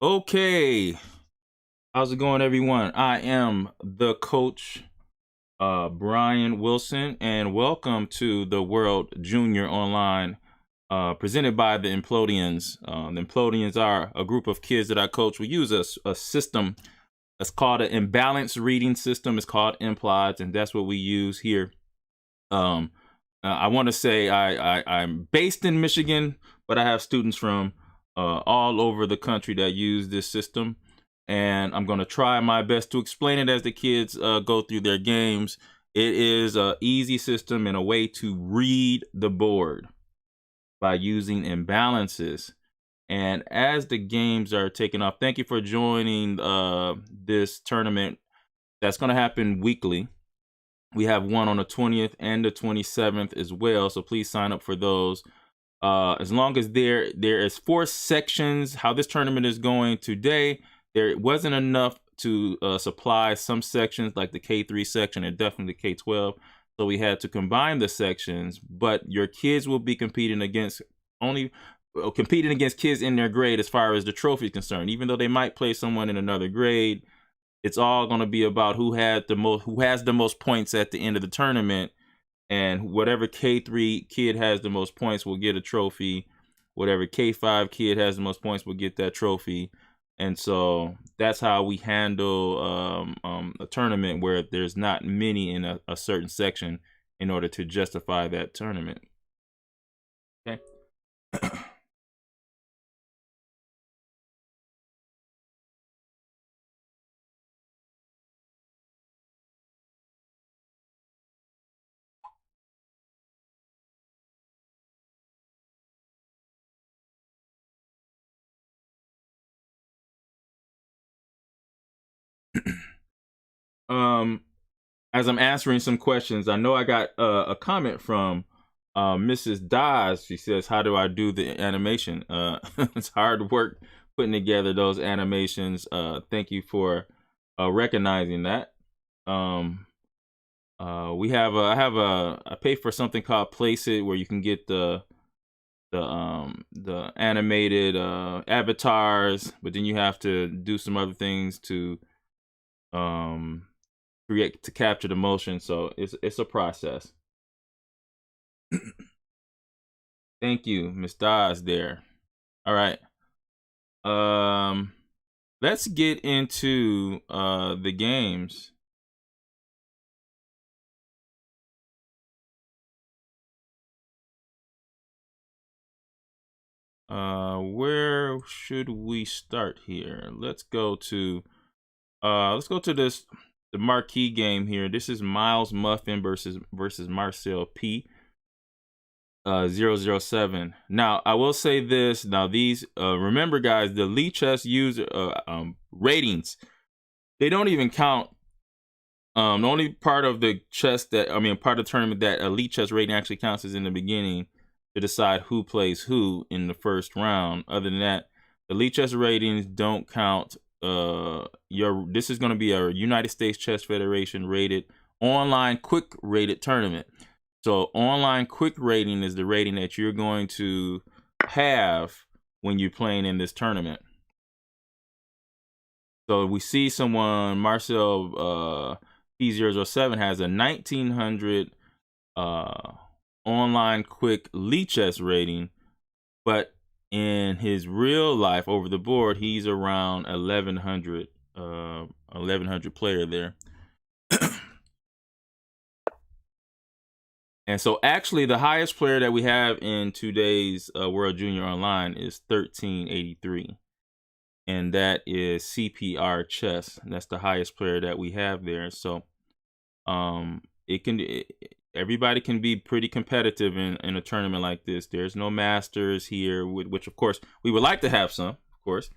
Okay, how's it going, everyone? I am the coach, Brian Wilson, and welcome to the World Junior Online, presented by the Implodians. The Implodians are a group of kids that I coach. We use a system that's called an imbalanced reading system. It's called Implodians, and that's what we use here. I want to say I'm based in Michigan, but I have students from all over the country that use this system, and I'm going to try my best to explain it as the kids go through their games. It is an easy system and a way to read the board by using imbalances. And as the games are taking off, thank you for joining this tournament that's going to happen weekly. We have one on the 20th and the 27th as well, so please sign up for those. As long as there is 4 sections, how this tournament is going today, there wasn't enough to supply some sections like the K3 section and definitely the K12, so we had to combine the sections. But your kids will be competing against kids in their grade as far as the trophy is concerned. Even though they might play someone in another grade, it's all going to be about who has the most points at the end of the tournament, and whatever K3 kid has the most points will get a trophy. Whatever K5 kid has the most points will get that trophy. And so that's how we handle a tournament where there's not many in a certain section in order to justify that tournament. Okay. As I'm answering some questions, I know I got a comment from Mrs. Dawes. She says, "How do I do the animation?" It's hard work putting together those animations. Thank you for recognizing that. I pay for something called Place It, where you can get the animated avatars, but then you have to do some other things to create to capture the motion. So it's a process. Thank you, Miss Dawes there. All right. Let's get into the games. Where should we start here? Let's go to the marquee game here. This is Miles Muffin versus Marcel P. 007. Now, I will say this. Now, these remember, guys, the Elite Chess user ratings, they don't even count. The only part of the part of the tournament that Elite Chess rating actually counts is in the beginning to decide who plays who in the first round. Other than that, the Elite Chess ratings don't count. This is going to be a United States Chess Federation rated online quick rated tournament. So online quick rating is the rating that you're going to have when you're playing in this tournament. So we see someone, Marcel P007 has a 1900 online quick Elite Chess rating, but in his real life over the board, he's around 1100 player there. And so actually the highest player that we have in today's World Junior Online is 1383. And that is CPR Chess. That's the highest player that we have there. So everybody can be pretty competitive in a tournament like this. There's no masters here, which of course we would like to have some, of course.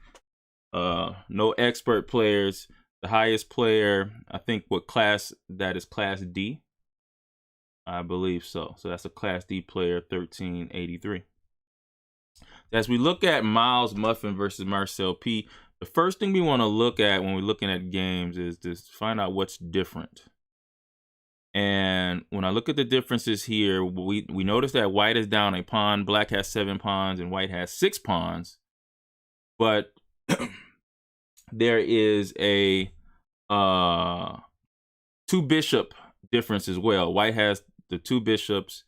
No expert players. The highest player, I think, class D. I believe so. So that's a Class D player, 1383. As we look at Miles Muffin versus Marcel P, the first thing we want to look at when we're looking at games is to find out what's different. And when I look at the differences here, we notice that white is down a pawn, black has 7 pawns, and white has 6 pawns. But there is a 2 bishop difference as well. White has the 2 bishops,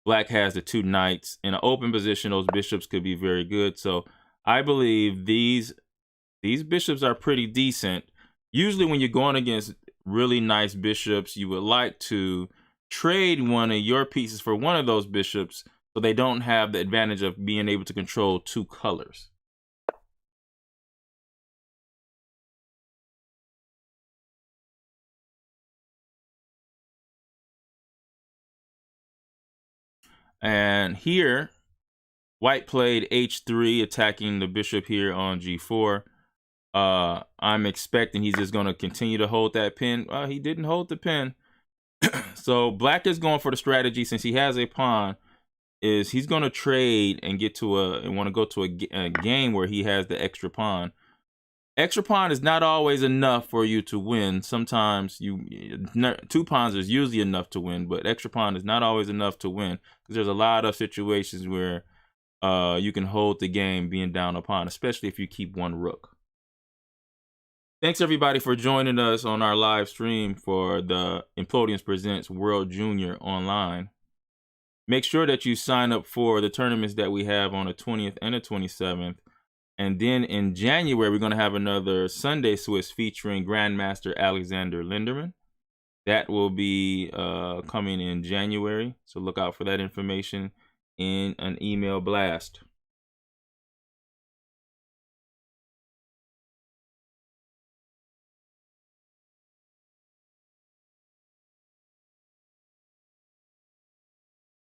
black has the 2 knights. In an open position, those bishops could be very good. So I believe these bishops are pretty decent. Usually when you're going against really nice bishops, you would like to trade one of your pieces for one of those bishops so they don't have the advantage of being able to control 2 colors. And here, white played h3, attacking the bishop here on g4. I'm expecting he's just going to continue to hold that pin. He didn't hold the pin. So black is going for the strategy, since he has a pawn, is he's going to trade and get to and want to go to a game where he has the extra pawn. Extra pawn is not always enough for you to win. Sometimes 2 pawns is usually enough to win, but extra pawn is not always enough to win, because there's a lot of situations where you can hold the game being down a pawn, especially if you keep 1 rook. Thanks everybody for joining us on our live stream for the Implodians Presents World Junior Online. Make sure that you sign up for the tournaments that we have on the 20th and the 27th. And then in January, we're going to have another Sunday Swiss featuring Grandmaster Alexander Linderman. That will be coming in January. So look out for that information in an email blast.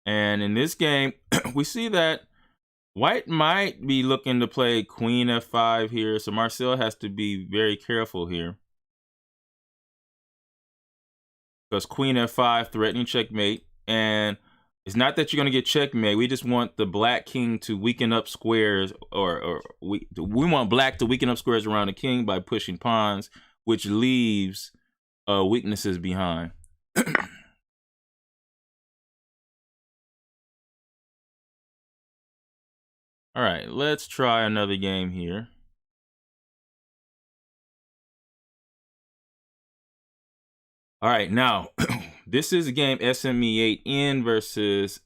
And in this game, we see that white might be looking to play queen f5 here. So Marcel has to be very careful here, because queen f5 threatening checkmate. And it's not that you're going to get checkmate. We just want the black king to weaken up squares, or we want black to weaken up squares around the king by pushing pawns, which leaves weaknesses behind. All right, let's try another game here. All right, now this is a game SME8N versus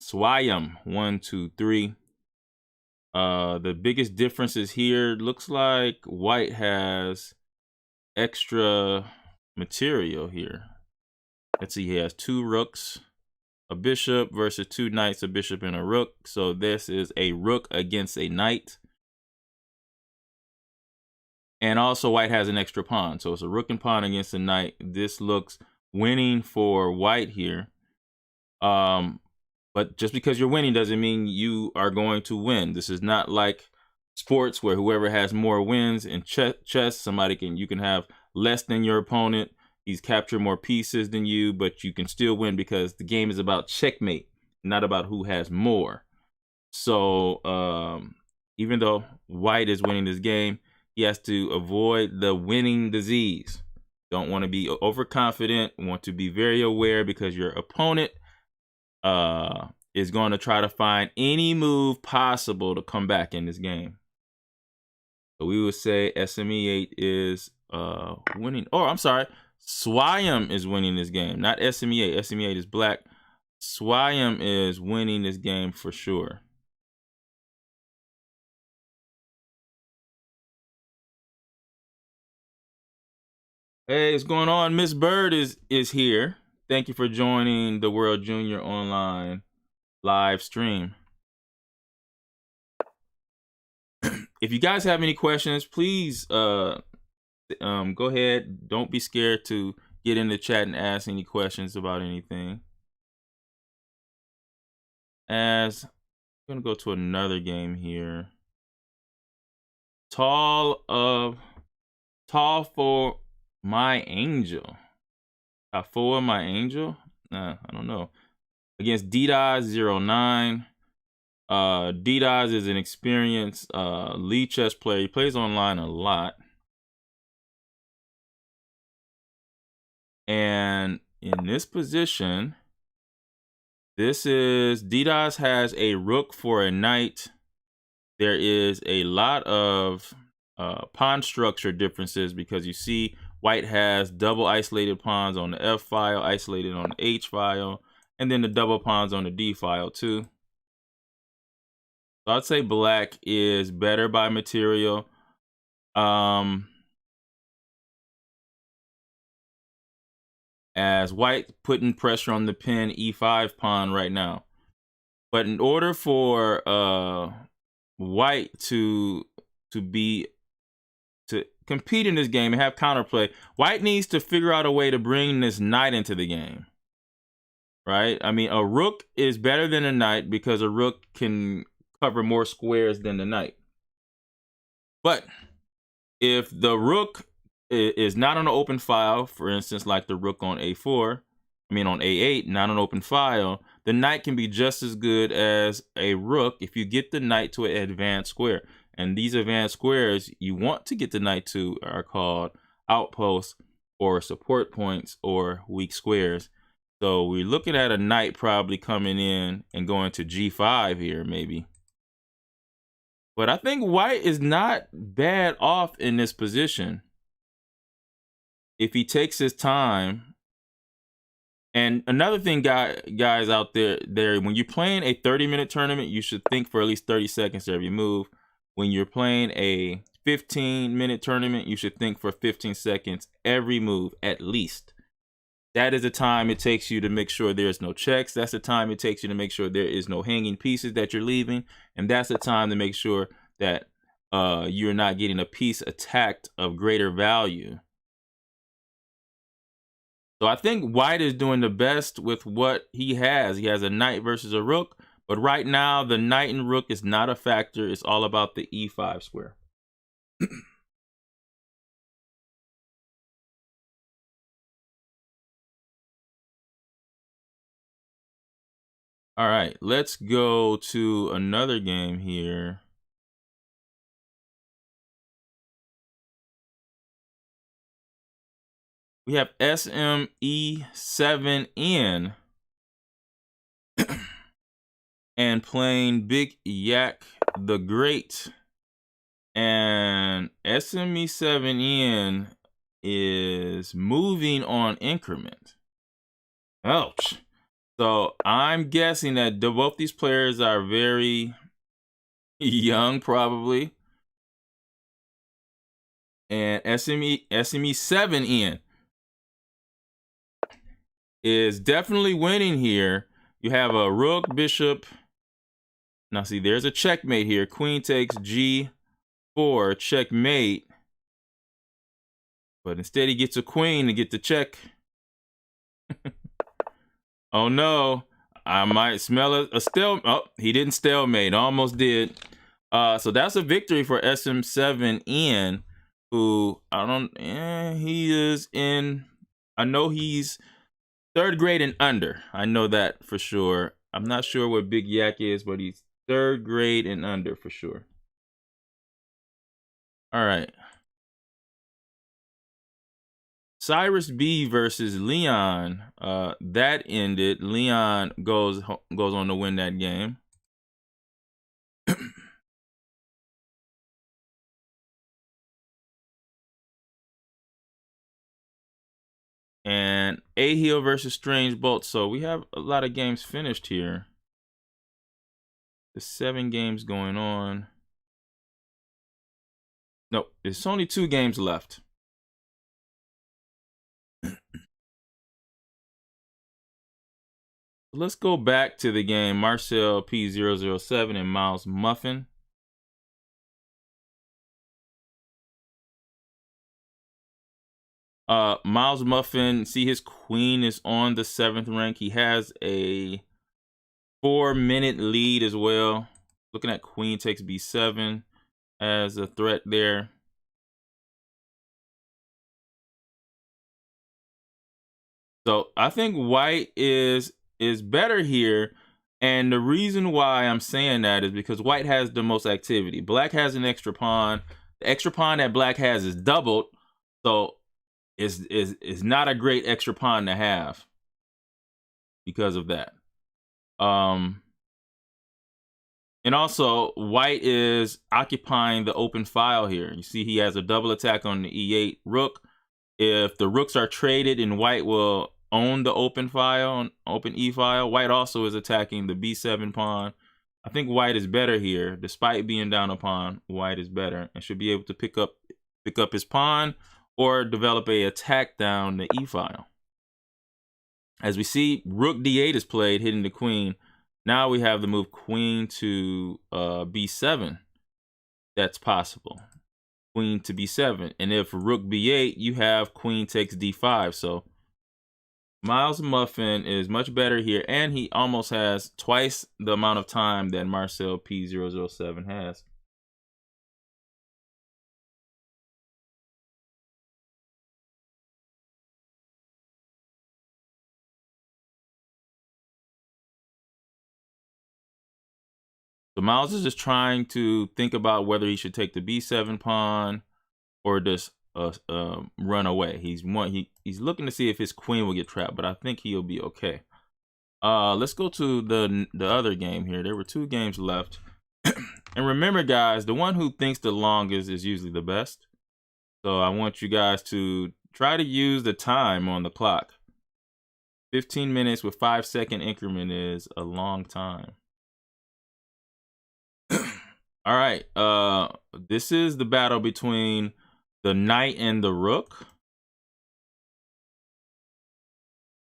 Swayam 1, 2, 3. The biggest differences here, looks like white has extra material here. Let's see, he has 2 rooks, a bishop versus 2 knights, a bishop and a rook. So this is a rook against a knight. And also white has an extra pawn. So it's a rook and pawn against a knight. This looks winning for white here. But just because you're winning doesn't mean you are going to win. This is not like sports where whoever has more wins. In chess, you can have less than your opponent. He's captured more pieces than you, but you can still win, because the game is about checkmate, not about who has more. So even though white is winning this game, he has to avoid the winning disease. Don't want to be overconfident. Want to be very aware, because your opponent is going to try to find any move possible to come back in this game. So we would say SME8 is winning. Oh, I'm sorry. Swayam is winning this game, not SME8. SME8 is black. Swayam is winning this game for sure. Hey, what's going on? Miss Bird is here. Thank you for joining the World Junior Online live stream. If you guys have any questions, please go ahead. Don't be scared to get in the chat and ask any questions about anything. As I'm gonna go to another game here. Tall for my angel. For my angel? I don't know. Against DDoS09. DDoS is an experienced lead chess player. He plays online a lot. And in this position, this is DDoS has a rook for a knight. There is a lot of pawn structure differences, because you see white has double isolated pawns on the F file, isolated on the H file, and then the double pawns on the D file too. So I'd say black is better by material. As white putting pressure on the pin E5 pawn right now. But in order for white to compete in this game and have counterplay, white needs to figure out a way to bring this knight into the game. Right? I mean, a rook is better than a knight because a rook can cover more squares than the knight. But if the rook is not on an open file, for instance, like the rook on A4, on A8, not on an open file, the knight can be just as good as a rook if you get the knight to an advanced square. And these advanced squares you want to get the knight to are called outposts or support points or weak squares. So we're looking at a knight probably coming in and going to G5 here, maybe. But I think white is not bad off in this position if he takes his time. And another thing, guys out there, when you're playing a 30-minute tournament, you should think for at least 30 seconds every move. When you're playing a 15-minute tournament, you should think for 15 seconds every move, at least. That is the time it takes you to make sure there's no checks. That's the time it takes you to make sure there is no hanging pieces that you're leaving. And that's the time to make sure that you're not getting a piece attacked of greater value. So I think white is doing the best with what he has. He has a knight versus a rook. But right now, the knight and rook is not a factor. It's all about the E5 square. All right, let's go to another game here. We have SME7N and playing Big Yak the Great. And SME7N is moving on increment. Ouch. So I'm guessing that both these players are very young, probably. And SME7N is definitely winning here. You have a rook, bishop. Now see, there's a checkmate here. Queen takes G4, checkmate. But instead he gets a queen to get the check. Oh no, I might smell a stalemate. Oh, he didn't stalemate, almost did. So that's a victory for SM7N, who he is in, I know he's 3rd grade and under. I know that for sure. I'm not sure what Big Yak is, but he's 3rd grade and under for sure. All right. Cyrus B versus Leon. That ended. Leon goes on to win that game. And A-Heel versus Strange Bolt. So we have a lot of games finished here. There's 7 games going on. Nope, there's only 2 games left. Let's go back to the game. Marcel P007 and Miles Muffin. Miles Muffin, see his queen is on the 7th rank. He has a 4-minute lead as well. Looking at queen takes B7 as a threat there. So I think white is better here. And the reason why I'm saying that is because white has the most activity. Black has an extra pawn. The extra pawn that black has is doubled. So is not a great extra pawn to have because of that. And also, white is occupying the open file here. You see he has a double attack on the e8 rook. If the rooks are traded, and white will own the open file, open e file. White also is attacking the b7 pawn. I think white is better here. Despite being down a pawn, white is better and should be able to pick up his pawn or develop a attack down the e file. As we see, rook d8 is played, hitting the queen. Now we have the move queen to b7. That's possible. Queen to b7. And if rook b8, you have queen takes d5. So Miles Muffin is much better here. And he almost has twice the amount of time that Marcel P007 has. So Miles is just trying to think about whether he should take the b7 pawn or just run away. He's looking to see if his queen will get trapped, but I think he'll be okay. Let's go to the other game here. There were 2 games left. And remember, guys, the one who thinks the longest is usually the best. So I want you guys to try to use the time on the clock. 15 minutes with 5-second increment is a long time. All right, this is the battle between the knight and the rook.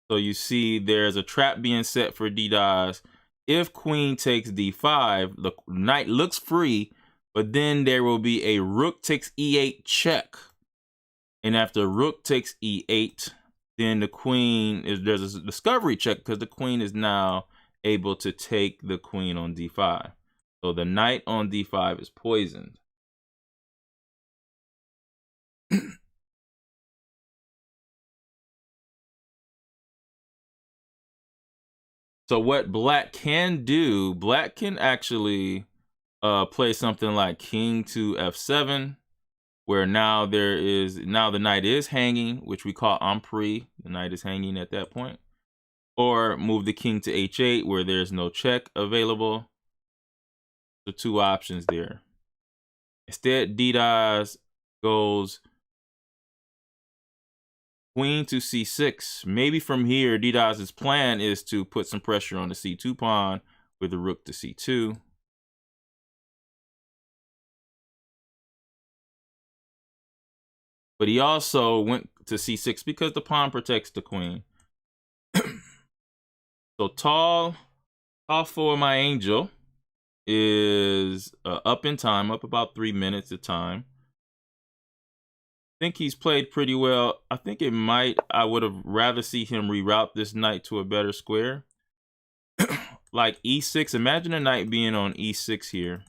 So you see there's a trap being set for d-Daz. If queen takes d5, the knight looks free, but then there will be a rook takes e8 check. And after rook takes e8, then the queen there's a discovery check because the queen is now able to take the queen on d5. So the knight on d5 is poisoned. So what black can do, black can actually play something like king to f7, where now the knight is hanging, which we call emprise. The knight is hanging at that point. Or move the king to h8, where there's no check available. The 2 options there. Instead, d-Daz goes queen to c6. Maybe from here, d-Daz's plan is to put some pressure on the c2 pawn with the rook to c2. But he also went to c6 because the pawn protects the queen. So tall for my angel is up in time, up about 3 minutes of time. I think he's played pretty well. I think I would have rather see him reroute this knight to a better square. Like e6, imagine a knight being on e6 here.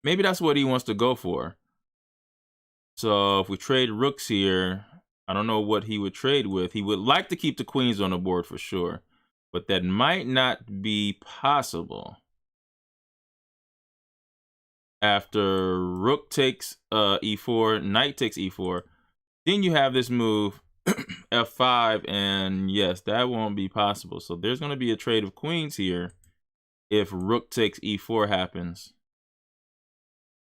Maybe that's what he wants to go for. So if we trade rooks here, I don't know what he would trade with. He would like to keep the queens on the board for sure, but that might not be possible. After rook takes e4, knight takes e4, then you have this move f5, and yes, that won't be possible. So there's going to be a trade of queens here if rook takes e4 happens.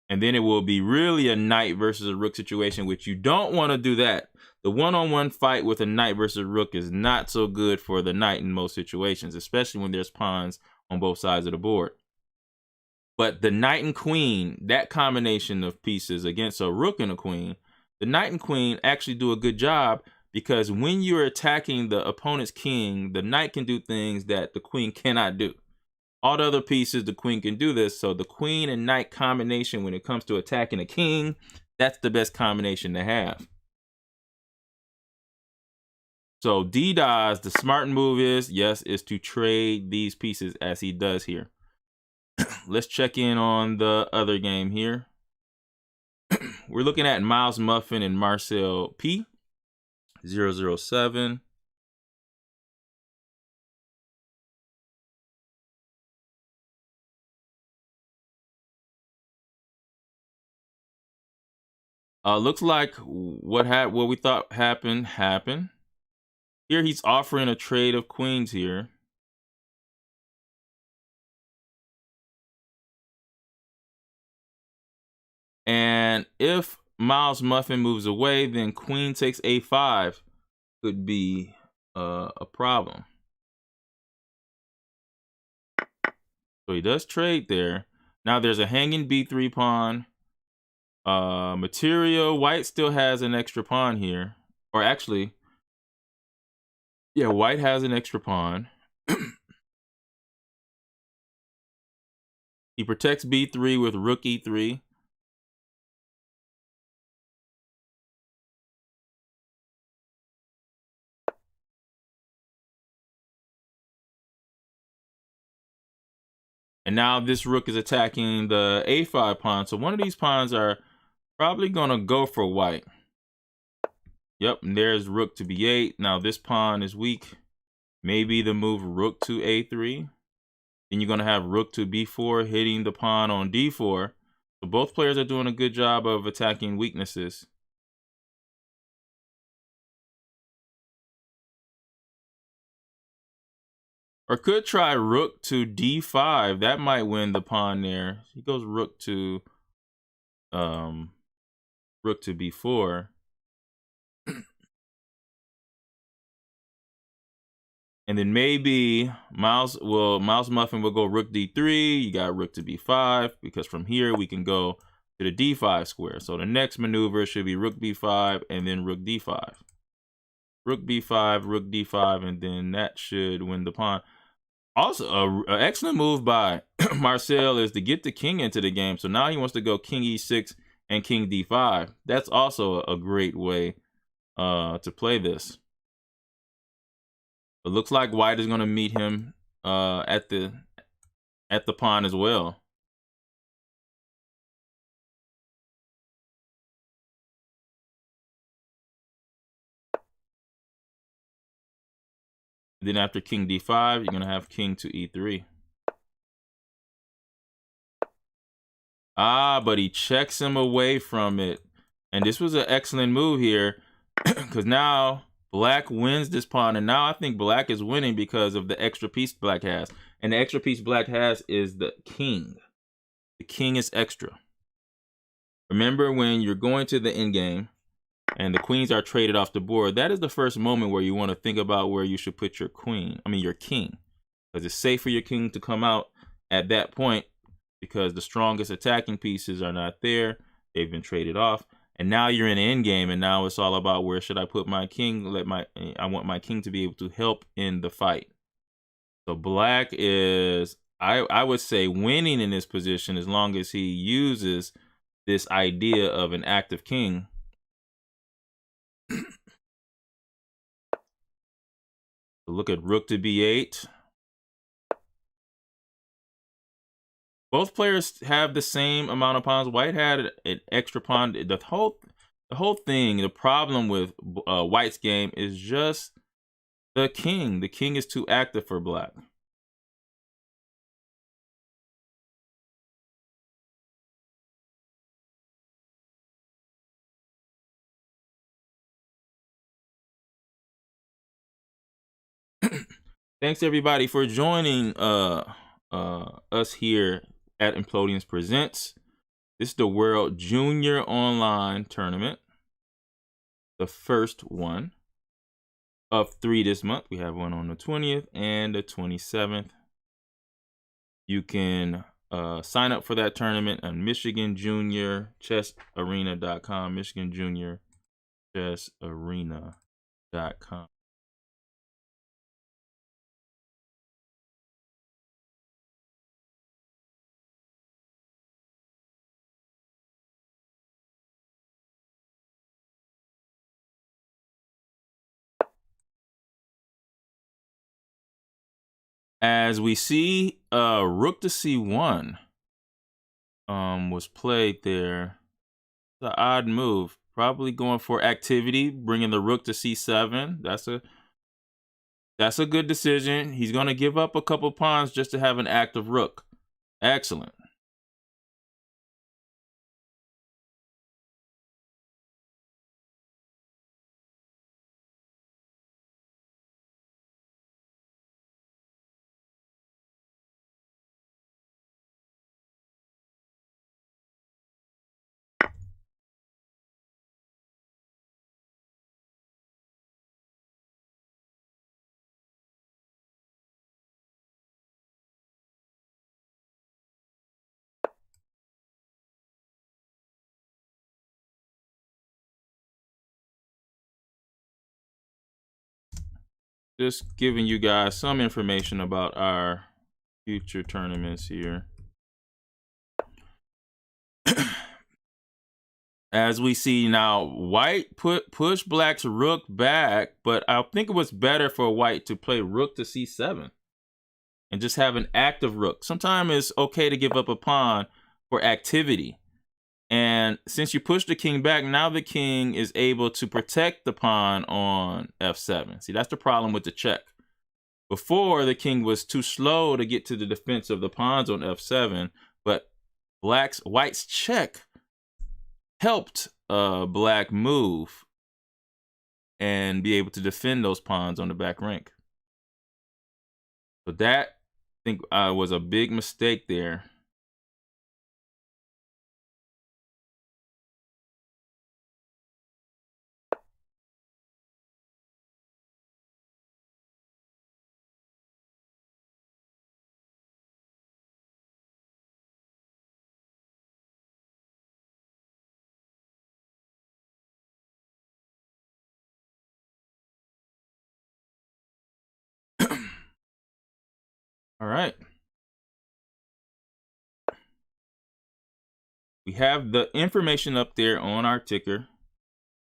And then it will be really a knight versus a rook situation, which you don't want to do that. The one-on-one fight with a knight versus a rook is not so good for the knight in most situations, especially when there's pawns on both sides of the board. But the knight and queen, that combination of pieces against a rook and a queen, the knight and queen actually do a good job, because when you're attacking the opponent's king, the knight can do things that the queen cannot do. All the other pieces, the queen can do this. So the queen and knight combination, when it comes to attacking a king, that's the best combination to have. So d-Daz, the smart move is to trade these pieces as he does here. Let's check in on the other game here. We're looking at Miles Muffin and Marcel P007. Looks like what we thought happened. Here he's offering a trade of queens here. And if Miles Muffin moves away, then queen takes a5 could be a problem. So he does trade there. Now there's a hanging b3 pawn. Material, white still has an extra pawn here. Or actually, yeah, white has an extra pawn. He protects b3 with rook e3. And now this rook is attacking the a5 pawn. So one of these pawns are probably going to go for white. Yep, and there's rook to b8. Now this pawn is weak. Maybe the move rook to a3. Then you're going to have rook to b4 hitting the pawn on d4. So both players are doing a good job of attacking weaknesses. Or could try rook to d5. That might win the pawn there. He goes rook to b4. And then maybe Miles Muffin will go rook d3. You got rook to b5, because from here we can go to the d5 square. So the next maneuver should be rook b5 and then rook d5. Rook b5, rook d5, and then that should win the pawn. Also, an excellent move by Marcel is to get the king into the game. So now he wants to go king e6 and king d5. That's also a great way to play this. It looks like white is going to meet him at the pawn as well. Then after king d5, you're going to have king to e3. Ah, but he checks him away from it. And this was an excellent move here, because now black wins this pawn. And now I think black is winning because of the extra piece black has. And the extra piece black has is the king. The king is extra. Remember, when you're going to the endgame and the queens are traded off the board, that is the first moment where you want to think about where you should put your your king. Because it's safe for your king to come out at that point, because the strongest attacking pieces are not there. They've been traded off. And now you're in the end game, and now it's all about where should I put my king? I want my king to be able to help in the fight. So black is, I would say, winning in this position as long as he uses this idea of an active king. Look at rook to b8. Both players have the same amount of pawns. White had an extra pawn. The whole thing, the problem with white's game is just the king. The king is too active for black. Thanks everybody for joining us here at Implodians Presents. This is the World Junior Online Tournament, the first one of 3 this month. We have one on the 20th and the 27th. You can sign up for that tournament on MichiganJuniorChessArena.com, MichiganJuniorChessArena.com. As we see, rook to c1 was played there. It's an odd move. Probably going for activity, bringing the rook to c7. That's a good decision. He's going to give up a couple pawns just to have an active rook. Excellent. just giving you guys some information about our future tournaments here. As we see now, white push black's rook back, but I think it was better for white to play rook to c7 and just have an active rook. Sometimes it's okay to give up a pawn for activity. And since you push the king back, now the king is able to protect the pawn on f7. See, that's the problem with the check. Before, the king was too slow to get to the defense of the pawns on f7, but white's check helped black move and be able to defend those pawns on the back rank. So that, I think, was a big mistake there. All right. We have the information up there on our ticker.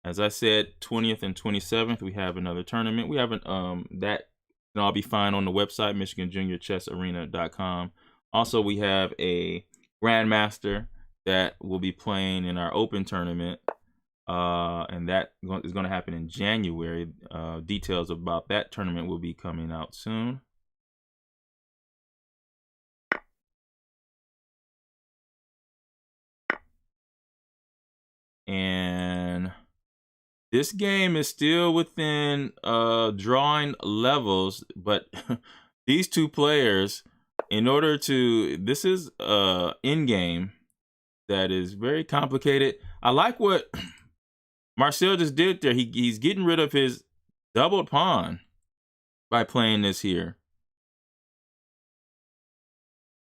As I said, 20th and 27th, we have another tournament. We haven't, that can all be found on the website, MichiganJuniorChessArena.com. Also, we have a Grandmaster that will be playing in our open tournament. And that is going to happen in January. Details about that tournament will be coming out soon. And this game is still within drawing levels, but these two players, in order to, this is in game that is very complicated. I like what Marcel just did there. He's getting rid of his doubled pawn by playing this here.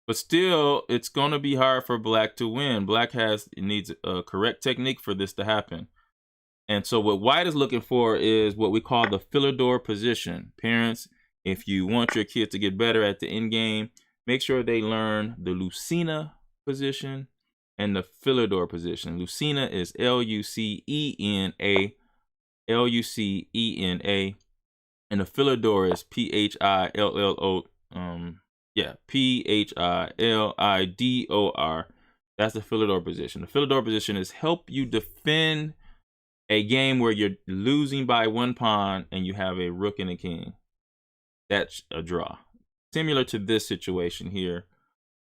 But still, it's going to be hard for black to win. Black needs a correct technique for this to happen. And so what white is looking for is what we call the Philidor position. Parents, if you want your kids to get better at the end game, make sure they learn the Lucena position and the Philidor position. Lucena is L-U-C-E-N-A, L-U-C-E-N-A, and the Philidor is P-H-I-L-L-O, P-H-I-L-I-D-O-R. That's the Philidor position. The Philidor position is help you defend a game where you're losing by one pawn and you have a rook and a king. That's a draw. Similar to this situation here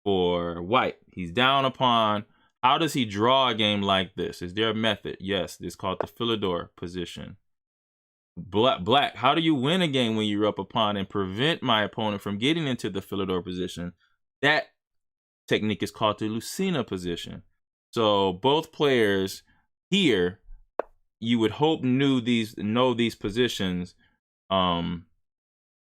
for white. He's down a pawn. How does he draw a game like this? Is there a method? Yes, this is called the Philidor position. Black, how do you win a game when you're up a pawn and prevent my opponent from getting into the Philidor position? That technique is called the Lucena position. So both players here, you would hope know these positions,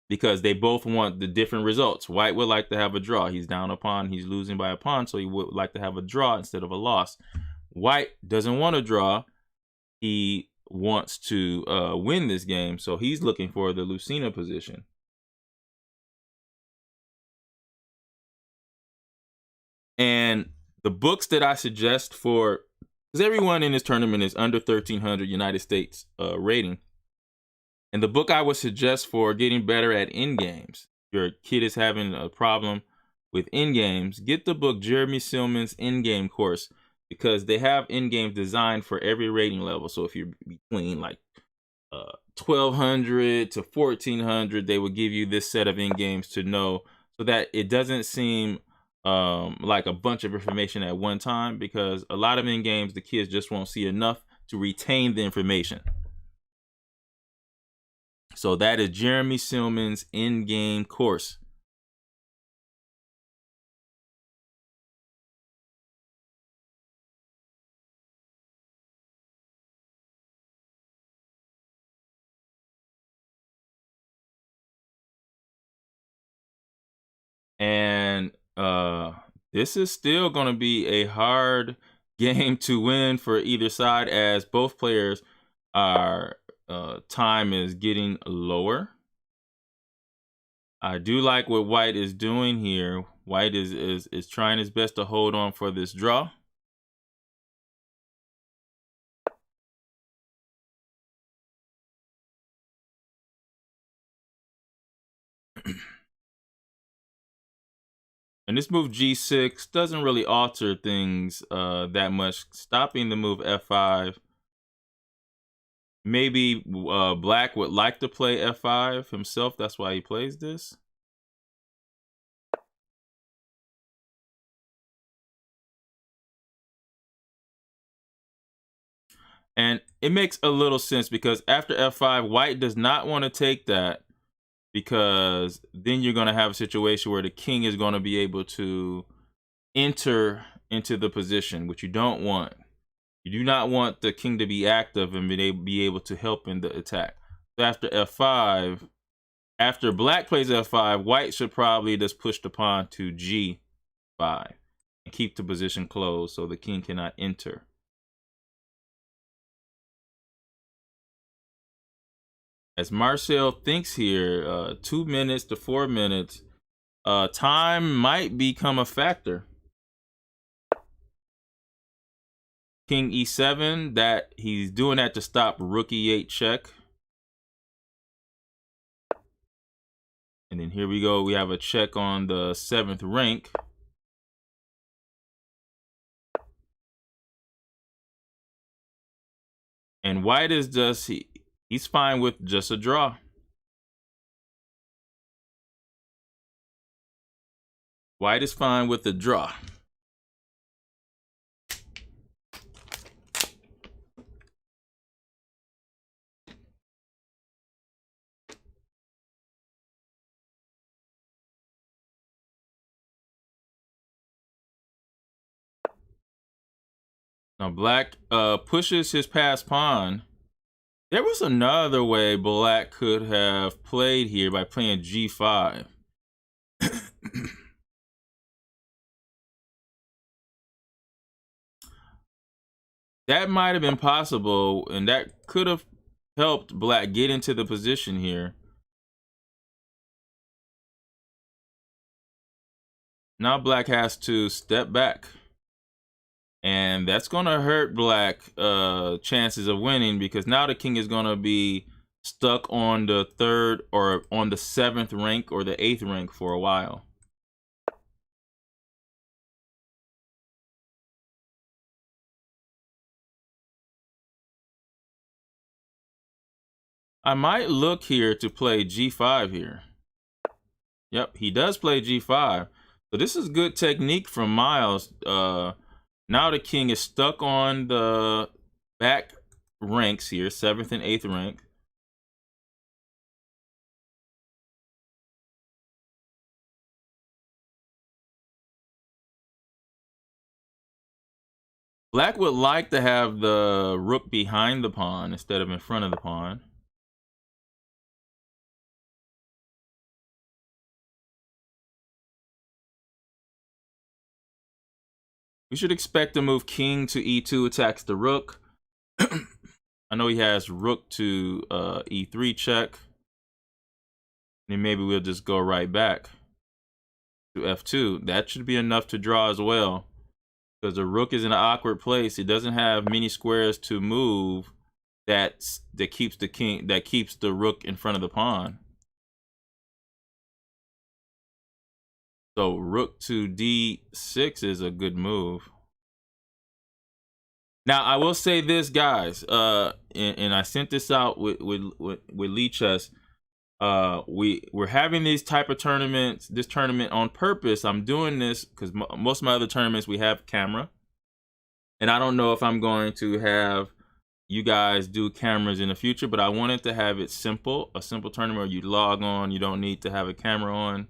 because they both want the different results. White would like to have a draw. He's down a pawn. He's losing by a pawn, so he would like to have a draw instead of a loss. White doesn't want to draw. He wants to win this game, so he's looking for the Lucena position. And the books that I suggest for, because everyone in this tournament is under 1,300 United States rating, and the book I would suggest for getting better at end games, if your kid is having a problem with end games, get the book Jeremy Silman's End Game Course, because they have end games designed for every rating level. So if you're between like 1,200 to 1,400, they will give you this set of end games to know, so that it doesn't seem like a bunch of information at one time, because a lot of end games, the kids just won't see enough to retain the information. So that is Jeremy Silman's End Game Course. And this is still going to be a hard game to win for either side, as both players are time is getting lower. I do like what white is doing here. White is trying his best to hold on for this draw. And this move g6 doesn't really alter things that much. Stopping the move f5. Maybe black would like to play f5 himself. That's why he plays this. And it makes a little sense because after f5, white does not want to take that, because then you're going to have a situation where the king is going to be able to enter into the position, which you don't want. You do not want the king to be active and be able to help in the attack. So after f5, after black plays f5, white should probably just push the pawn to g5 and keep the position closed so the king cannot enter. As Marcel thinks here, 2 minutes to 4 minutes, time might become a factor. King e7, that he's doing that to stop rook e8 check. And then here we go, we have a check on the 7th rank. And white is just, he's fine with just a draw. White is fine with the draw. Now black pushes his passed pawn. There was another way black could have played here by playing g5. That might have been possible, and that could have helped black get into the position here. Now black has to step back. And that's going to hurt black chances of winning, because now the king is going to be stuck on the 3rd or on the 7th rank or the 8th rank for a while. I might look here to play g5 here. Yep, he does play g5. So this is good technique from Miles. Now the king is stuck on the back ranks here, 7th and 8th rank. Black would like to have the rook behind the pawn instead of in front of the pawn. We should expect to move king to e2 attacks the rook. I know he has rook to e3 check. And maybe we'll just go right back to f2. That should be enough to draw as well, because the rook is in an awkward place. It doesn't have many squares to move that keeps the rook in front of the pawn. So rook to d6 is a good move. Now I will say this, guys, and I sent this out with Lee Chess. We're having these type of tournaments, this tournament on purpose. I'm doing this because most of my other tournaments we have camera, and I don't know if I'm going to have you guys do cameras in the future, but I wanted to have it simple, a simple tournament where you log on. You don't need to have a camera on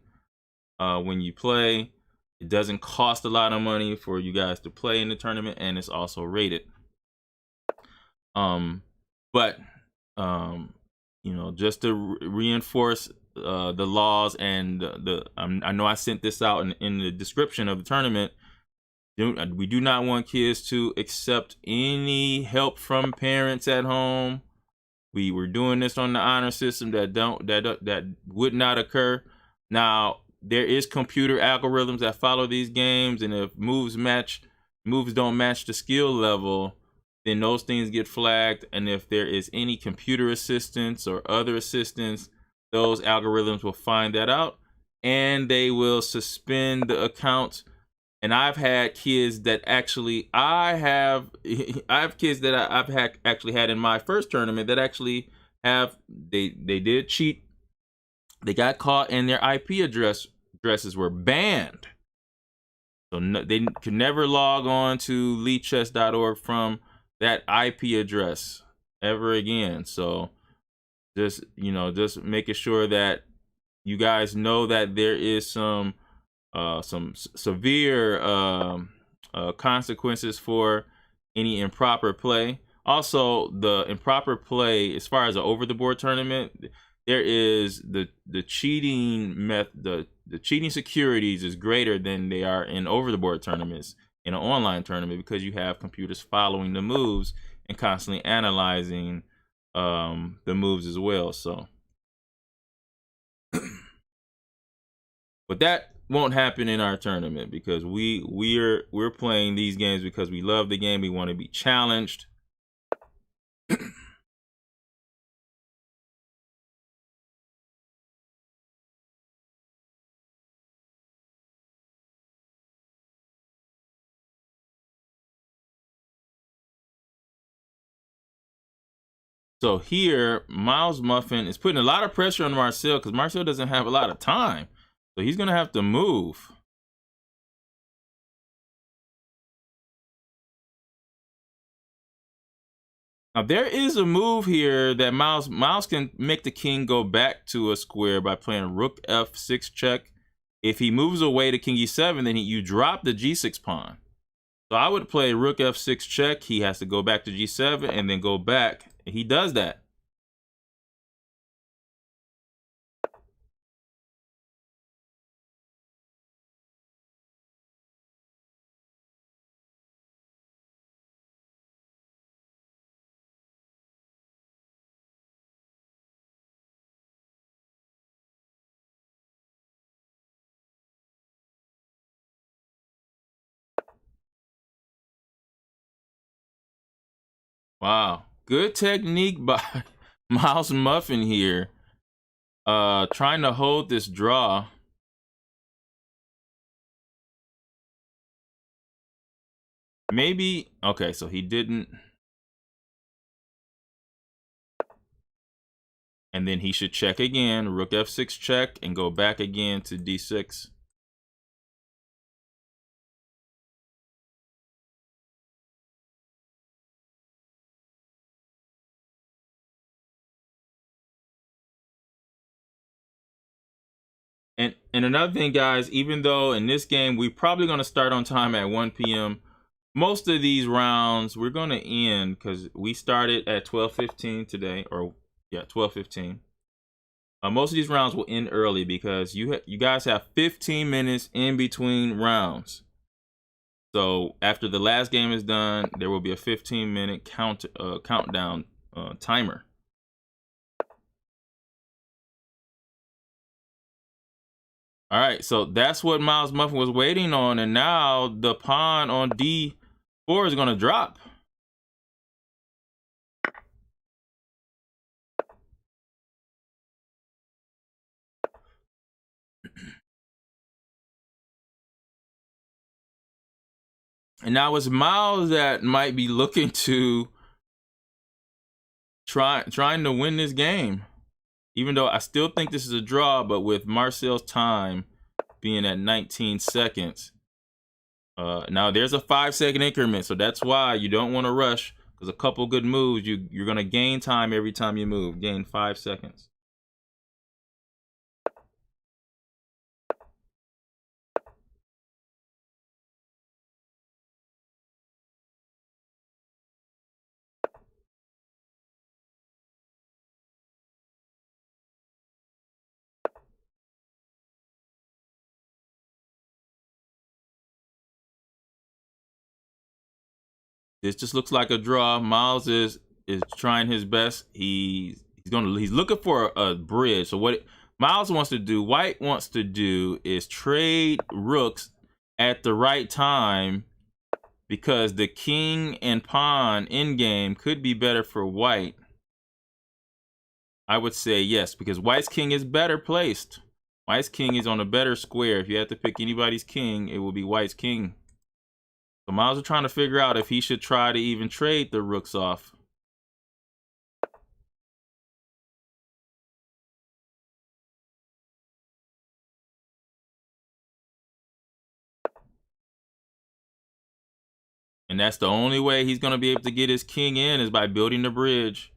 when you play. It doesn't cost a lot of money for you guys to play in the tournament, and it's also rated. You know, just to reinforce the laws and I know I sent this out in the description of the tournament. We do not want kids to accept any help from parents at home. We were doing this on the honor system. That would not occur. Now, there is computer algorithms that follow these games, and if moves don't match the skill level, then those things get flagged. And if there is any computer assistance or other assistance, those algorithms will find that out and they will suspend the account. And I've had kids that actually I have kids that I've actually had in my first tournament that actually have they did cheat. They got caught and their IP addresses were banned. So they could never log on to leechess.org from that IP address ever again. So just making sure that you guys know that there is some severe consequences for any improper play. Also, the improper play, as far as an over the board tournament, there is the cheating method. The cheating securities is greater than they are in over the board tournaments in an online tournament, because you have computers following the moves and constantly analyzing the moves as well. So, but that won't happen in our tournament, because we're playing these games because we love the game. We want to be challenged. So here, Miles Muffin is putting a lot of pressure on Marcel, because Marcel doesn't have a lot of time. So he's going to have to move. Now, there is a move here that Miles can make the king go back to a square by playing rook f6 check. If he moves away to king e7, then you drop the g6 pawn. So I would play rook f6 check. He has to go back to g7 and then go back. He does that. Wow, good technique by Miles Muffin here. Trying to hold this draw. Maybe, okay, so he didn't. And then he should check again, rook f6 check, and go back again to d6. And another thing, guys, even though in this game we're probably going to start on time at 1 p.m., most of these rounds we're going to end, because we started at 12:15 today, or yeah, 12:15. Most of these rounds will end early because you guys have 15 minutes in between rounds. So after the last game is done, there will be a 15-minute countdown timer. All right, so that's what Miles Muffin was waiting on, and now the pawn on d4 is going to drop. And now it's Miles that might be looking to trying to win this game. Even though I still think this is a draw, but with Marcel's time being at 19 seconds. Now there's a 5-second increment, so that's why you don't want to rush, because a couple good moves, you're going to gain time every time you move. Gain 5 seconds. This just looks like a draw. Miles is trying his best. He's looking for a bridge. So White wants to do is trade rooks at the right time, because the king and pawn endgame could be better for white. I would say yes, because white's king is better placed. White's king is on a better square. If you had to pick anybody's king, it would be white's king. So Miles is trying to figure out if he should try to even trade the rooks off. And that's the only way he's going to be able to get his king in, is by building the bridge.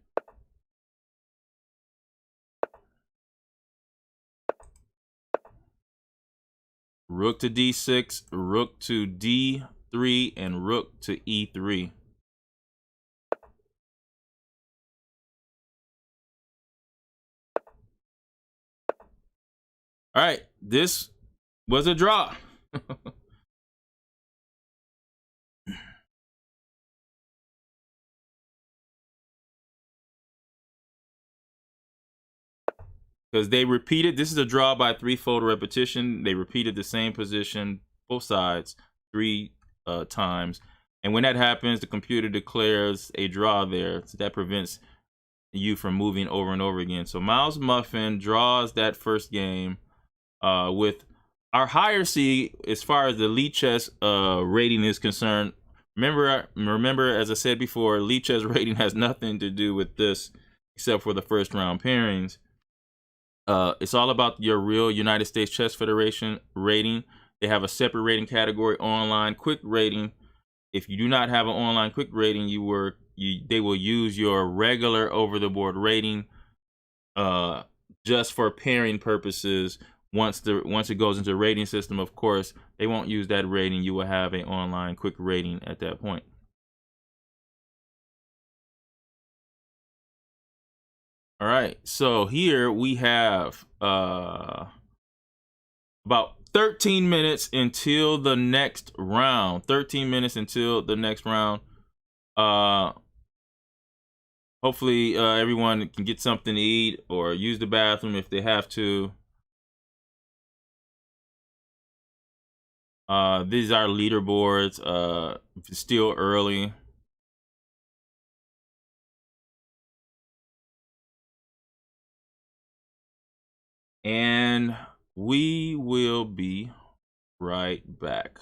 Rook to d6, rook to d3, and rook to e3. All right, this was a draw. Because they repeated, this is a draw by threefold repetition. They repeated the same position, both sides, 3 times. And when that happens, the computer declares a draw there. So that prevents you from moving over and over again. So Miles Muffin draws that first game with our higher seed as far as the Lichess rating is concerned. Remember, as I said before, Lichess rating has nothing to do with this except for the first round pairings. It's all about your real United States Chess Federation rating. They have a separate rating category, online quick rating. If you do not have an online quick rating, they will use your regular over-the-board rating just for pairing purposes. Once it goes into the rating system, of course, they won't use that rating. You will have an online quick rating at that point. All right, so here we have about 13 minutes until the next round. 13 minutes until the next round. Hopefully everyone can get something to eat or use the bathroom if they have to. These are leaderboards. It's still early. And we will be right back.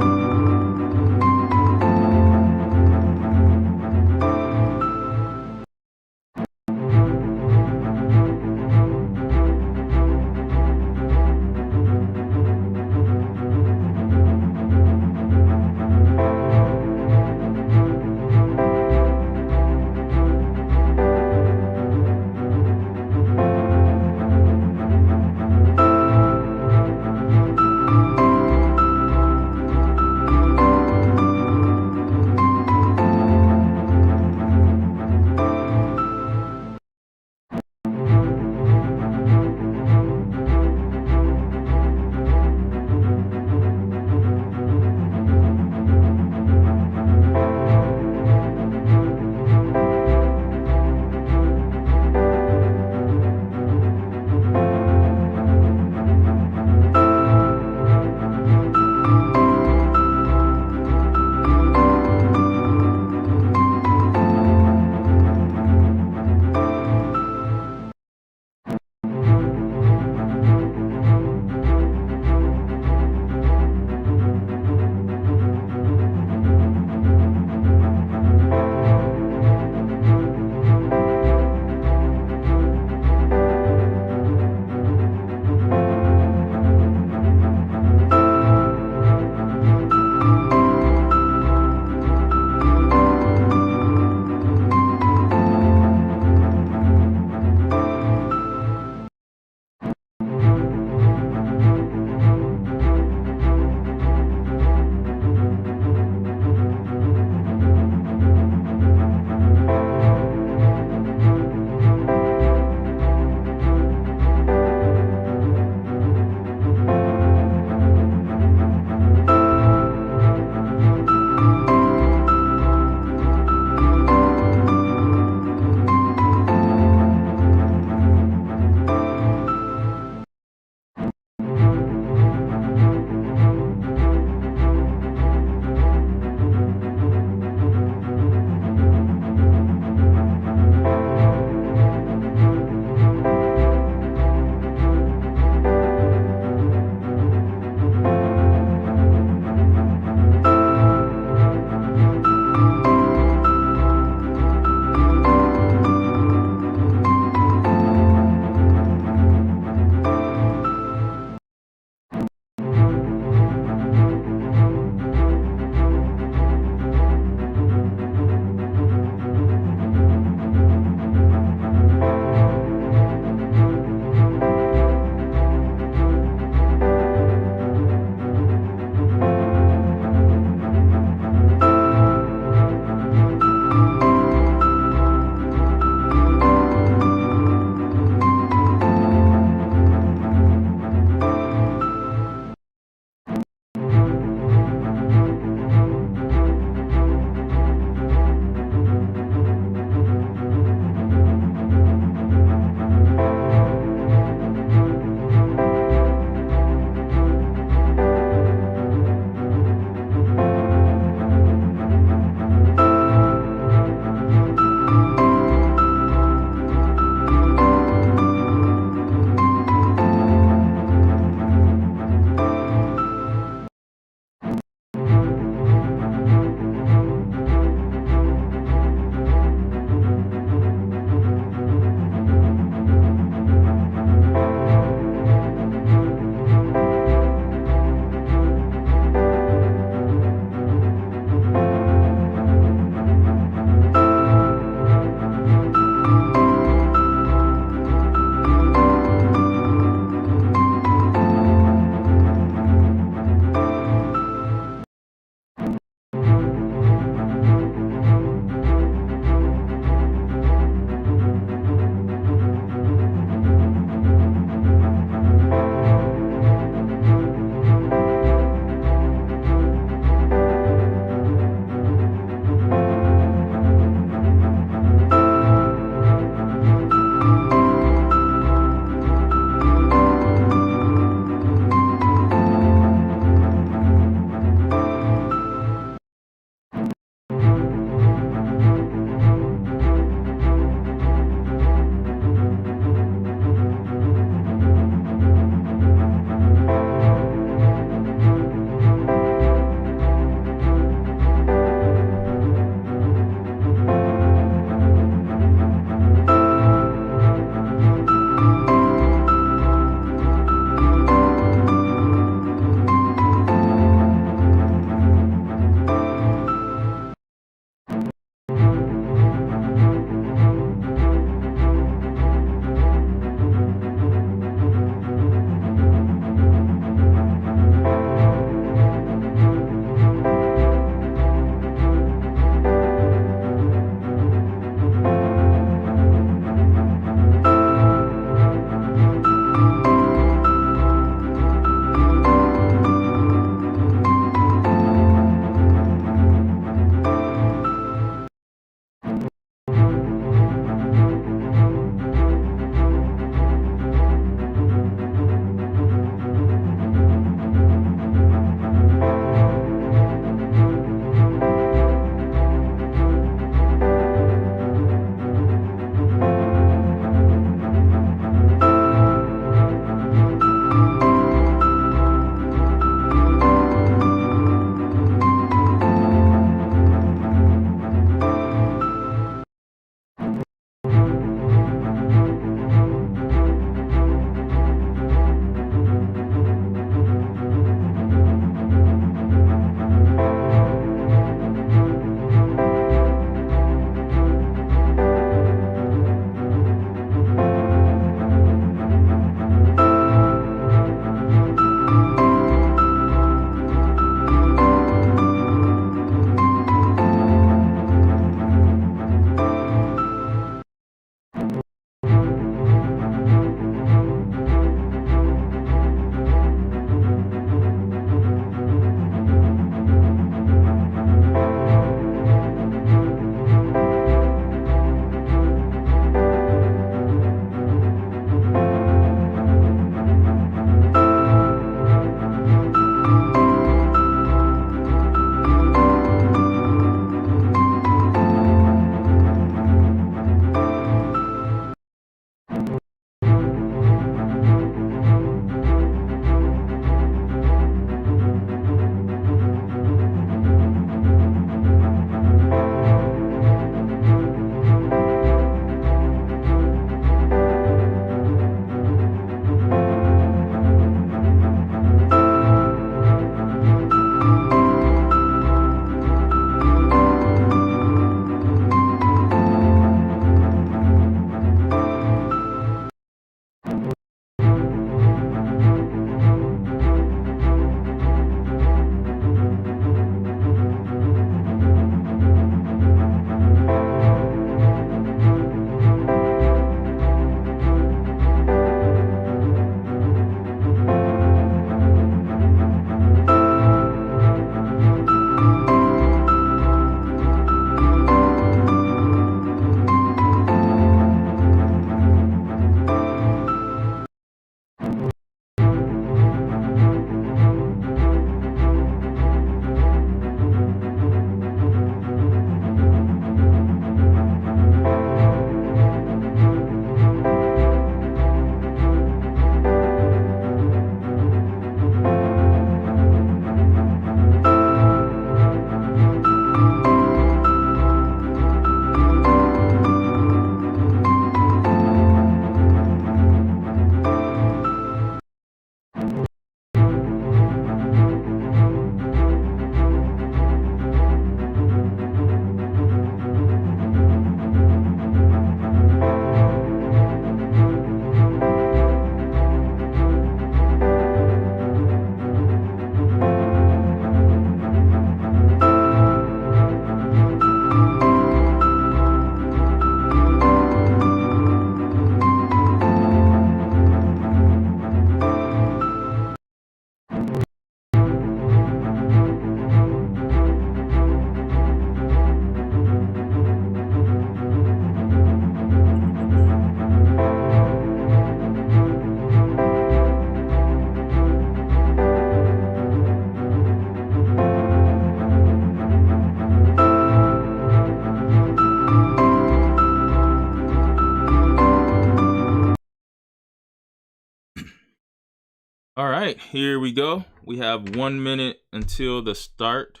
All right, here we go. We have 1 minute until the start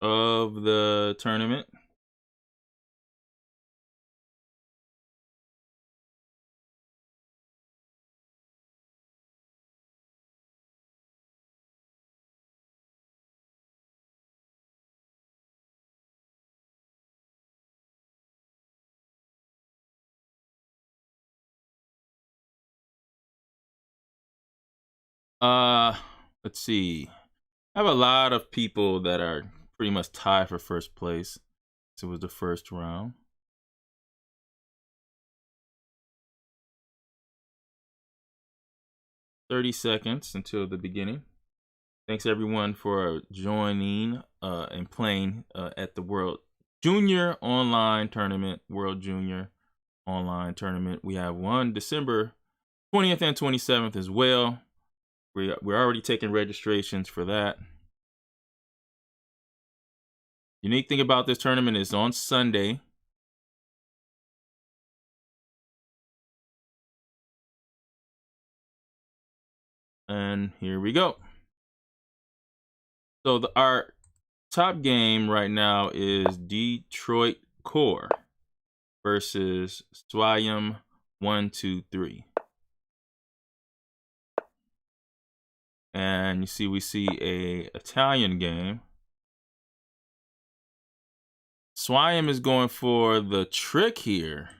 of the tournament. Uh, let's see. I have a lot of people that are pretty much tied for first place. So it was the first round. "30 seconds until the beginning. Thanks everyone for joining and playing at the World Junior Online Tournament. World Junior Online Tournament. We have one December 20th and 27th as well. We're already taking registrations for that. Unique thing about this tournament is on Sunday. And here we go. So our top game right now is Detroit Core versus Swayam 123. And you see, we see a Italian game. Swayam is going for the trick here.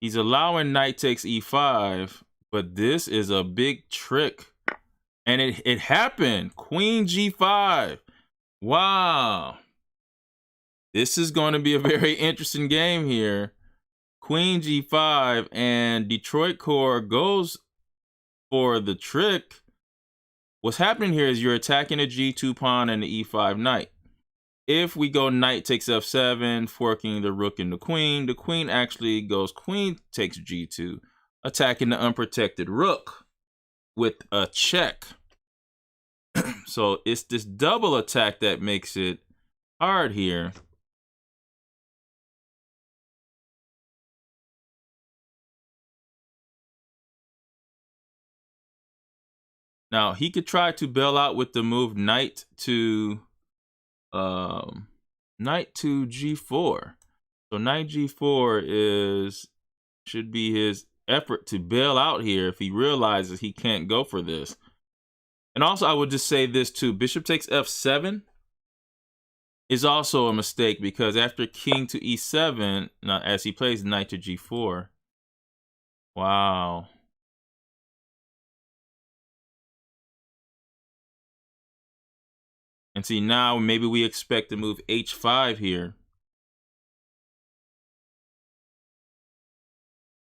He's allowing knight takes e5, but this is a big trick. And it happened. Queen g5. Wow. This is going to be a very interesting game here. Queen g5, and Detroit Core goes for the trick. What's happening here is you're attacking a g2 pawn and the e5 knight. If we go knight takes f7, forking the rook and the queen actually goes queen takes g2, attacking the unprotected rook with a check. So it's this double attack that makes it hard here. Now he could try to bail out with the move knight to g4. So knight g4 should be his effort to bail out here if he realizes he can't go for this. And also I would just say this too, bishop takes f7 is also a mistake, because after king to e7, now as he plays knight to g4. Wow. And see, now maybe we expect to move h5 here.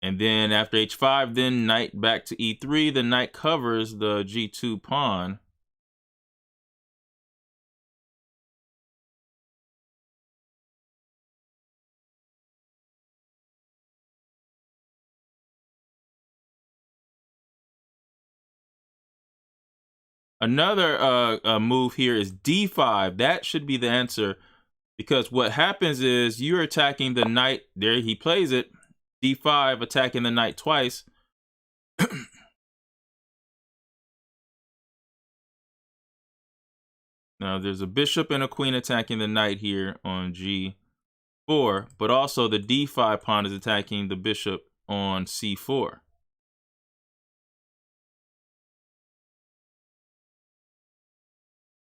And then after h5, then knight back to e3. The knight covers the g2 pawn. Another move here is d5. That should be the answer, because what happens is you're attacking the knight. There he plays it. d5, attacking the knight twice. Now there's a bishop and a queen attacking the knight here on g4, but also the d5 pawn is attacking the bishop on c4.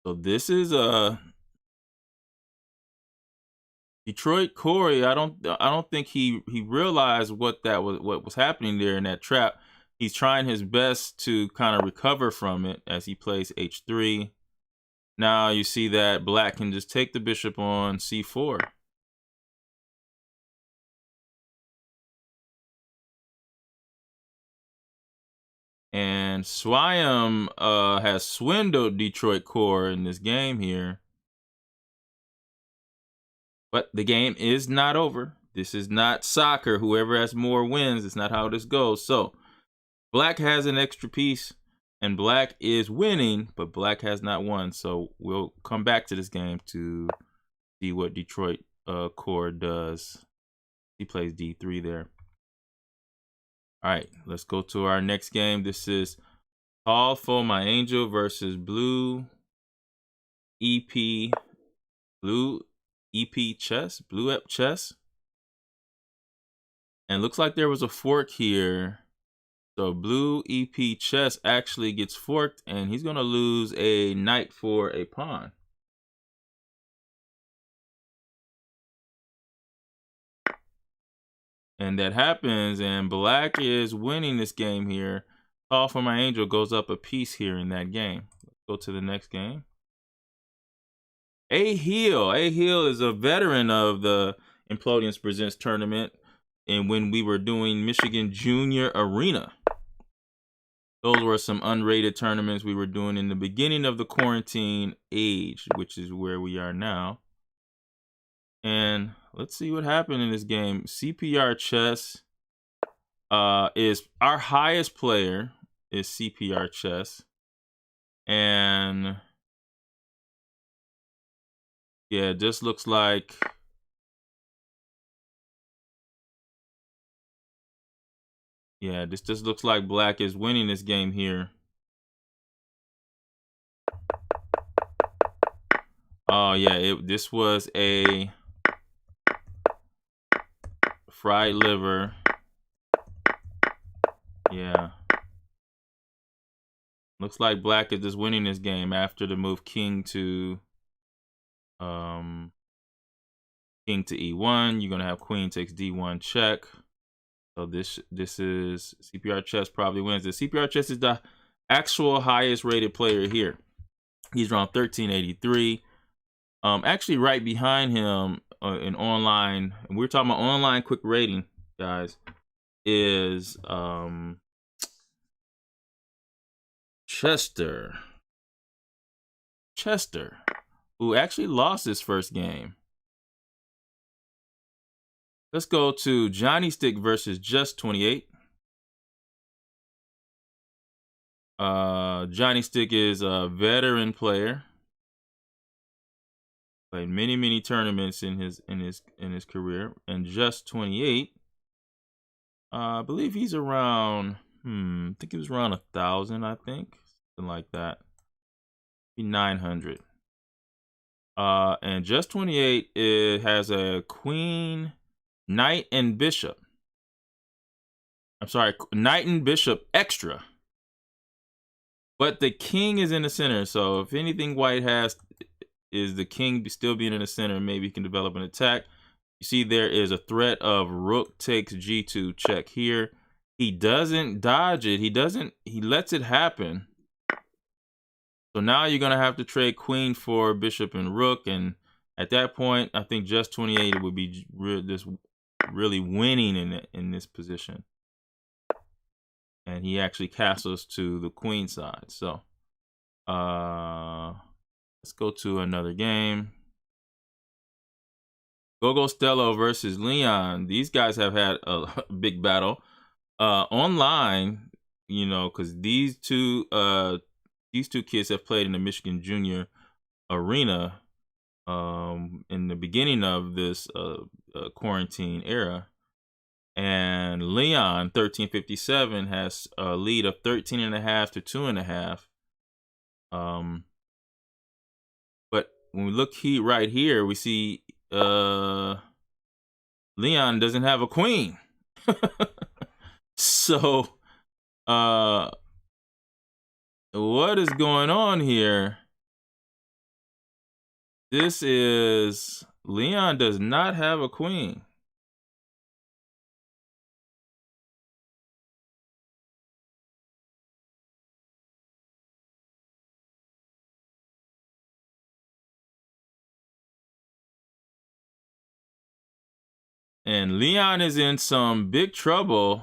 So this is a Detroit Corey. I don't think he realized what was happening there in that trap. He's trying his best to kind of recover from it as he plays h3. Now you see that black can just take the bishop on c4. And Swayam has swindled Detroit Core in this game here. But the game is not over. This is not soccer. Whoever has more wins. It's not how this goes. So black has an extra piece, and black is winning, but black has not won. So we'll come back to this game to see what Detroit Core does. He plays d3 there. All right, let's go to our next game. This is All for My Angel versus Blue EP. Blue EP Chess. Blue EP Chess. And looks like there was a fork here. So Blue EP Chess actually gets forked, and he's going to lose a knight for a pawn. And that happens, and Black is winning this game here. All for My Angel goes up a piece here in that game. Let's go to the next game. A Heel is a veteran of the Implodians Presents tournament, and when we were doing Michigan Junior Arena. Those were some unrated tournaments we were doing in the beginning of the quarantine age, which is where we are now. And let's see what happened in this game. CPR Chess is our highest player is CPR Chess. And yeah, this looks like this just looks like Black is winning this game here. Oh yeah, this was a fried liver. Yeah. Looks like Black is just winning this game after the move king to E1. You're gonna have queen takes D1 check. So this is CPR Chess probably wins. The CPR Chess is the actual highest rated player here. He's around 1383. Actually right behind him in online, and we're talking about online quick rating, guys, is Chester, who actually lost his first game. Let's go to Johnny Stick versus Just 28. Johnny Stick is a veteran player. Played many tournaments in his career, and Just 28. I believe he's around. I think he was around 1,000. I think something like that. Be 900. And Just 28 has a queen, knight, and bishop. I'm sorry, knight and bishop extra. But the king is in the center, so if anything White has is the king still being in the center, maybe he can develop an attack. You see there is a threat of rook takes G2 check here. He doesn't dodge it. He lets it happen. So now you're going to have to trade queen for bishop and rook. And at that point, I think Just 28 would be really winning in this position. And he actually castles to the queen side. So let's go to another game. Gogo Stello versus Leon. These guys have had a big battle online, you know, because these two kids have played in the Michigan Junior Arena in the beginning of this quarantine era. And Leon 1357 has a lead of 13.5 to 2.5. But when we look right here, we see Leon doesn't have a queen. So what is going on here? This is Leon does not have a queen. And Leon is in some big trouble.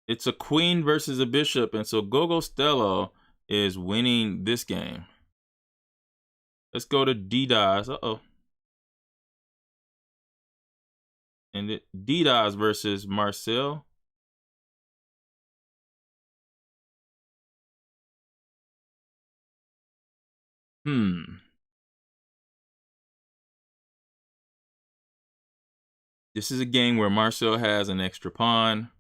It's a queen versus a bishop, and so Gogo Stello is winning this game. Let's go to DDoS. Uh-oh. And DDoS versus Marcel. This is a game where Marcel has an extra pawn.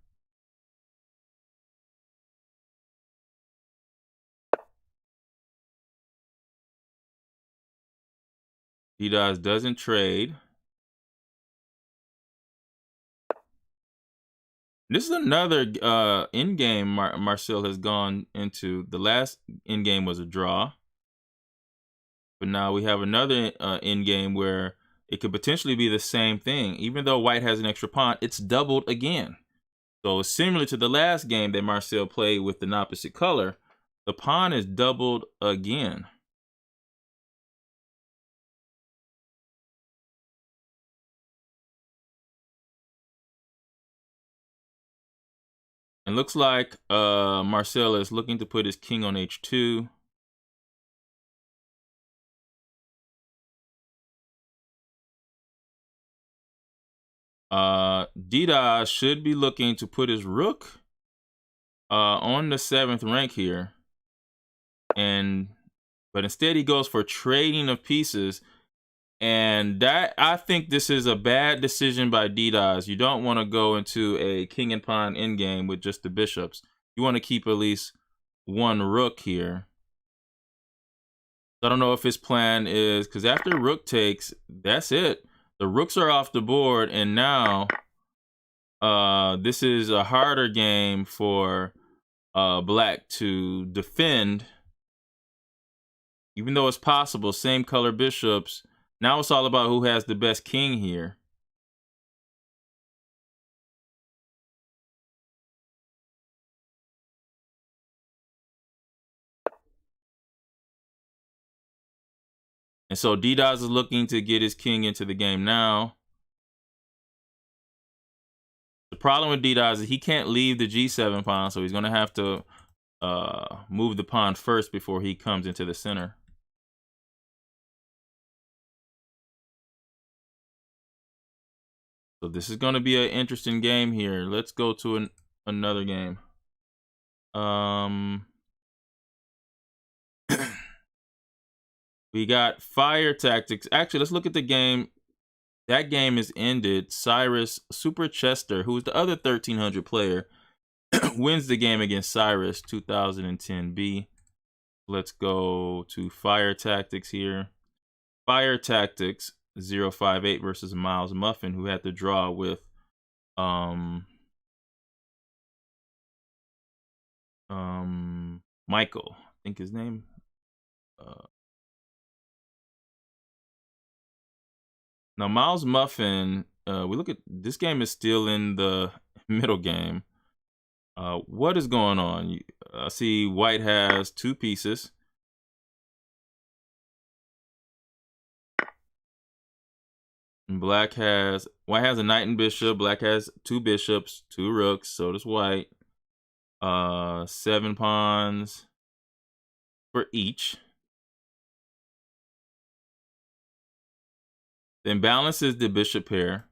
D-Daz doesn't trade. This is another in-game Marcel has gone into. The last in-game was a draw. But now we have another in-game where it could potentially be the same thing. Even though white has an extra pawn, it's doubled again. So similar to the last game that Marcel played with an opposite color, the pawn is doubled again. It looks like Marcel is looking to put his king on h2. Dida should be looking to put his rook on the 7th rank here. But instead he goes for trading of pieces. And that, I think this is a bad decision by D-Daz. You don't want to go into a king and pawn endgame with just the bishops. You want to keep at least one rook here. So I don't know if his plan is, because after rook takes, that's it. The rooks are off the board, and now this is a harder game for black to defend. Even though it's possible, same color bishops. Now it's all about who has the best king here. And so D-Daz is looking to get his king into the game now. The problem with D-Daz is he can't leave the G7 pawn, so he's going to have to move the pawn first before he comes into the center. So this is going to be an interesting game here. Let's go to another game. We got fire tactics. Actually, let's look at the game. That game is ended. Cyrus Super Chester, who is the other 1300 player, wins the game against Cyrus 2010B. Let's go to fire tactics here. Fire tactics 058 versus Miles Muffin, who had to draw with Michael, I think his name. Now Miles Muffin, we look at this game is still in the middle game. What is going on? I see white has 2 pieces. And white has a knight and bishop. Black has 2 bishops, 2 rooks. So does white. 7 pawns for each. The imbalance is the bishop pair.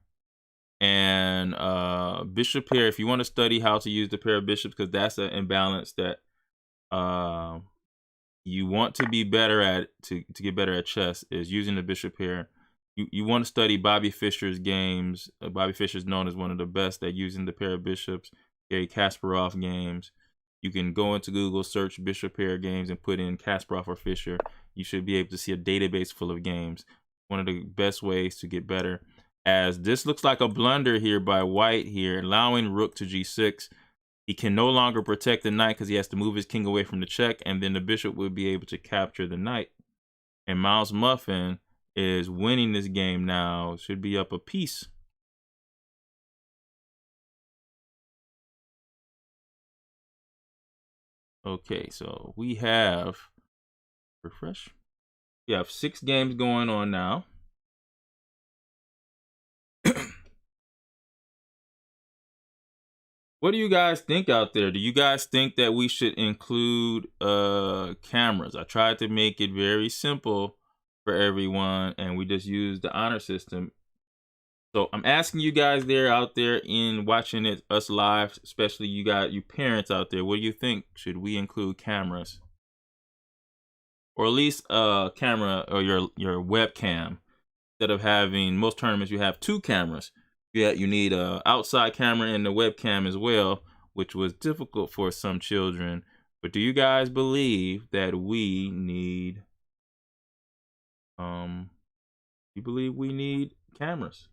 And bishop pair, if you want to study how to use the pair of bishops, because that's an imbalance that you want to be better at, to get better at chess, is using the bishop pair. You want to study Bobby Fischer's games. Bobby Fischer is known as one of the best at using the pair of bishops. Gary Kasparov games. You can go into Google, search bishop pair games, and put in Kasparov or Fischer. You should be able to see a database full of games. One of the best ways to get better. As this looks like a blunder here by white here, allowing rook to g6. He can no longer protect the knight because he has to move his king away from the check, and then the bishop will be able to capture the knight. And Miles Muffin is winning this game now. Should be up a piece. Okay, so we have, refresh. We have 6 games going on now. What do you guys think out there? Do you guys think that we should include cameras? I tried to make it very simple for everyone, and we just use the honor system. So I'm asking you guys out there in watching us live, especially you parents out there, what do you think? Should we include cameras? Or at least a camera or your webcam. Instead of having, most tournaments you have 2 cameras. Yeah, you need a outside camera and the webcam as well, which was difficult for some children. But do you guys believe that we need you believe we need cameras?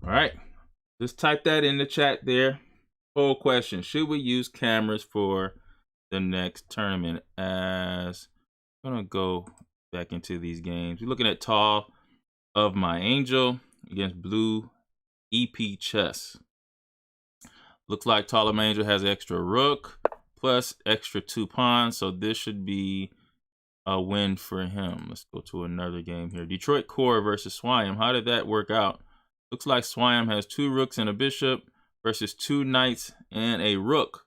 All right. Just type that in the chat there. Poll question. Should we use cameras for the next tournament? As I'm gonna go back into these games. We're looking at Tall of My Angel against Blue EP Chess. Looks like Tall of My Angel has extra rook plus extra 2 pawns, so this should be a win for him. Let's go to another game here. Detroit Core versus Swayam. How did that work out? Looks like Swayam has 2 rooks and a bishop versus 2 knights and a rook.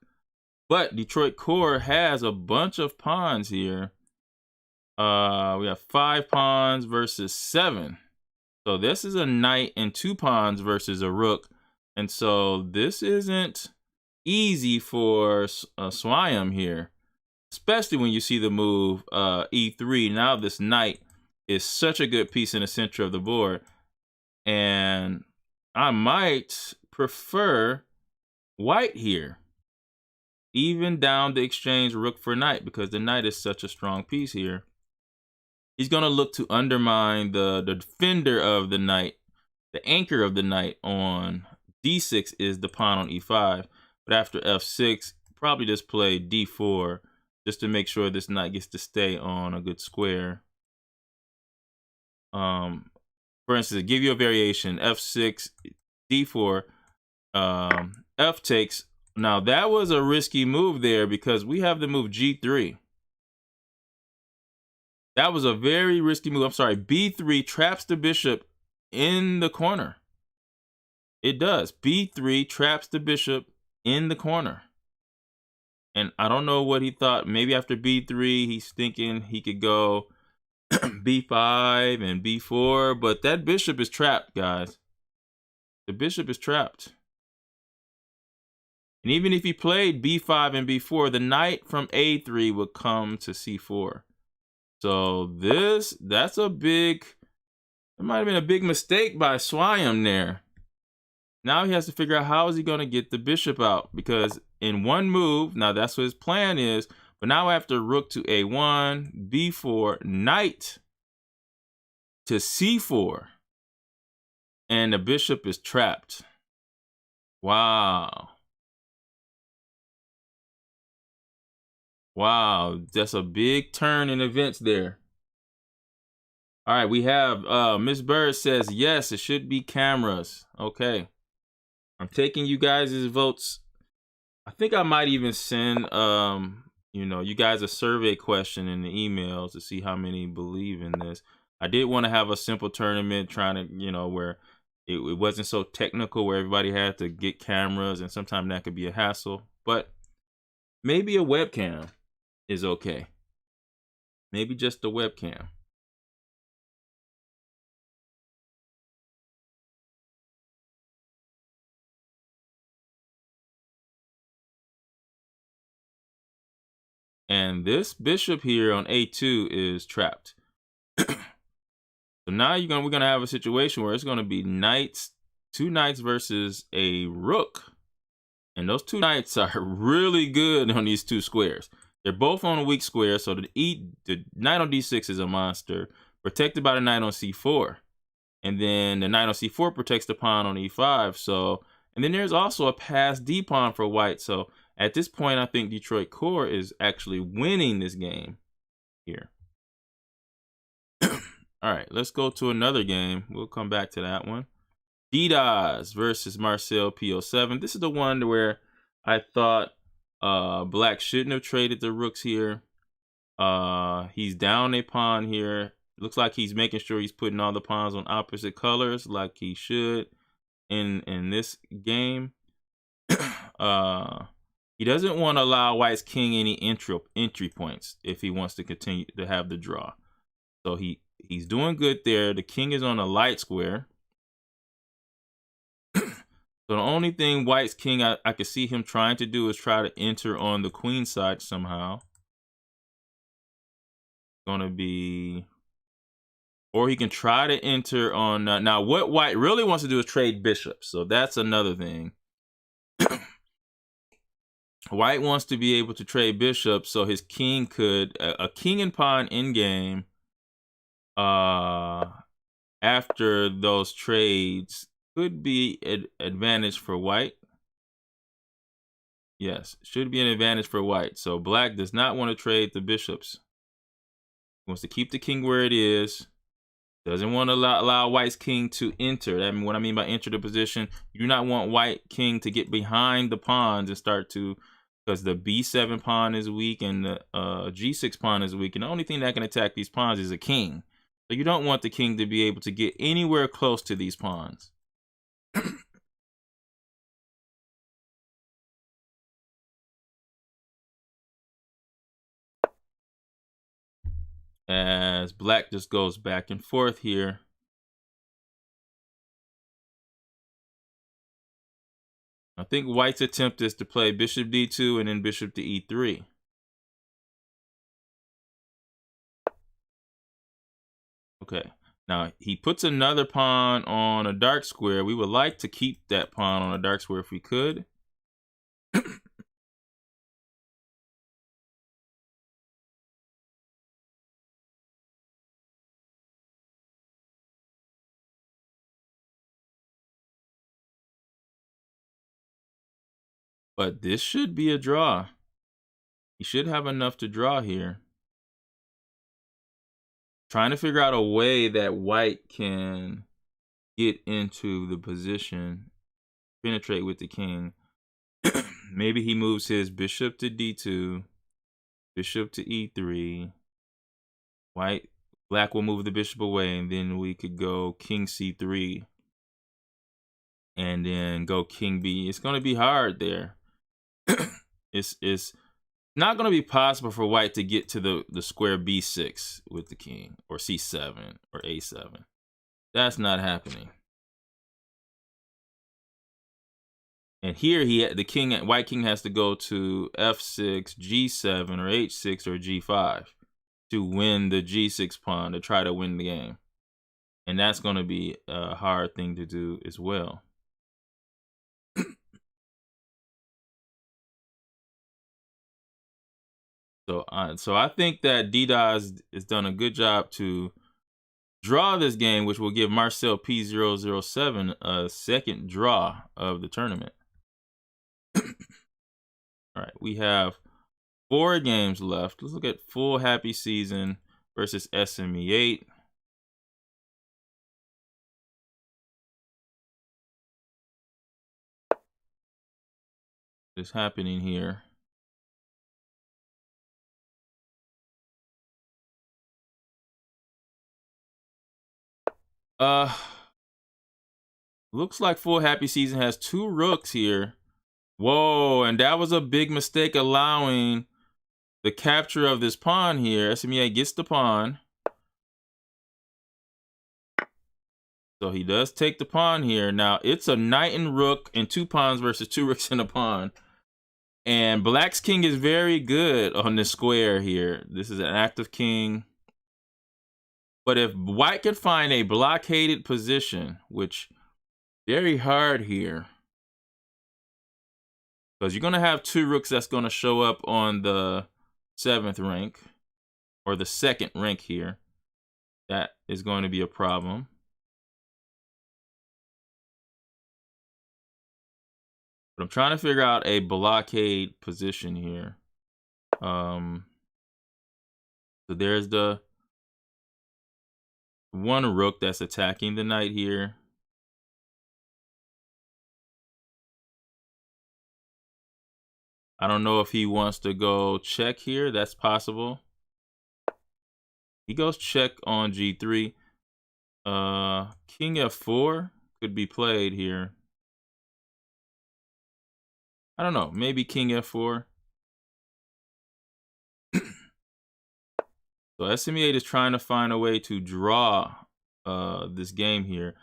But Detroit Core has a bunch of pawns here. We have 5 pawns versus 7. So this is a knight and 2 pawns versus a rook. And so this isn't easy for Swayam here, especially when you see the move e3. Now this knight is such a good piece in the center of the board. And I might prefer white here, even down the exchange rook for knight, because the knight is such a strong piece here. He's going to look to undermine the defender of the knight. The anchor of the knight on d6 is the pawn on e5. But after f6, probably just play d4 just to make sure this knight gets to stay on a good square. For instance, give you a variation, f6, d4, f takes. Now, that was a risky move there because we have the move g3. That was a very risky move. I'm sorry, b3 traps the bishop in the corner. It does. b3 traps the bishop in the corner. And I don't know what he thought. Maybe after b3, he's thinking he could go b5 and b4, but that bishop is trapped, guys. The bishop is trapped. And even if he played b5 and b4, the knight from a3 would come to c4. So that's a big, it might have been a big mistake by Swayam there. Now he has to figure out how is he going to get the bishop out, because in one move, now that's what his plan is, but now after rook to a1, b4, knight to c4, and the bishop is trapped. Wow. Wow, that's a big turn in events there. All right, we have Miss Bird says, yes, it should be cameras. Okay. I'm taking you guys' votes. I think I might even send you guys a survey question in the emails to see how many believe in this. I did want to have a simple tournament trying to, where it wasn't so technical, where everybody had to get cameras, and sometimes that could be a hassle. But maybe a webcam is okay. Maybe just a webcam. And this bishop here on a2 is trapped. So now we're gonna have a situation where it's gonna be knights, 2 knights versus a rook. And those 2 knights are really good on these 2 squares. They're both on a weak square, so the knight on d6 is a monster, protected by the knight on c4. And then the knight on c4 protects the pawn on e5. So, and then there's also a passed d pawn for white. So at this point, I think Detroit Core is actually winning this game here. All right, let's go to another game. We'll come back to that one. Didas versus Marcel P07. This is the one where I thought Black shouldn't have traded the rooks here. He's down a pawn here. Looks like he's making sure he's putting all the pawns on opposite colors like he should in this game. He doesn't want to allow White's king any entry points if he wants to continue to have the draw. So he's doing good there. The king is on a light square. So the only thing White's king I could see him trying to do is try to enter on the queen side somehow. Gonna be, or he can try to enter on now what White really wants to do is trade bishops. So that's another thing. White wants to be able to trade bishops so his king could a king and pawn in game. After those trades could be an advantage for White. Yes, should be an advantage for White. So Black does not want to trade the bishops. He wants to keep the king where it is. Doesn't want to allow White's king to enter. I mean, what I mean by enter the position, you do not want White king to get behind the pawns and start to, because the B7 pawn is weak and the G6 pawn is weak. And the only thing that can attack these pawns is a king. So you don't want the king to be able to get anywhere close to these pawns. As Black just goes back and forth here. I think White's attempt is to play bishop d2 and then bishop to e3. Okay, now he puts another pawn on a dark square. We would like to keep that pawn on a dark square if we could. But this should be a draw. He should have enough to draw here. Trying to figure out a way that White can get into the position, penetrate with the king. Maybe he moves his bishop to d2, bishop to e3. Black will move the bishop away, and then we could go king c3, and then go king b. It's going to be hard there. It's not going to be possible for White to get to the square b6 with the king, or c7 or a7. That's not happening. And here the White king has to go to f6, g7, or h6, or g5 to win the g6 pawn, to try to win the game. And that's going to be a hard thing to do as well. So I think that Dida has done a good job to draw this game, which will give Marcel P007 a second draw of the tournament. All right, we have 4 games left. Let's look at Full Happy Season versus SME8. What's happening here? Looks like Full Happy Season has 2 rooks here. Whoa, and that was a big mistake, allowing the capture of this pawn here. SME8 gets the pawn. So he does take the pawn here. Now it's a knight and rook and 2 pawns versus 2 rooks and a pawn. And Black's king is very good on the square here. This is an active king. But if White could find a blockaded position, which very hard here, because you're going to have 2 rooks that's going to show up on the 7th rank, or the 2nd rank here. That is going to be a problem. But I'm trying to figure out a blockade position here. So there's the 1 rook that's attacking the knight here. I don't know if he wants to go check here. That's possible. He goes check on G3. King F4 could be played here. I don't know. Maybe King F4. So SM8 is trying to find a way to draw this game here.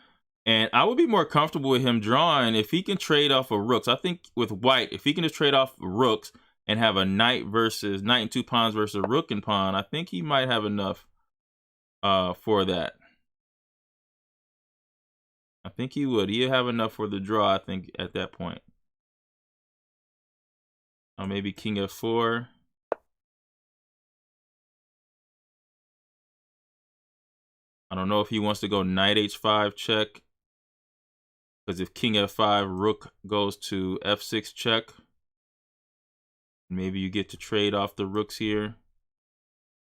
And I would be more comfortable with him drawing if he can trade off of rooks. I think with white, if he can just trade off rooks and have a knight and 2 pawns versus a rook and pawn, I think he might have enough for that. I think he would. He'd have enough for the draw, I think, at that point. Or maybe King F4. I don't know if he wants to go knight H5 check. Because if King F5, rook goes to F6 check. Maybe you get to trade off the rooks here.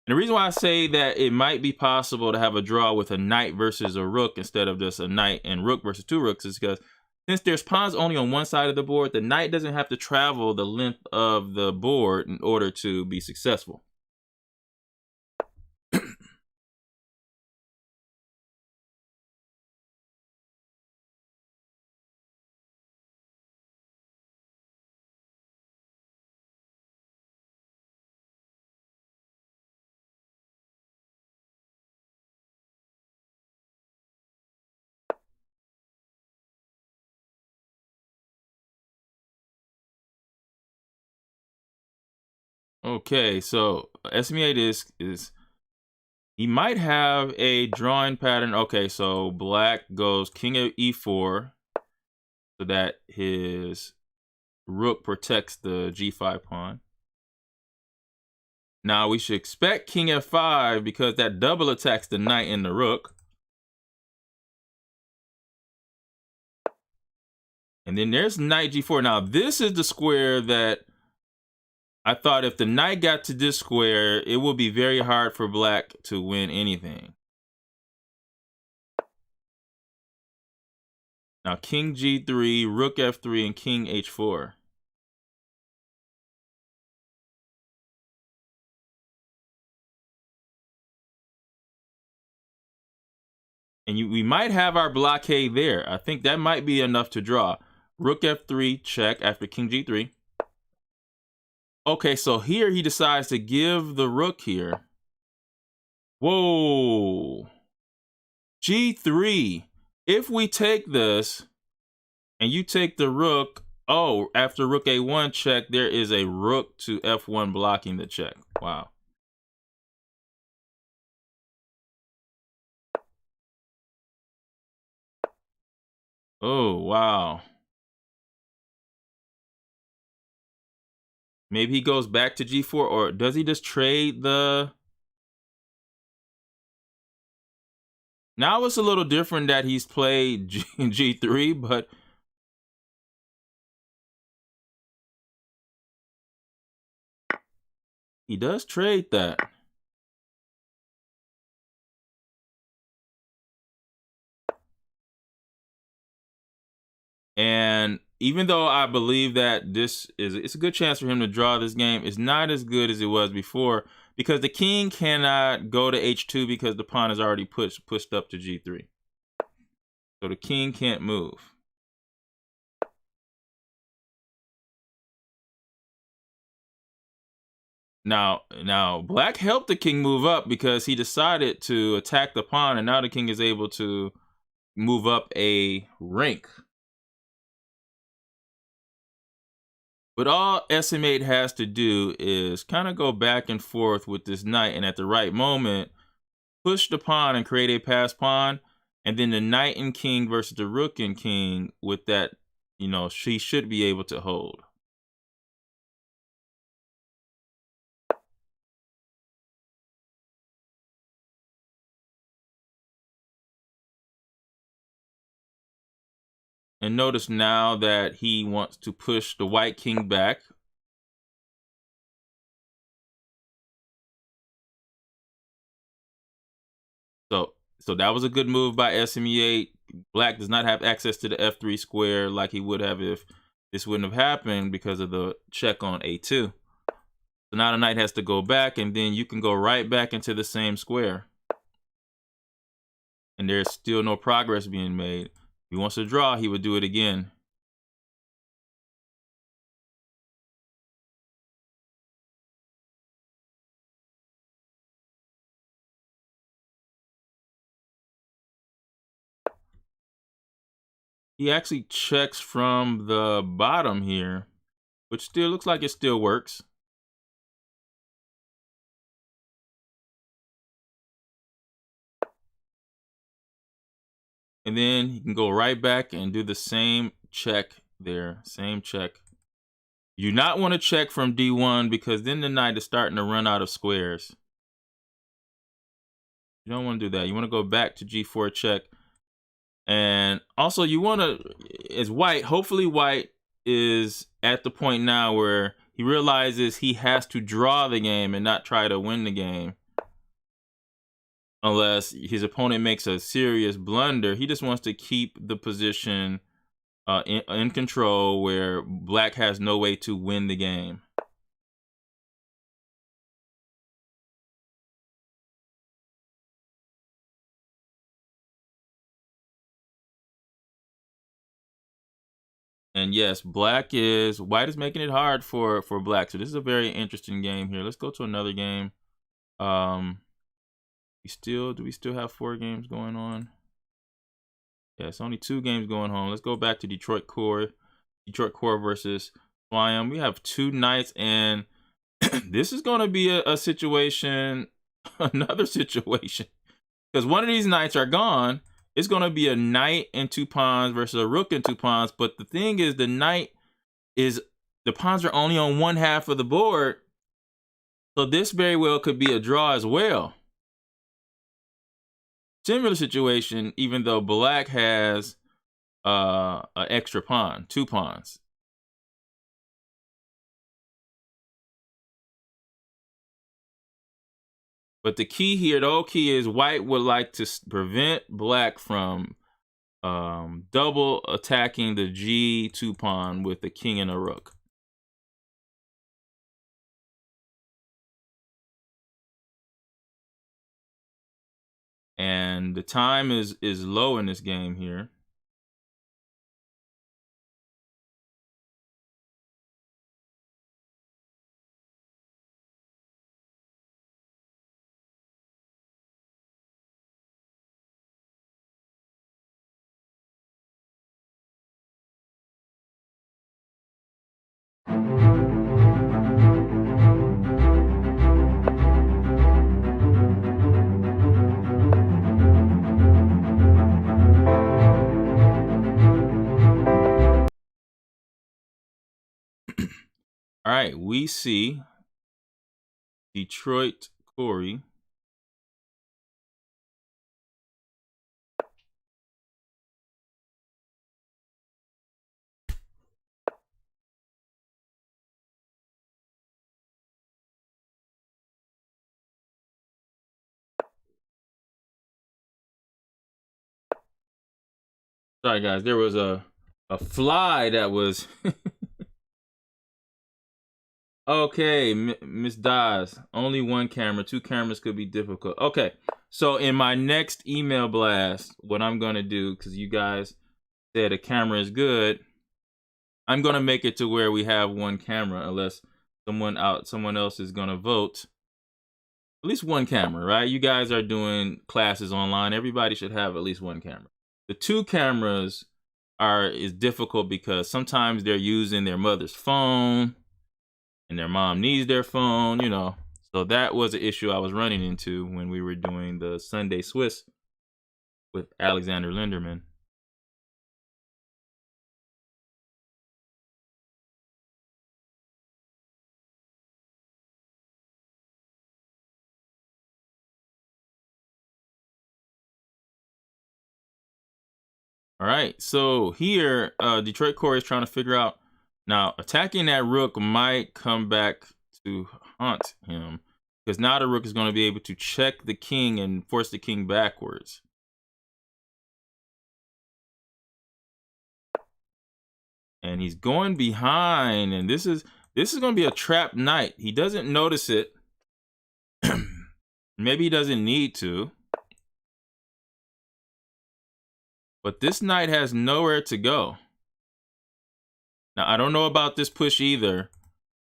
And the reason why I say that it might be possible to have a draw with a knight versus a rook instead of just a knight and rook versus 2 rooks is because since there's pawns only on one side of the board, the knight doesn't have to travel the length of the board in order to be successful. Okay, so SM8 is he might have a drawing pattern. Okay, so black goes King of E4 so that his rook protects the G5 pawn. Now we should expect King F5 because that double attacks the knight and the rook. And then there's knight G4. Now this is the square that I thought if the knight got to this square, it would be very hard for black to win anything. Now King G3, Rook F3, and King H4. And we might have our blockade there. I think that might be enough to draw. Rook F3, check after King G3. Okay, so here he decides to give the rook here. Whoa. G3. If we take this and you take the rook, oh, after rook A1 check, there is a rook to F1 blocking the check. Wow. Oh, wow. Maybe he goes back to G4, or does he just trade the... Now it's a little different that he's played G3, but... he does trade that. And even though I believe that it's a good chance for him to draw this game, it's not as good as it was before because the king cannot go to H2 because the pawn is already pushed up to G3. So the king can't move. Now black helped the king move up because he decided to attack the pawn, and now the king is able to move up a rank. But all SM8 has to do is kind of go back and forth with this knight, and at the right moment, push the pawn and create a passed pawn, and then the knight and king versus the rook and king with that, you know, she should be able to hold. And notice now that he wants to push the white king back. So that was a good move by SM8. Black does not have access to the F3 square like he would have if this wouldn't have happened because of the check on A2. So now the knight has to go back, and then you can go right back into the same square. And there's still no progress being made. If he wants to draw, he would do it again. He actually checks from the bottom here, which still looks like it still works. And then he can go right back and do the same check there, same check. You do not want to check from D1 because then the knight is starting to run out of squares. You don't want to do that. You want to go back to G4 check. And also you want to, as white, hopefully white is at the point now where he realizes he has to draw the game and not try to win the game. Unless his opponent makes a serious blunder. He just wants to keep the position in control where black has no way to win the game. And yes, white is making it hard for black. So this is a very interesting game here. Let's go to another game. Do we still have 4 games going on? Yeah, it's only 2 games going on. Let's go back to Detroit Core versus Swayam. We have 2 knights, and this is going to be a situation, another situation, because one of these knights are gone. It's going to be a knight and 2 pawns versus a rook and 2 pawns. But the thing is, the pawns are only on one half of the board. So this very well could be a draw as well. Similar situation, even though black has an extra pawn, 2 pawns. But the key here, the whole key is white would like to prevent black from double attacking the G2 pawn with the king and a rook. And the time is low in this game here. All right, we see Detroit Corey. Sorry, guys, there was a fly that was... Okay, Miss Daz, only 1 camera. 2 cameras could be difficult. Okay, so in my next email blast, what I'm going to do, because you guys said a camera is good, I'm going to make it to where we have 1 camera, unless someone else is going to vote. At least 1 camera, right? You guys are doing classes online. Everybody should have at least 1 camera. The 2 cameras is difficult because sometimes they're using their mother's phone and their mom needs their phone, you know. So that was an issue I was running into when we were doing the Sunday Swiss with Alexander Linderman. All right, so here, Detroit Corey is trying to figure out, now attacking that rook might come back to haunt him, because now the rook is going to be able to check the king and force the king backwards. And he's going behind, and this is This is going to be a trap knight. He doesn't notice it. Maybe he doesn't need to. But this knight has nowhere to go. Now, I don't know about this push either,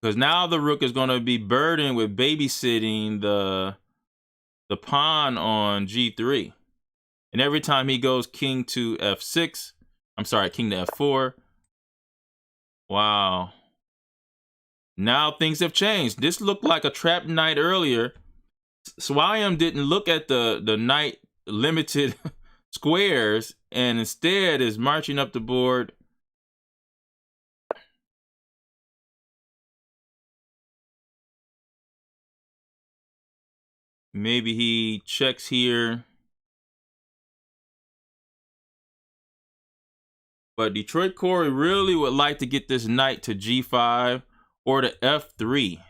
because now the rook is going to be burdened with babysitting the pawn on g3. And every time he goes king to f6, I'm sorry, king to f4. Wow. Now things have changed. This looked like a trapped knight earlier. Swayam didn't look at the knight limited squares and instead is marching up the board. Maybe he checks here. But Detroit Corey really would like to get this knight to g5 or to f3.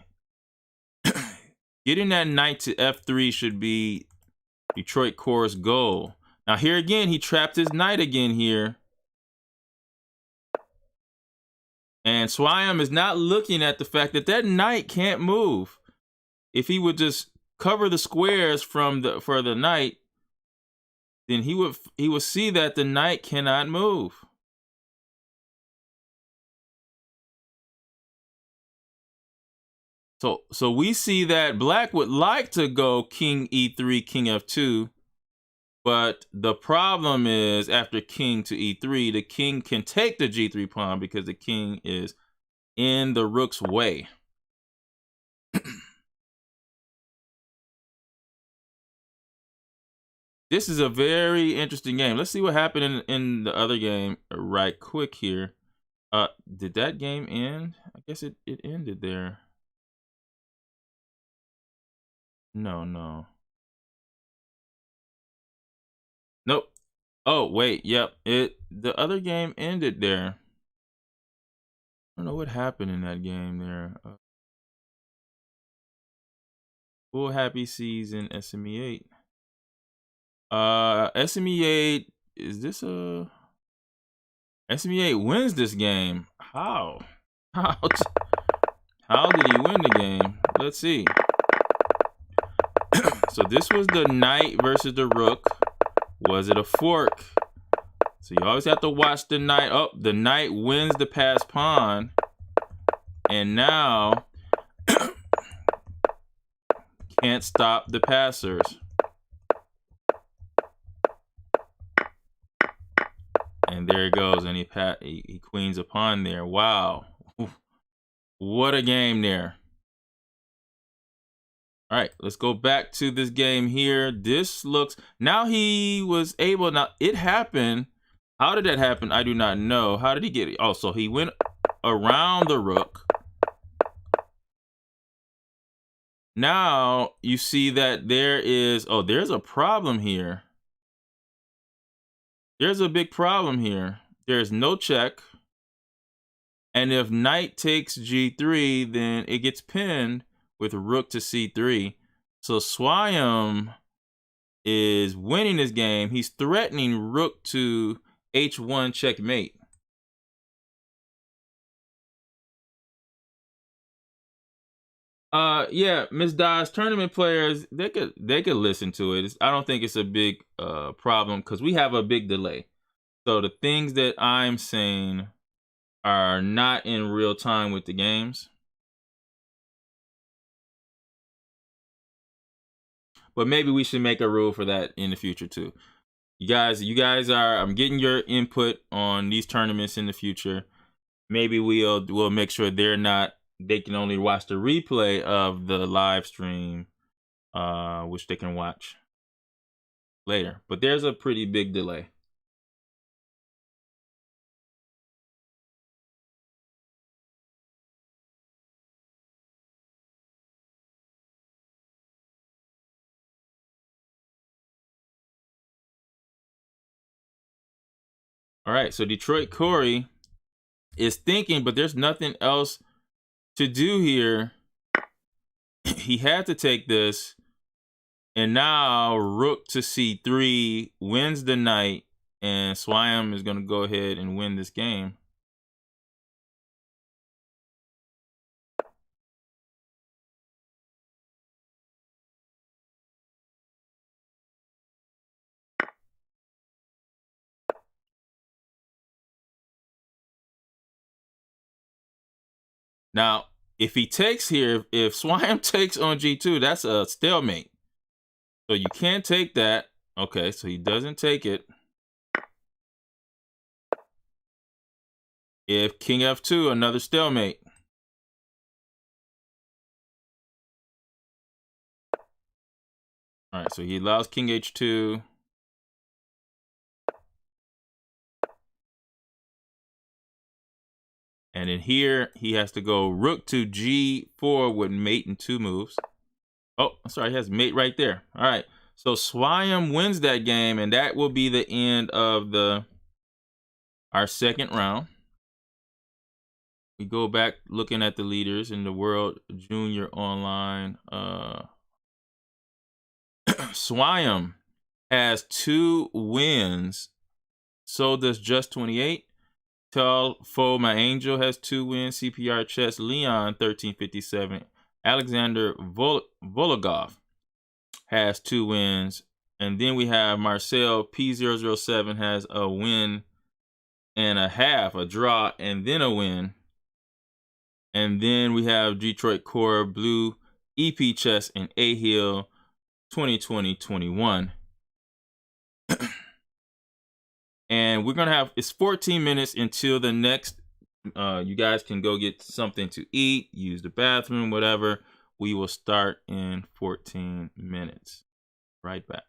Getting that knight to f3 should be Detroit Corey's goal. Now here again, he trapped his knight again here. And Swayam is not looking at the fact that that knight can't move. If he would just cover the squares for the knight, then he would see that the knight cannot move. So we see that black would like to go king e3, king f2, but the problem is after king to e3, the king can take the g3 pawn because the king is in the rook's way. This is a very interesting game. Let's see what happened in the other game right quick here. Did that game end? I guess it ended there. No. Nope. Oh, wait. Yep. The other game ended there. I don't know what happened in that game there. Full happy season SME 8. SME 8, is this a SME 8 wins this game? How did he win the game? Let's see. So this was the knight versus the rook. Was it a fork? So you always have to watch the knight. Oh, the knight wins the pass pawn. And now can't stop the passers. And there it goes, and he queens a pawn there. Wow, what a game there. All right, let's go back to this game here. This looks, now he was able, now it happened. How did that happen? I do not know. How did he get it? Oh, so he went around the rook. Now you see that there's a problem here. There's a big problem here. There's no check. And if knight takes g3, then it gets pinned with rook to c3. So Swayam is winning this game. He's threatening rook to h1 checkmate. Yeah, Miss Dodge, tournament players, they could listen to it. I don't think it's a big problem because we have a big delay. So the things that I'm saying are not in real time with the games. But maybe we should make a rule for that in the future too. You guys are, I'm getting your input on these tournaments in the future. Maybe we'll make sure they can only watch the replay of the live stream, which they can watch later. But there's a pretty big delay. All right, so Detroit Corey is thinking, but there's nothing else to do here. He had to take this, and now rook to c3 wins the knight, and Swayam is going to go ahead and win this game. Now, if he takes here, if Swayam takes on G2, that's a stalemate. So you can't take that. Okay, so he doesn't take it. If King F2, another stalemate. All right, so he allows King H2. And then here, he has to go Rook to G4 with mate in 2 moves. Oh, sorry, he has mate right there. All right, so Swayam wins that game, and that will be the end of our second round. We go back looking at the leaders in the World Junior Online. Swayam has 2 wins. So does Just 28. Tell Foe My Angel has 2 wins. CPR Chess Leon 1357. Alexander Vologov has 2 wins. And then we have Marcel P007 has a win and a half, a draw, and then a win. And then we have Detroit Core Blue, EP Chess, and A Hill 2020-21. And we're gonna have, it's 14 minutes until the next. You guys can go get something to eat, use the bathroom, whatever. We will start in 14 minutes. Right back.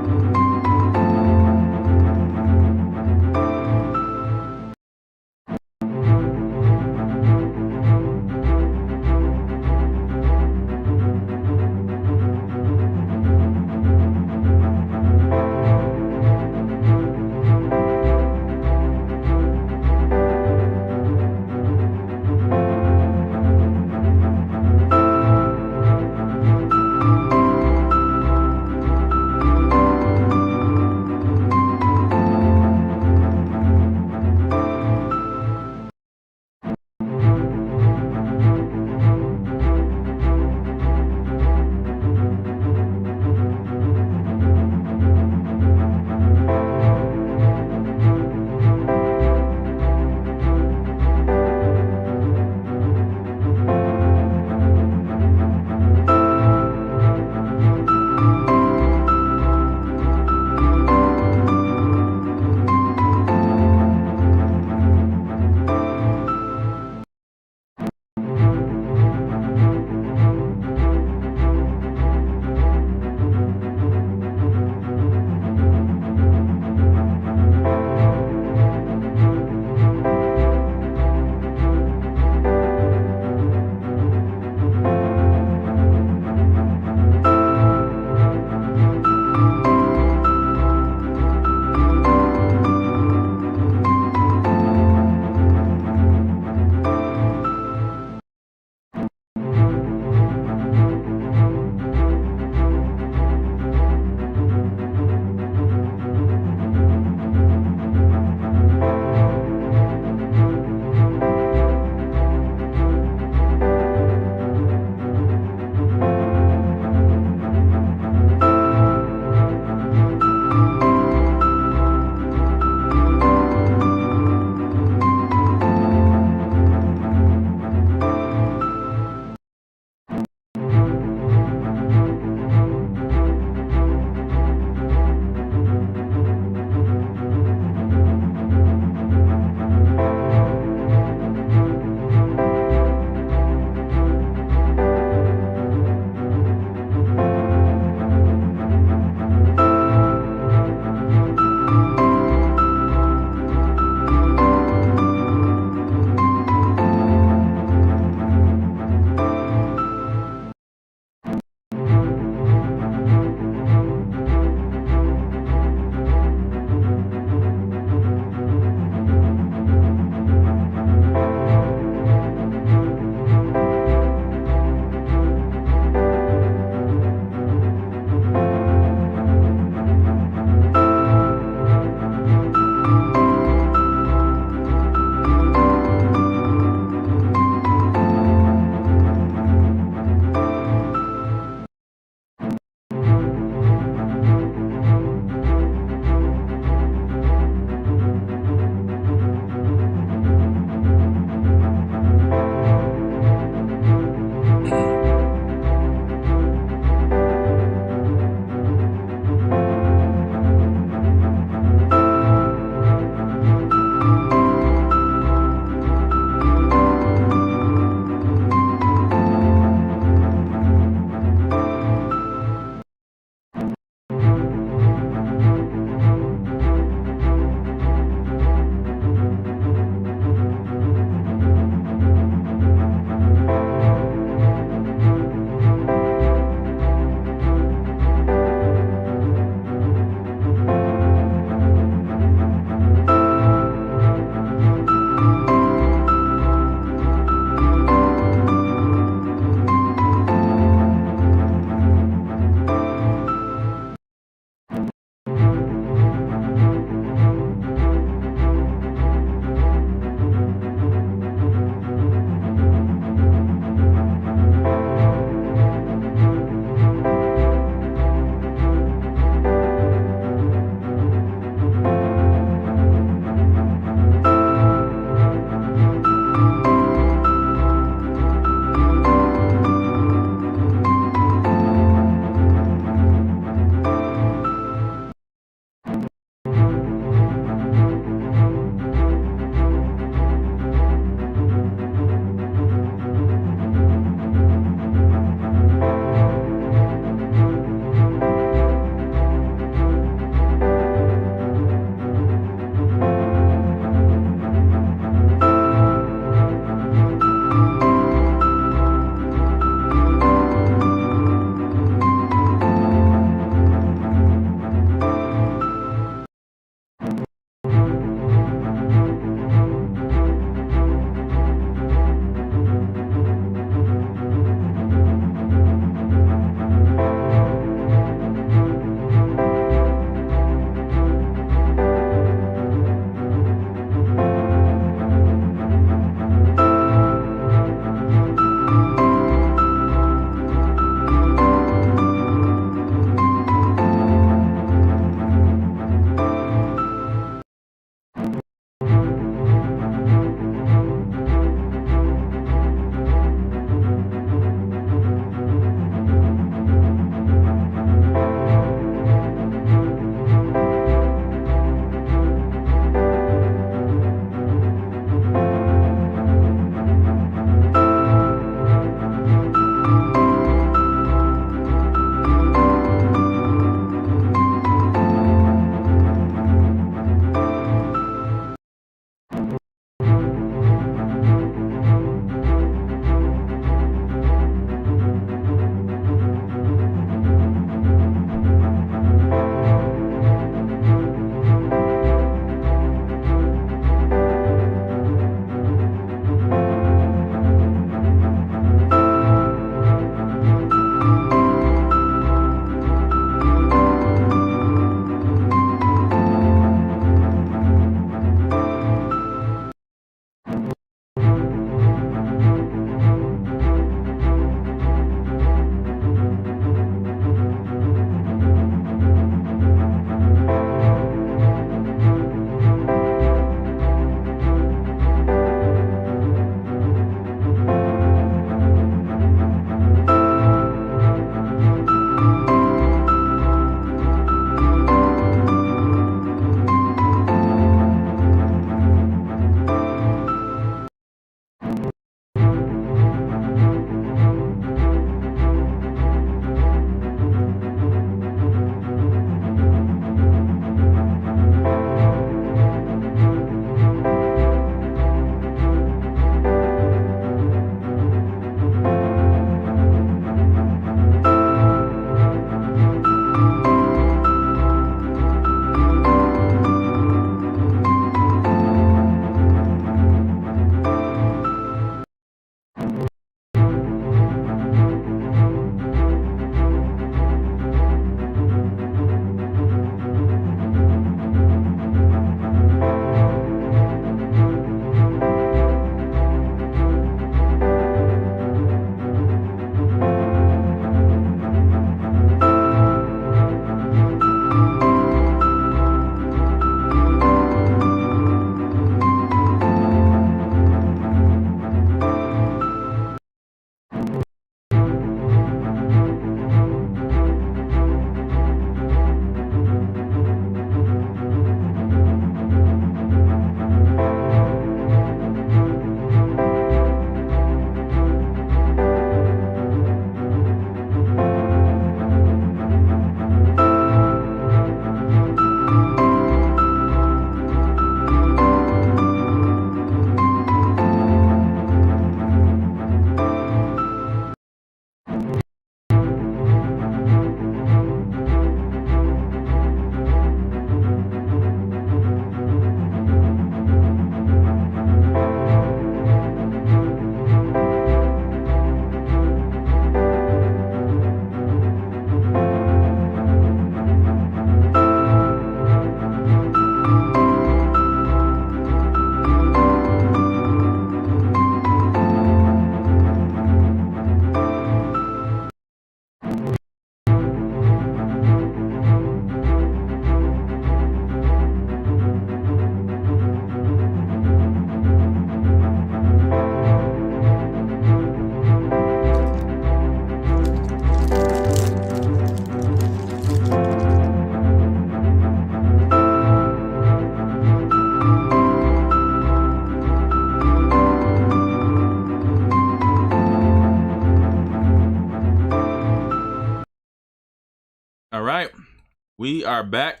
We are back.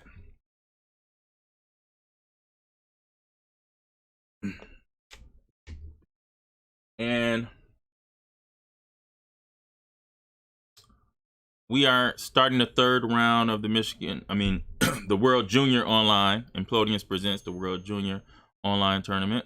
And we are starting the third round of the the World Junior Online. Implodians presents the World Junior Online Tournament.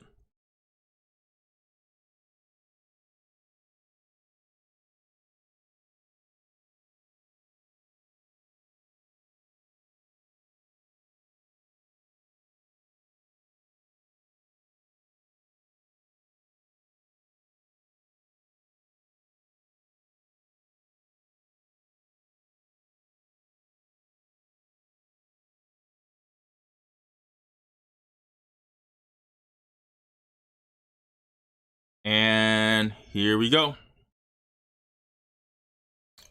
And here we go.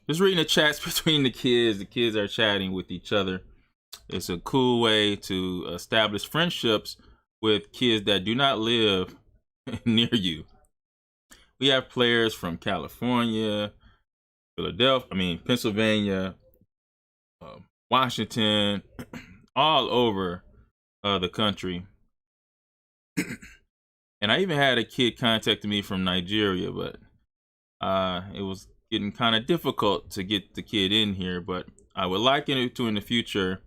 Just reading the chats between the kids. The kids are chatting with each other. It's a cool way to establish friendships with kids that do not live near you. We have players from California, Pennsylvania, Washington, all over the country. And I even had a kid contact me from Nigeria, but it was getting kind of difficult to get the kid in here. But I would like it to, in the future,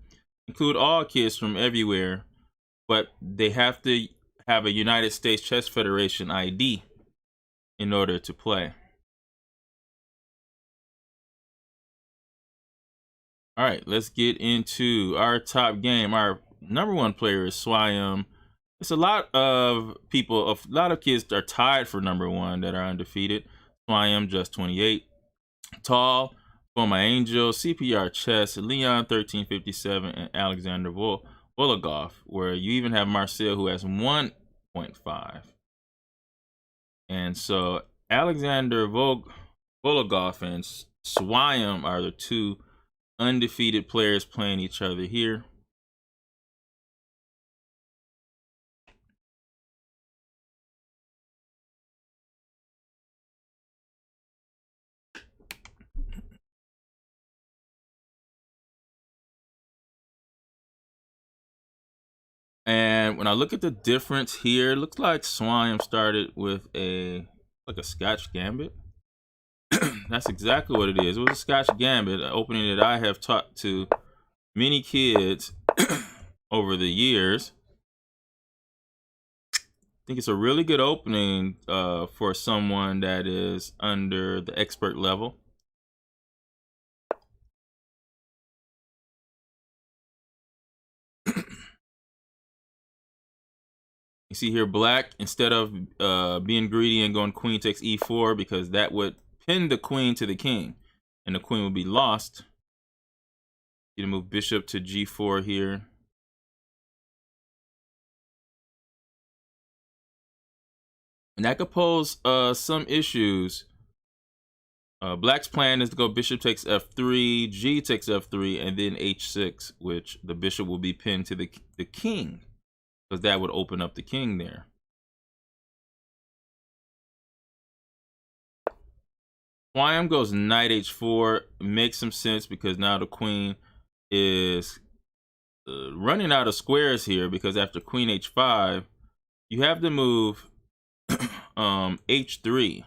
include all kids from everywhere, but they have to have a United States Chess Federation ID in order to play. All right, let's get into our top game. Our number one player is Swayam. It's a lot of people, a lot of kids are tied for number one that are undefeated. Swayam, just 28. Tall, For My Angel, CPR Chess, Leon 1357, and Alexander Vologov, where you even have Marcel, who has 1.5. And so Alexander Vologov and Swayam are the two undefeated players playing each other here. And when I look at the difference here, it looks like Swayam started with a Scotch Gambit. That's exactly what it is. It was a Scotch Gambit, an opening that I have taught to many kids over the years. I think it's a really good opening for someone that is under the expert level. You see here, black, instead of being greedy and going queen takes e4, because that would pin the queen to the king, and the queen would be lost. You to move bishop to g4 here. And that could pose some issues. Black's plan is to go bishop takes f3, g takes f3, and then h6, which the bishop will be pinned to the king, because that would open up the king there. Swayam goes knight h4. Makes some sense because now the queen is running out of squares here, because after queen h5, you have to move h3.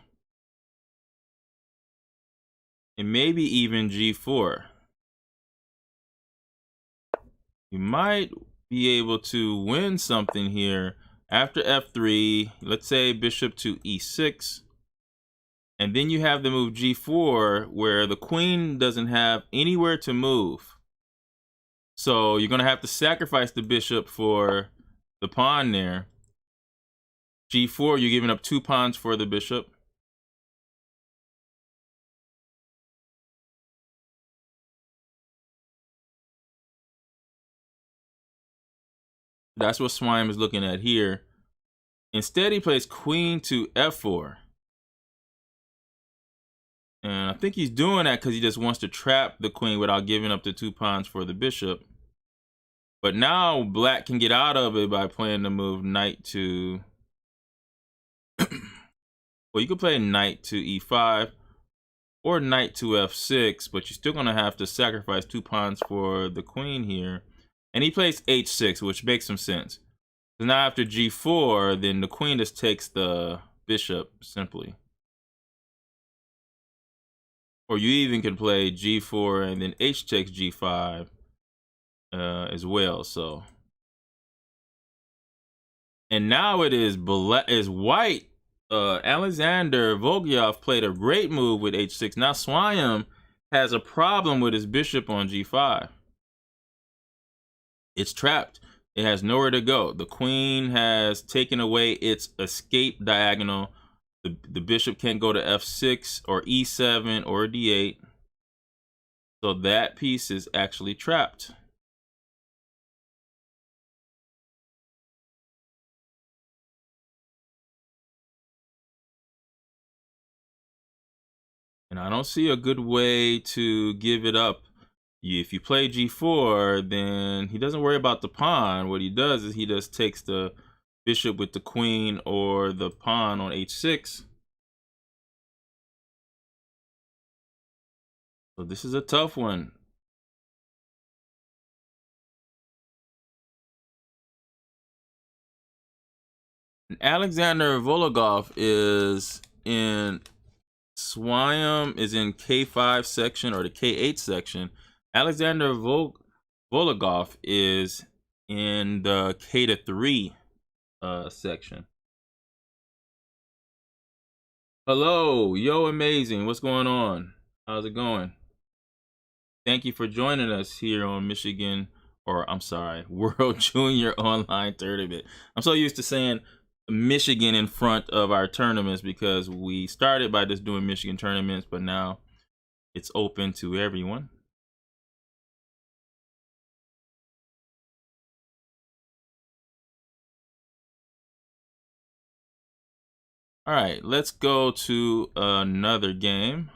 And maybe even g4. You might be able to win something here after f3. Let's say bishop to e6. And then you have the move g4, where the queen doesn't have anywhere to move. So you're going to have to sacrifice the bishop for the pawn there. g4, you're giving up 2 pawns for the bishop. That's what Swayam is looking at here. Instead, he plays queen to f4. And I think he's doing that because he just wants to trap the queen without giving up the 2 pawns for the bishop. But now black can get out of it by playing the move knight to... well, you could play knight to e5. or knight to f6, but you're still going to have to sacrifice 2 pawns for the queen here. And he plays h6, which makes some sense. So now after g4, then the queen just takes the bishop simply. Or you even can play g4 and then h takes g5 as well. So, and now it is white. Alexander Vologov played a great move with h6. Now Swayam has a problem with his bishop on g5. It's trapped. It has nowhere to go. The queen has taken away its escape diagonal. The bishop can't go to f6 or e7 or d8. So that piece is actually trapped. And I don't see a good way to give it up. If you play g4, then he doesn't worry about the pawn. What he does is he just takes the bishop with the queen or the pawn on h6. So this is a tough one. Alexander Vologov is in Swayam is in K5 section or the K8 section. Alexander Vologov is in the K3 section. Hello, yo, amazing. What's going on? How's it going? Thank you for joining us here on Michigan, or I'm sorry, World Junior Online Tournament. I'm so used to saying Michigan in front of our tournaments because we started by just doing Michigan tournaments, but now it's open to everyone. All right, let's go to another game.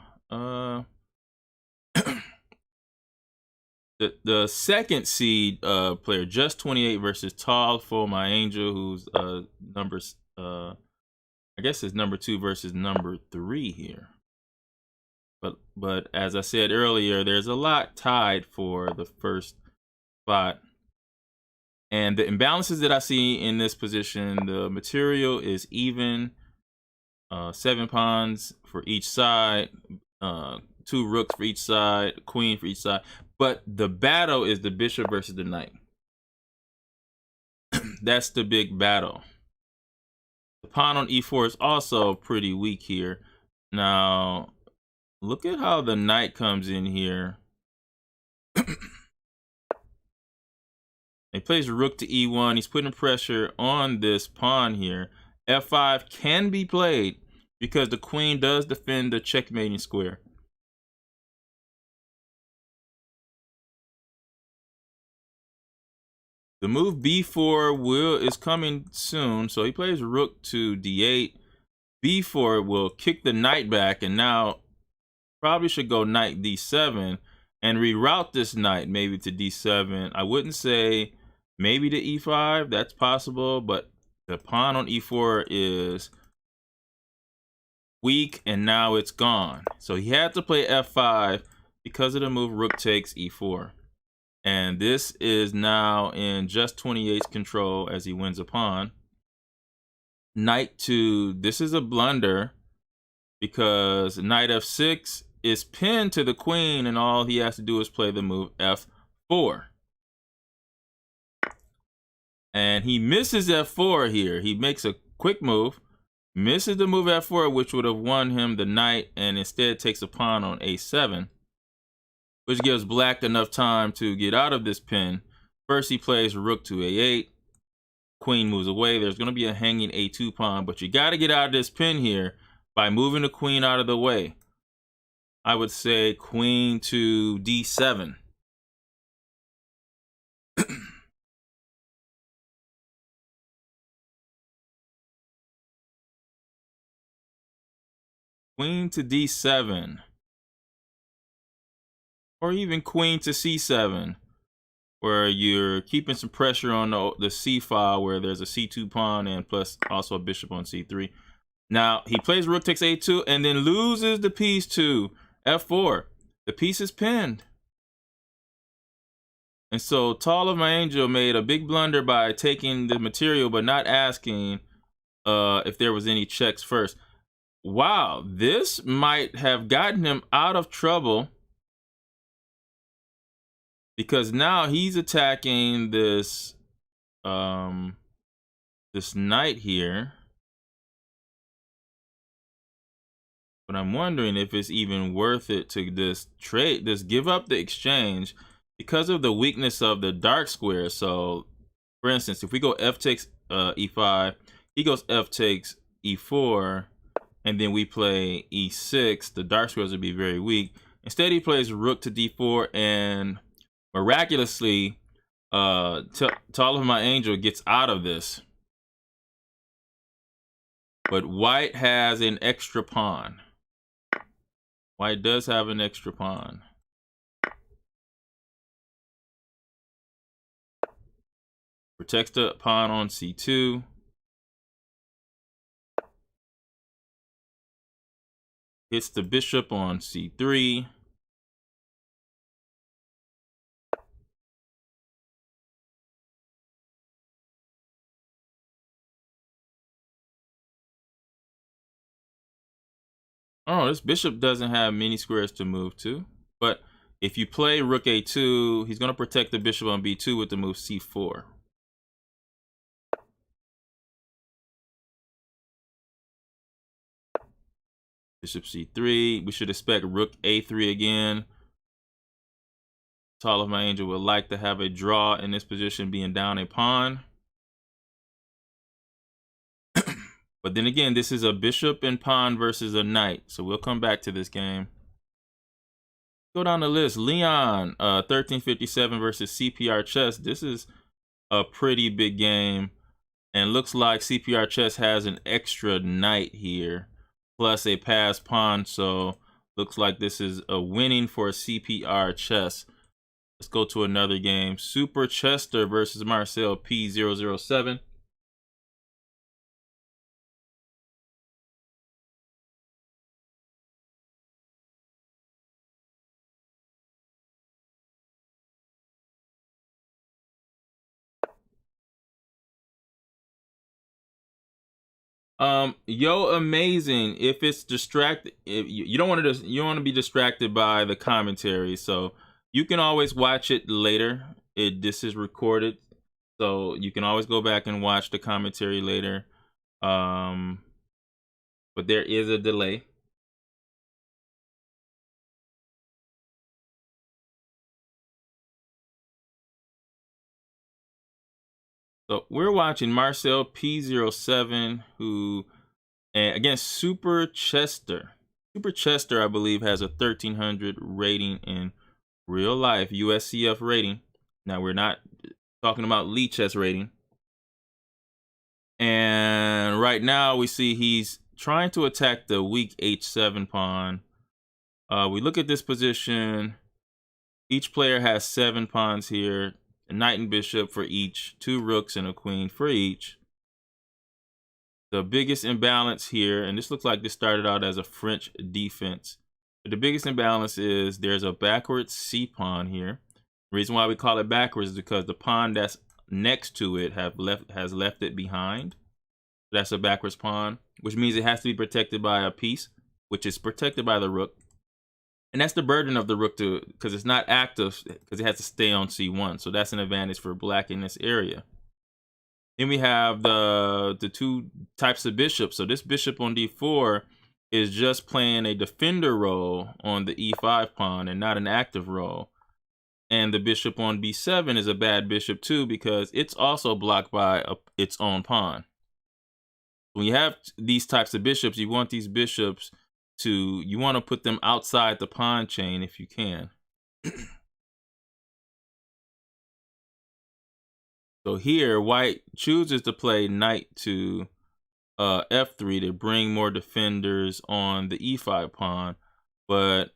The second seed player, Just 28 versus Tall for My Angel, who's numbers I guess it's number 2 versus number 3 here. But as I said earlier, there's a lot tied for the first spot. And the imbalances that I see in this position, the material is even. 7 pawns for each side, 2 rooks for each side, queen for each side. But the battle is the bishop versus the knight. That's the big battle. The pawn on e4 is also pretty weak here. Now, look at how the knight comes in here. He plays rook to e1. He's putting pressure on this pawn here. f5 can be played because the queen does defend the checkmating square. The move b4 is coming soon, so he plays rook to d8. b4 will kick the knight back, and now probably should go knight d7 and reroute this knight maybe to d7. I wouldn't say maybe to e5. That's possible, but the pawn on e4 is weak, and now it's gone. So he had to play f5 because of the move rook takes e4. And this is now in Just 28's control as he wins a pawn. Knight to, this is a blunder because knight f6 is pinned to the queen, and all he has to do is play the move f4. And he misses f4 here. He makes a quick move, misses the move f4, which would have won him the knight, and instead takes a pawn on a7, which gives black enough time to get out of this pin. First, he plays rook to a8. Queen moves away. There's going to be a hanging a2 pawn, but you got to get out of this pin here by moving the queen out of the way. I would say queen to d7. Queen to d7. Or even queen to c7, where you're keeping some pressure on the c file where there's a c2 pawn and plus also a bishop on c3. Now, he plays rook takes a2 and then loses the piece to f4. The piece is pinned. And so Tall of My Angel made a big blunder by taking the material but not asking if there was any checks first. Wow, this might have gotten him out of trouble, because now he's attacking this this knight here. But I'm wondering if it's even worth it to just give up the exchange because of the weakness of the dark square. So for instance, if we go f takes e5, he goes f takes e4, and then we play e6, the dark squares would be very weak. Instead, he plays rook to d4, and miraculously, Tall of My Angel gets out of this. But white has an extra pawn. White does have an extra pawn. Protects the pawn on c2. Hits the bishop on c3. Oh, this bishop doesn't have many squares to move to. But if you play rook a2, he's going to protect the bishop on b2 with the move c4. Bishop c3. We should expect rook a3 again. Tall of My Angel would like to have a draw in this position, being down a pawn. But then again, this is a bishop and pawn versus a knight. So we'll come back to this game. Go down the list. Leon, 1357 versus CPR Chess. This is a pretty big game. And looks like CPR Chess has an extra knight here, plus a passed pawn. So looks like this is a winning for CPR Chess. Let's go to another game. Super Chester versus Marcel, P007. Yo, amazing. If it's distracted, if you don't want to be distracted by the commentary, so you can always watch it later. This is recorded, so you can always go back and watch the commentary later. But there is a delay. So we're watching Marcel P07, who against Super Chester. Super Chester, I believe, has a 1300 rating in real life, USCF rating. Now, we're not talking about Lee Chess rating. And right now, we see he's trying to attack the weak h7 pawn. We look at this position. Each player has 7 pawns here. A knight and bishop for each, 2 rooks and a queen for each. The biggest imbalance here, and this looks like this started out as a French defense, but the biggest imbalance is there's a backwards c pawn here. The reason why we call it backwards is because the pawn that's next to it has left it behind. That's a backwards pawn, which means it has to be protected by a piece, which is protected by the rook. And that's the burden of the rook, because it's not active, because it has to stay on c1. So that's an advantage for black in this area. Then we have the 2 types of bishops. So this bishop on d4 is just playing a defender role on the e5 pawn and not an active role. And the bishop on b7 is a bad bishop too, because it's also blocked by its own pawn. When you have these types of bishops, you want these bishops you want to put them outside the pawn chain if you can. So here, white chooses to play knight to f3 to bring more defenders on the e5 pawn, but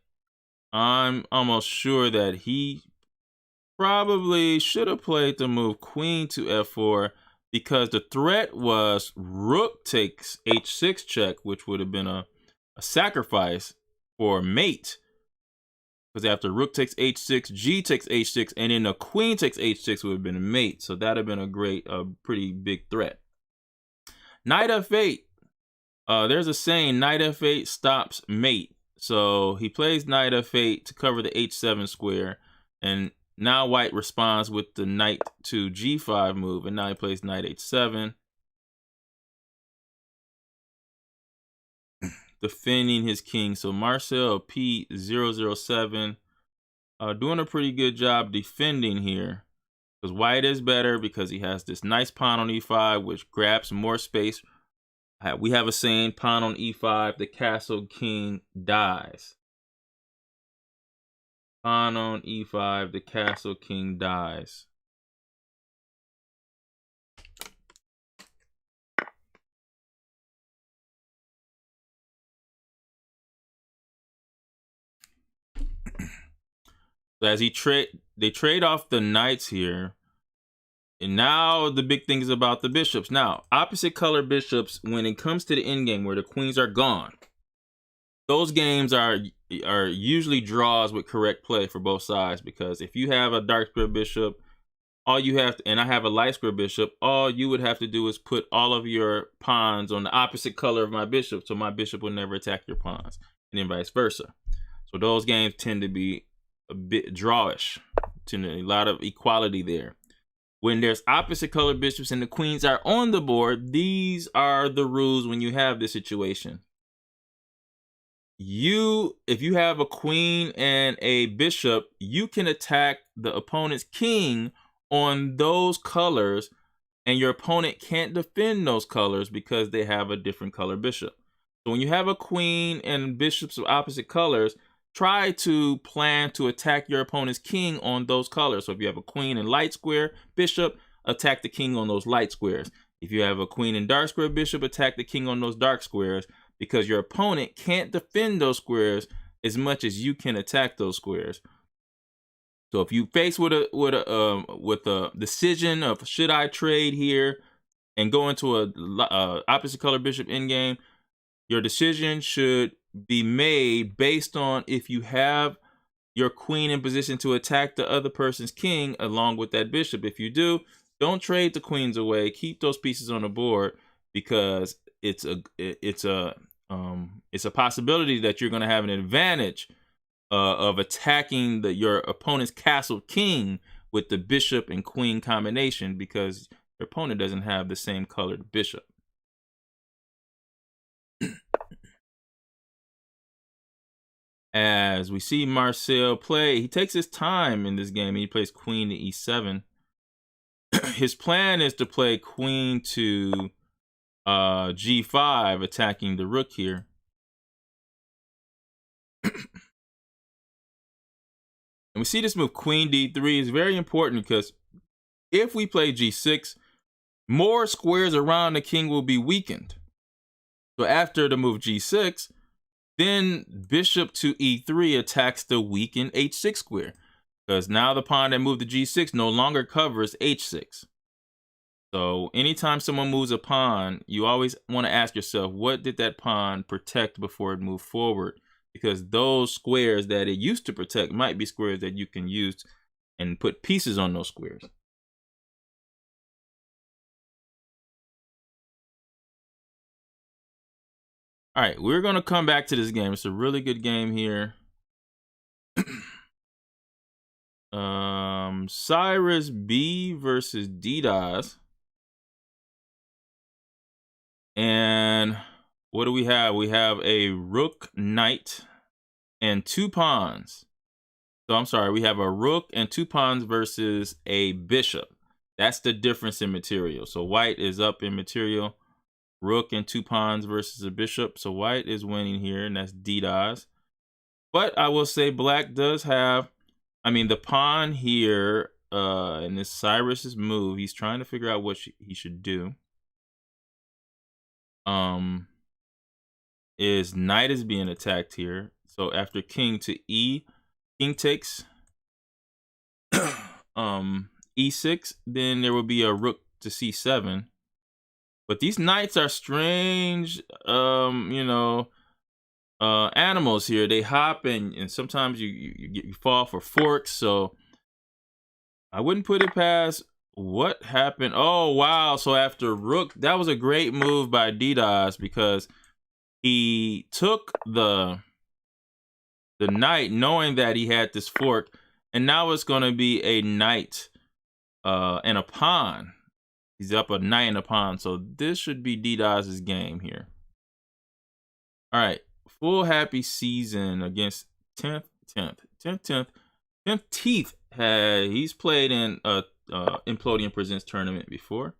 I'm almost sure that he probably should have played the move queen to f4, because the threat was rook takes h6 check, which would have been a sacrifice for mate, because after rook takes h6, g takes h6, and then the queen takes h6 would have been a mate. So that'd have been a pretty big threat. Knight f8. There's a saying, knight f8 stops mate. So he plays knight f8 to cover the h7 square, and now white responds with the knight to g5 move, and now he plays knight h7, defending his king. So Marcel P007 doing a pretty good job defending here, because white is better because he has this nice pawn on e5, which grabs more space. We have a saying, pawn on e5, the castle king dies. Pawn on e5, the castle king dies. So as they trade off the knights here. And now the big thing is about the bishops. Now, opposite color bishops, when it comes to the endgame where the queens are gone, those games are usually draws with correct play for both sides, because if you have a dark square bishop, all you have to, and I have a light square bishop, all you would have to do is put all of your pawns on the opposite color of my bishop, so my bishop will never attack your pawns, and then vice versa. So those games tend to be a bit drawish, a lot of equality there. When there's opposite color bishops and the queens are on the board, these are the rules when you have this situation. If you have a queen and a bishop, you can attack the opponent's king on those colors, and your opponent can't defend those colors because they have a different color bishop. So when you have a queen and bishops of opposite colors, try to plan to attack your opponent's king on those colors. So if you have a queen and light square bishop, attack the king on those light squares. If you have a queen and dark square bishop, attack the king on those dark squares, because your opponent can't defend those squares as much as you can attack those squares. So if you face with a decision of should I trade here and go into a opposite color bishop endgame, your decision should be made based on if you have your queen in position to attack the other person's king along with that bishop. If you do, don't trade the queens away. Keep those pieces on the board, because it's a possibility that you're going to have an advantage of attacking your opponent's castle king with the bishop and queen combination, because your opponent doesn't have the same colored bishop. As we see Marcel play, he takes his time in this game. He plays queen to e7. His plan is to play queen to g5, attacking the rook here. And we see this move, queen d3, is very important, because if we play g6, more squares around the king will be weakened. So after the move g6, then bishop to e3 attacks the weakened h6 square, because now the pawn that moved to g6 no longer covers h6. So anytime someone moves a pawn, you always want to ask yourself, what did that pawn protect before it moved forward? Because those squares that it used to protect might be squares that you can use and put pieces on those squares. All right, we're going to come back to this game. It's a really good game here. Cyrus B versus DDoS. And what do we have? We have a rook, knight, and two pawns. So I'm sorry, we have a rook and two pawns versus a bishop. That's the difference in material. So white is up in material. Rook and two pawns versus a bishop. So white is winning here, and that's DDoS. But I will say black does have, the pawn here in this Cyrus's move, he's trying to figure out what he should do. Is knight is being attacked here. So after king to e, king takes e6, then there will be a rook to c7. But these knights are strange. animals here. They hop and sometimes you fall for forks. So I wouldn't put it past what happened. Oh wow! So after rook, that was a great move by DDoS because he took the knight knowing that he had this fork, and now it's going to be a knight and a pawn. He's up a knight and a pawn, so this should be DDoS's game here. All right, full happy season against 10th Teeth. He's played in a Implodian Presents tournament before.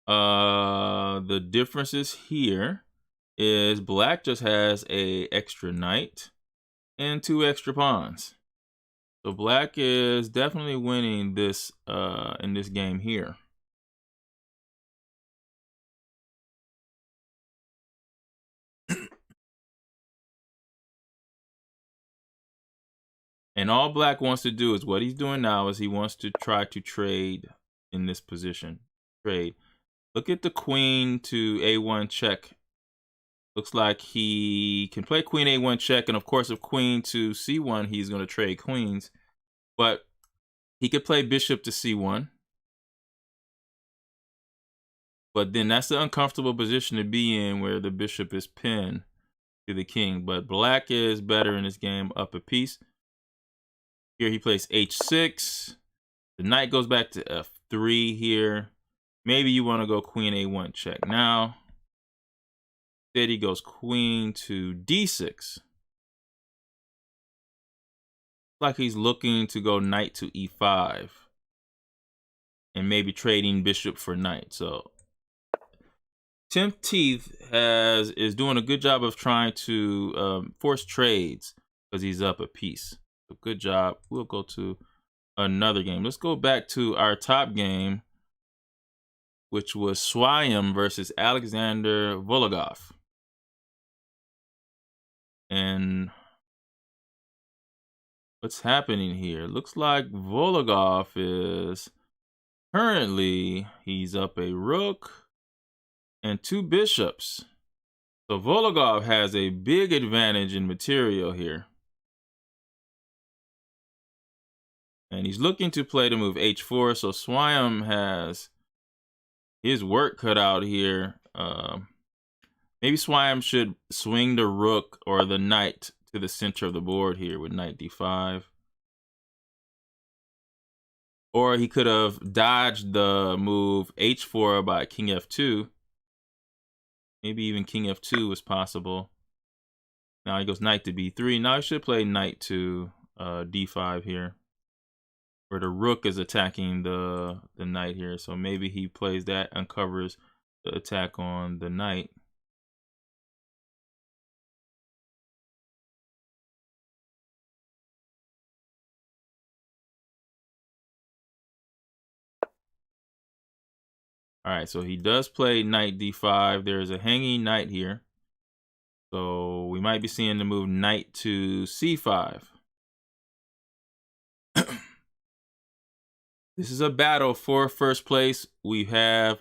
The differences here is black just has a extra knight and 2 extra pawns. So black is definitely winning this in this game here. And all black wants to do is what he's doing now is he wants to try to trade in this position. Trade. Look at the queen to a1 check. Looks like he can play queen a1 check, and of course if queen to c1 he's going to trade queens. But he could play bishop to c1. But then that's the uncomfortable position to be in where the bishop is pinned to the king. But black is better in this game, up a piece. Here he plays h6. The knight goes back to f3 here. Maybe you want to go queen a1 check now. Instead he goes queen to d6. Like he's looking to go knight to e5. And maybe trading bishop for knight. So 10th Teeth is doing a good job of trying to force trades because he's up a piece. So good job. We'll go to another game. Let's go back to our top game, which was Swayam versus Alexander Vologov. And what's happening here? Looks like Vologov is currently, he's up a rook and 2 bishops. So Vologov has a big advantage in material here. And he's looking to play the move h4, so Swayam has his work cut out here. Maybe Swayam should swing the rook or the knight to the center of the board here with knight d5. Or he could have dodged the move h4 by king f2. Maybe even king f2 was possible. Now he goes knight to b3. Now he should play knight to d5 here, where the rook is attacking the knight here. So maybe he plays that, uncovers the attack on the knight. All right, so he does play knight d5. There's a hanging knight here. So we might be seeing the move knight to c5. This is a battle for first place. We had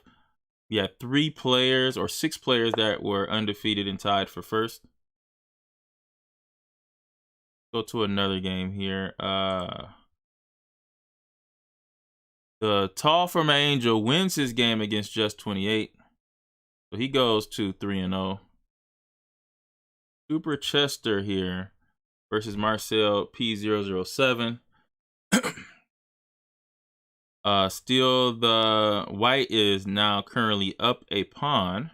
3 players or 6 players that were undefeated and tied for first. Go to another game here. The Tall from Angel wins his game against Just 28. So he goes to 3-0. Super Chester here versus Marcel P007. Still the white is now currently up a pawn.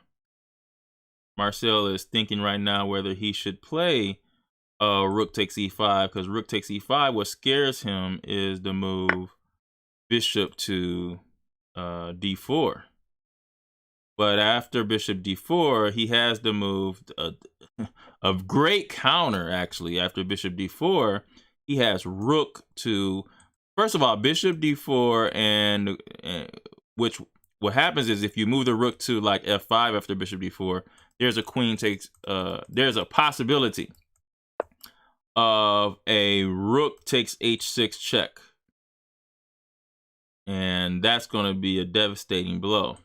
Marcel is thinking right now whether he should play rook takes e5, because rook takes e5, what scares him is the move bishop to d4. But after bishop d4, he has the move of great counter, actually. After bishop d4, he has rook to, first of all, bishop d4, and which what happens is if you move the rook to like f5 after bishop d4, there's a queen takes, there's a possibility of a rook takes h6 check. And that's going to be a devastating blow.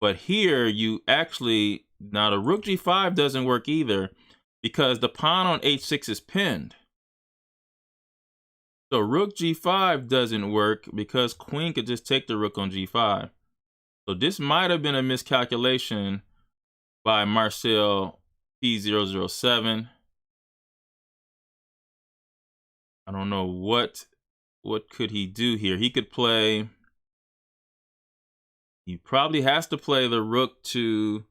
But here you actually, now the rook g5 doesn't work either because the pawn on h6 is pinned. So rook g5 doesn't work because queen could just take the rook on g5. So this might have been a miscalculation by Marcel P007. I don't know what could he do here. He could play, he probably has to play the rook to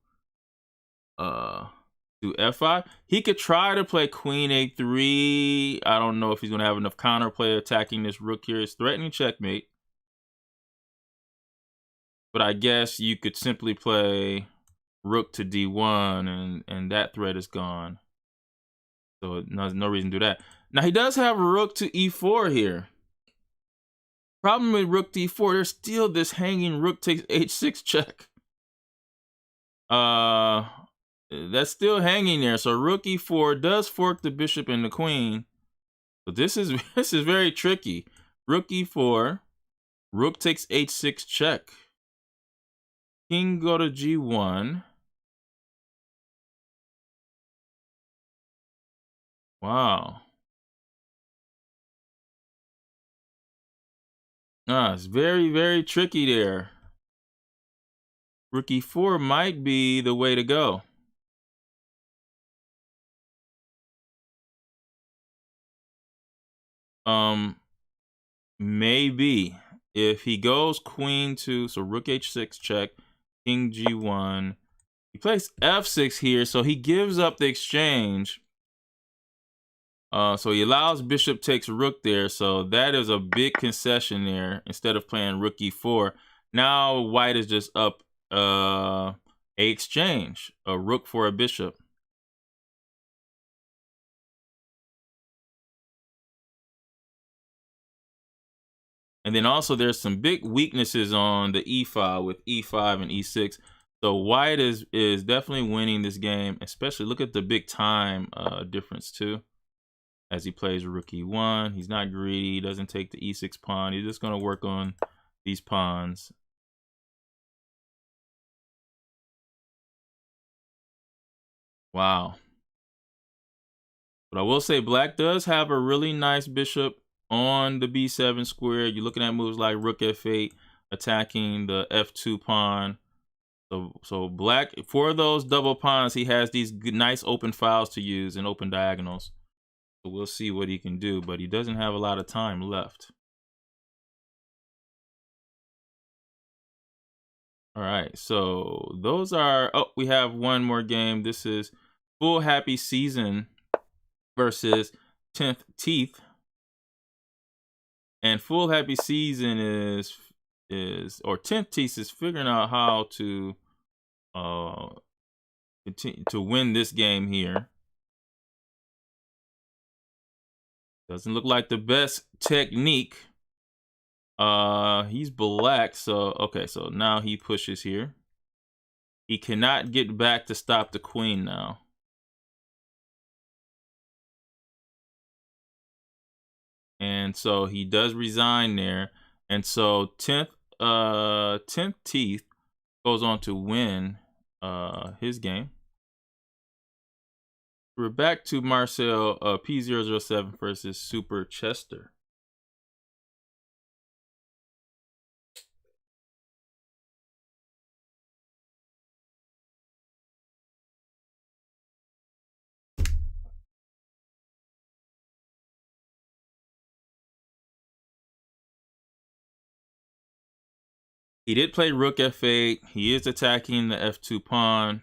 f5. He could try to play queen a3. I don't know if he's going to have enough counterplay attacking this rook here. It's threatening checkmate. But I guess you could simply play rook to d1 and that threat is gone. So no reason to do that. Now he does have rook to e4 here. Problem with rook d4, there's still this hanging rook takes h6 check. That's still hanging there. So rook e4 does fork the bishop and the queen. So this is very tricky. Rook e4, rook takes h6 check. King go to g1. Wow. It's very, very tricky there. Rook e4 might be the way to go. Maybe if he goes queen to, so rook h6 check, king g1. He plays f6 here, so he gives up the exchange. So he allows bishop takes rook there, so that is a big concession there. Instead of playing rook e4, now white is just up a exchange, a rook for a bishop. And then also there's some big weaknesses on the e file with e5 and e6. So white is definitely winning this game, especially look at the big time difference too. As he plays rook e1, he's not greedy, he doesn't take the e6 pawn, he's just gonna work on these pawns. Wow. But I will say black does have a really nice bishop on the b7 square. You're looking at moves like rook f8, attacking the f2 pawn. So black, for those double pawns, he has these good, nice open files to use and open diagonals. So we'll see what he can do, but he doesn't have a lot of time left. All right, so those are, oh, we have one more game. This is Full Happy Season versus 10th Teeth. And Full Happy Season is or 10th Teeth is figuring out how to continue to win this game here. Doesn't look like the best technique. He's black, so okay, so now he pushes here. He cannot get back to stop the queen now. And so he does resign there. And so 10th Teeth goes on to win his game. We're back to Marcel P007 versus Super Chester. He did play rook f8. He is attacking the f2 pawn.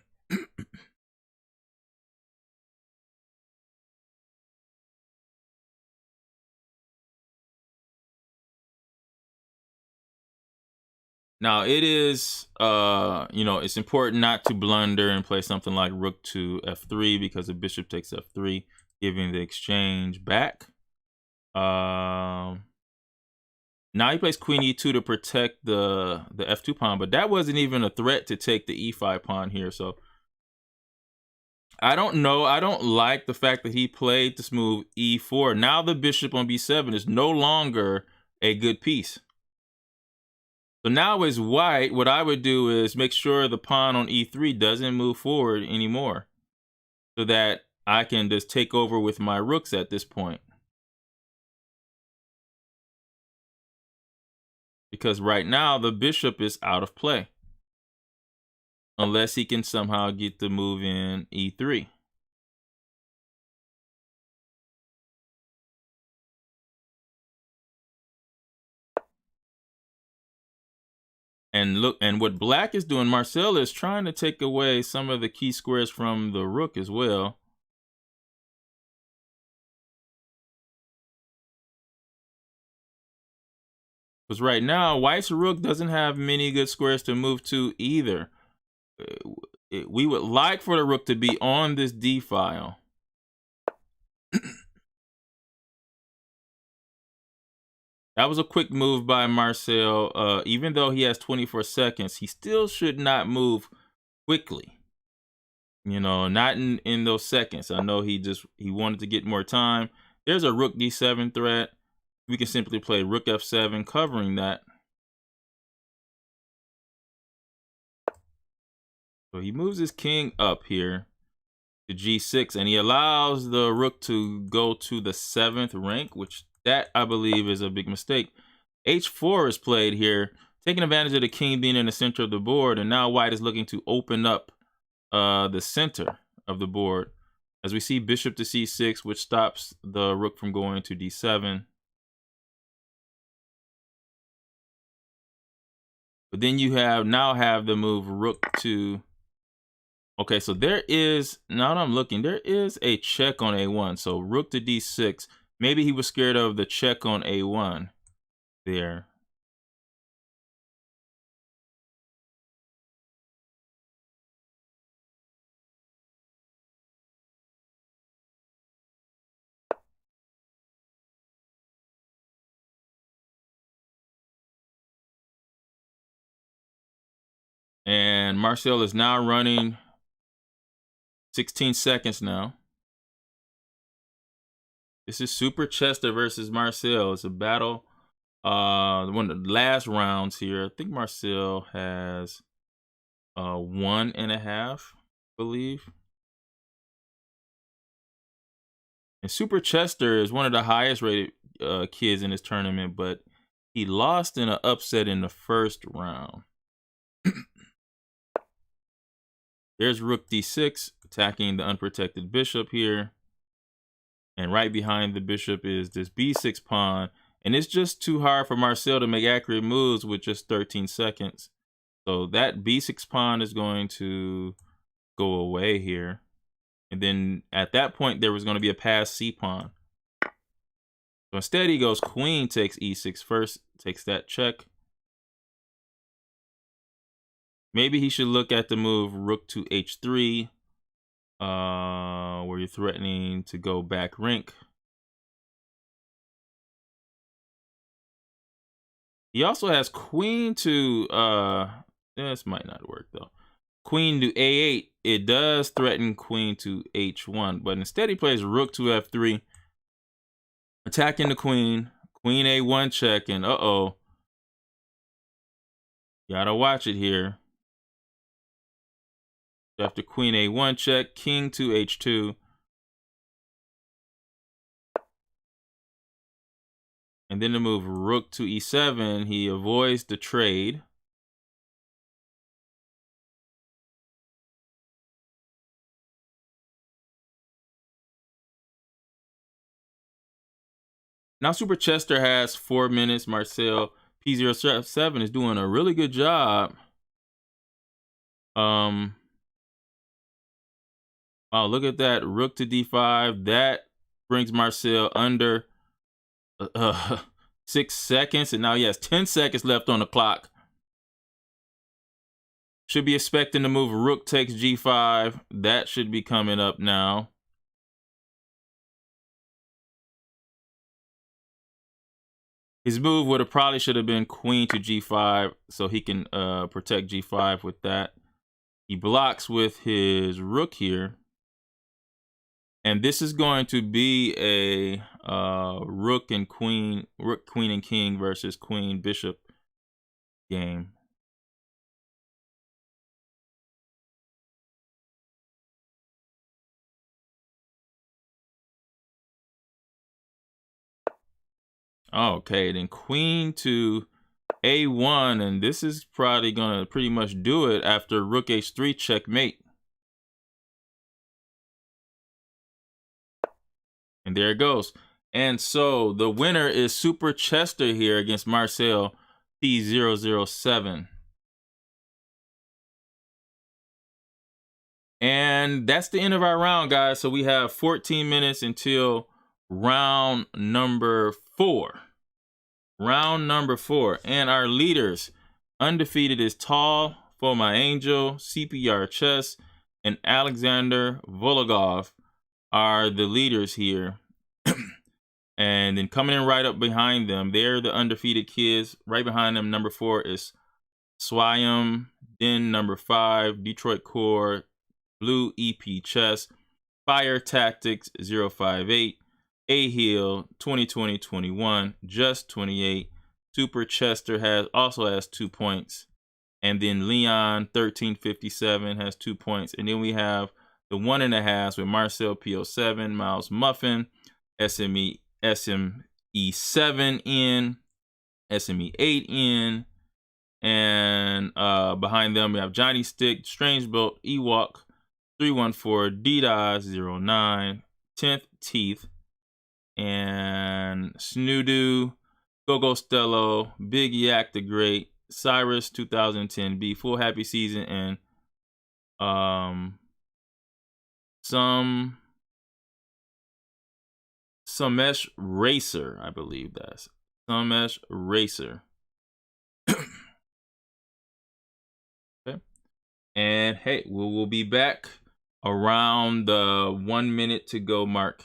Now it is, you know, it's important not to blunder and play something like rook to f3 because the bishop takes f3, giving the exchange back. Now he plays queen e2 to protect the f2 pawn, but that wasn't even a threat to take the e5 pawn here. So I don't know. I don't like the fact that he played this move e4. Now the bishop on b7 is no longer a good piece. So now as white, what I would do is make sure the pawn on e3 doesn't move forward anymore, so that I can just take over with my rooks at this point. Because right now the bishop is out of play, unless he can somehow get the move in e3. And look, and what black is doing, Marcel is trying to take away some of the key squares from the rook as well. Because right now, white's rook doesn't have many good squares to move to either. We would like for the rook to be on this d file. That was a quick move by Marcel. Even though he has 24 seconds, he still should not move quickly. You know, not in those seconds. I know he wanted to get more time. There's a rook d7 threat. We can simply play rook f7, covering that. So he moves his king up here to g6, and he allows the rook to go to the 7th rank, which that I believe is a big mistake. h4 is played here, taking advantage of the king being in the center of the board, and now white is looking to open up the center of the board, as we see bishop to c6, which stops the rook from going to d7. But then you now have the move rook to. Okay, so there is, now that I'm looking, there is a check on a1. So rook to d6. Maybe he was scared of the check on a1 there. And Marcel is now running 16 seconds now. This is Super Chester versus Marcel. It's a battle. One of the last rounds here. I think Marcel has 1.5, I believe. And Super Chester is one of the highest rated kids in this tournament, but he lost in an upset in the first round. There's rook d6, attacking the unprotected bishop here. And right behind the bishop is this b6 pawn. And it's just too hard for Marcel to make accurate moves with just 13 seconds. So that b6 pawn is going to go away here. And then at that point, there was going to be a pass c pawn. So instead, he goes queen takes e6 first, takes that check. Maybe he should look at the move rook to h3, where you're threatening to go back rank. He also has queen to, this might not work though. Queen to a8, it does threaten queen to h1, but instead he plays rook to f3, attacking the queen, queen a1 check, and uh-oh. Gotta watch it here. After queen a1 check, king to h2. And then to move rook to e7, he avoids the trade. Now Super Chester has 4 minutes. Marcel P07 is doing a really good job. Wow, look at that. Rook to d5. That brings Marcel under 6 seconds. And now he has 10 seconds left on the clock. Should be expecting to move rook takes g5. That should be coming up now. His move would have probably should have been queen to g5, so he can protect g5 with that. He blocks with his rook here. And this is going to be a rook, queen and king versus queen, bishop game. Okay, then queen to a1, and this is probably gonna pretty much do it after rook h3 checkmate. And there it goes. And so the winner is Super Chester here against Marcel P007. And that's the end of our round, guys. So we have 14 minutes until round number 4. Round number 4. And our leaders, undefeated is Tall for My Angel, CPR Chess, and Alexander Vologov are the leaders here. And then coming in right up behind them, they're the undefeated kids. Right behind them, number 4 is Swayam. Then number 5, Detroit Core, Blue EP Chess, Fire Tactics 058, A Hill 2020-21, Just 28. Super Chester also has 2 points. And then Leon 1357 has 2 points. And then we have the 1.5 with Marcel P07, Miles Muffin, SME 7 in, SME 8 in, and behind them we have Johnny Stick, Strange Bolt, Ewok 314, DDoS 09, 10th Teeth, and Snoodo, Gogo Stello, Big Yak the Great, Cyrus 2010B, Full Happy Season, and Samesh Racer, I believe that's Samesh Racer. Okay. And hey, we'll be back around the 1 minute to go mark.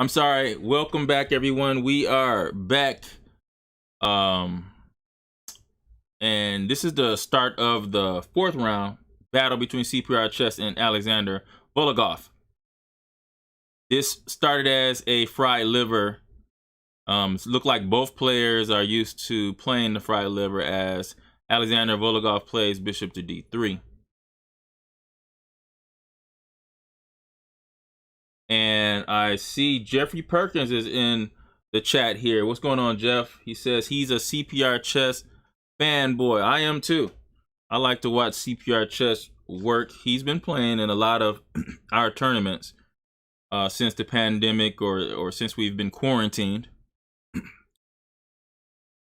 I'm sorry. Welcome back, everyone. We are back. And this is the start of the fourth round battle between CPR Chess and Alexander Vologov. This started as a fried liver. Look like both players are used to playing the fried liver as Alexander Vologov plays bishop to d3. And I see Jeffrey Perkins is in the chat here. What's going on, Jeff? He says he's a CPR Chess fanboy. I am too. I like to watch CPR Chess work. He's been playing in a lot of our tournaments since the pandemic or since we've been quarantined.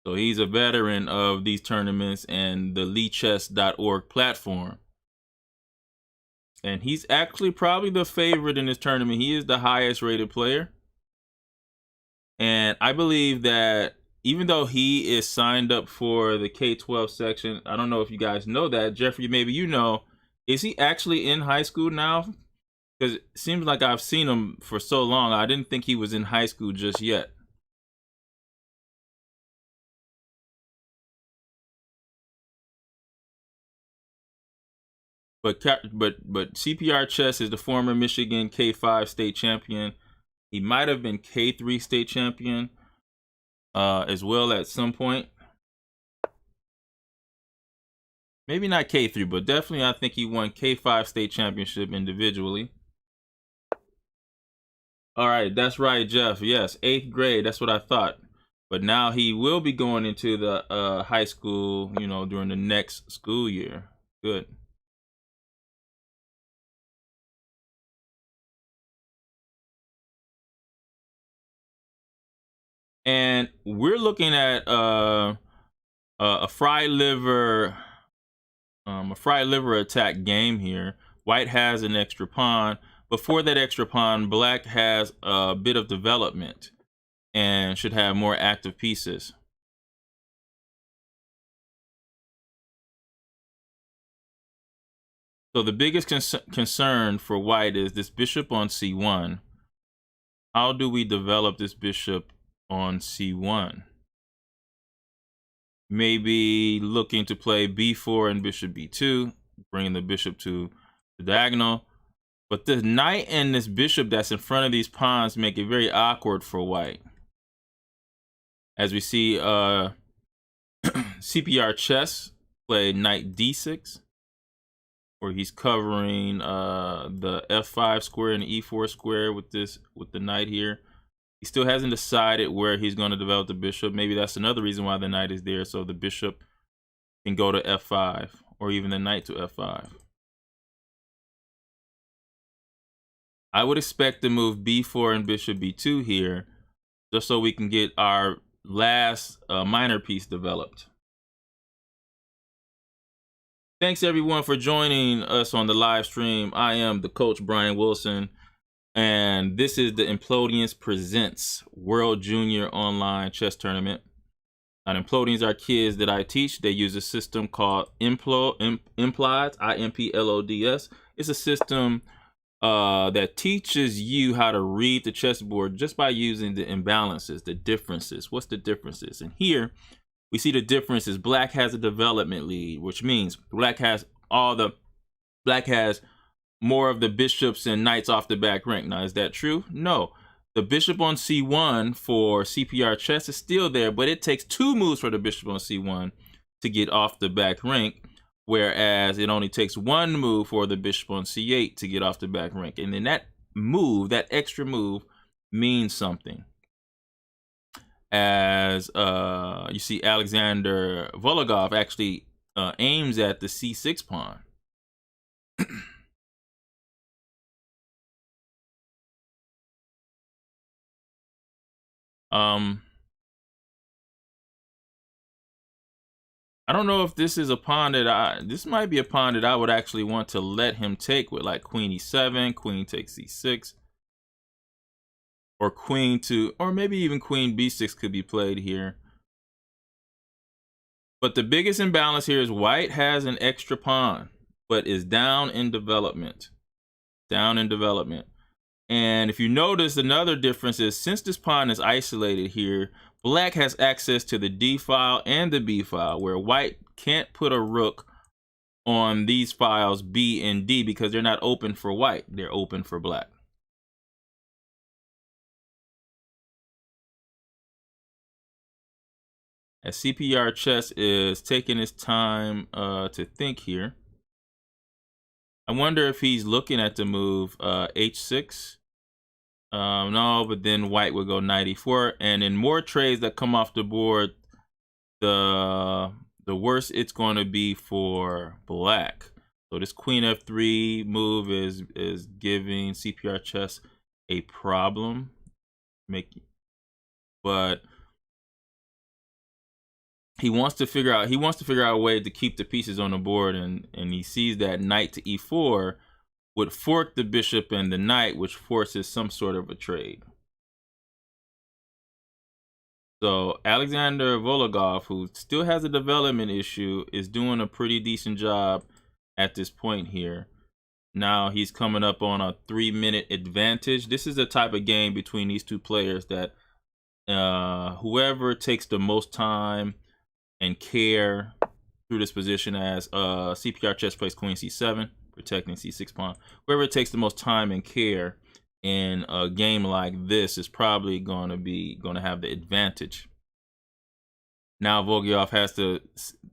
So he's a veteran of these tournaments and the LeeChess.org platform. And he's actually probably the favorite in this tournament. He is the highest rated player. And I believe that even though he is signed up for the K-12 section, I don't know if you guys know that. Jeffrey, maybe you know, is he actually in high school now? Because it seems like I've seen him for so long. I didn't think he was in high school just yet. But CPR Chess is the former Michigan K5 state champion. He might have been K3 state champion as well at some point. Maybe not K3, but definitely I think he won K5 state championship individually. All right, that's right, Jeff. Yes, 8th grade. That's what I thought. But now he will be going into the high school, you know, during the next school year. Good. And we're looking at a fried liver attack game here. White has an extra pawn. Before that extra pawn, black has a bit of development and should have more active pieces. So the biggest concern for white is this bishop on c1. How do we develop this bishop on c1? Maybe looking to play b4 and bishop b2, bringing the bishop to the diagonal. But the knight and this bishop that's in front of these pawns make it very awkward for white. As we see CPR Chess play knight d6, where he's covering the f5 square and the e4 square with the knight here. He still hasn't decided where he's going to develop the bishop. Maybe that's another reason why the knight is there, so the bishop can go to f5 or even the knight to f5. I would expect to move b4 and bishop b2 here, just so we can get our last minor piece developed. Thanks everyone for joining us on the live stream. I am the coach Brian Wilson, and this is the Implodians Presents World Junior Online Chess Tournament. And Implodians are kids that I teach. They use a system called Implods, I-M-P-L-O-D-S. It's a system that teaches you how to read the chessboard just by using the imbalances, the differences. What's the differences? And here we see the difference is black has a development lead, which means black has more of the bishops and knights off the back rank. Now, is that true? No. The bishop on c1 for CPR Chess is still there, but it takes 2 moves for the bishop on c1 to get off the back rank, whereas it only takes 1 move for the bishop on c8 to get off the back rank. And then that move, that extra move, means something. As you see, Alexander Vologov actually aims at the c6 pawn. I don't know if this is a pawn that this might be a pawn that I would actually want to let him take with like queen e7, queen takes c6, or queen to, or maybe even queen b6 could be played here. But the biggest imbalance here is white has an extra pawn, but is down in development. Down in development. And if you notice, another difference is since this pawn is isolated here, black has access to the D file and the B file, where white can't put a rook on these files B and D because they're not open for white. They're open for black. As CPR chess is taking his time to think here. I wonder if he's looking at the move H6. No, but then white would go knight E4, and in more trades that come off the board, the worse it's going to be for black. So this queen F3 move is giving CPR chess a problem. But he wants to figure out a way to keep the pieces on the board, and he sees that knight to E4 would fork the bishop and the knight, which forces some sort of a trade. So Alexander Vologov, who still has a development issue, is doing a pretty decent job at this point here. Now he's coming up on a 3-minute advantage. This is the type of game between these two players that whoever takes the most time and care through this position, as CPR chess plays queen C7, protecting C6 pawn. Whoever takes the most time and care in a game like this is probably going to have the advantage. Now Vologov has to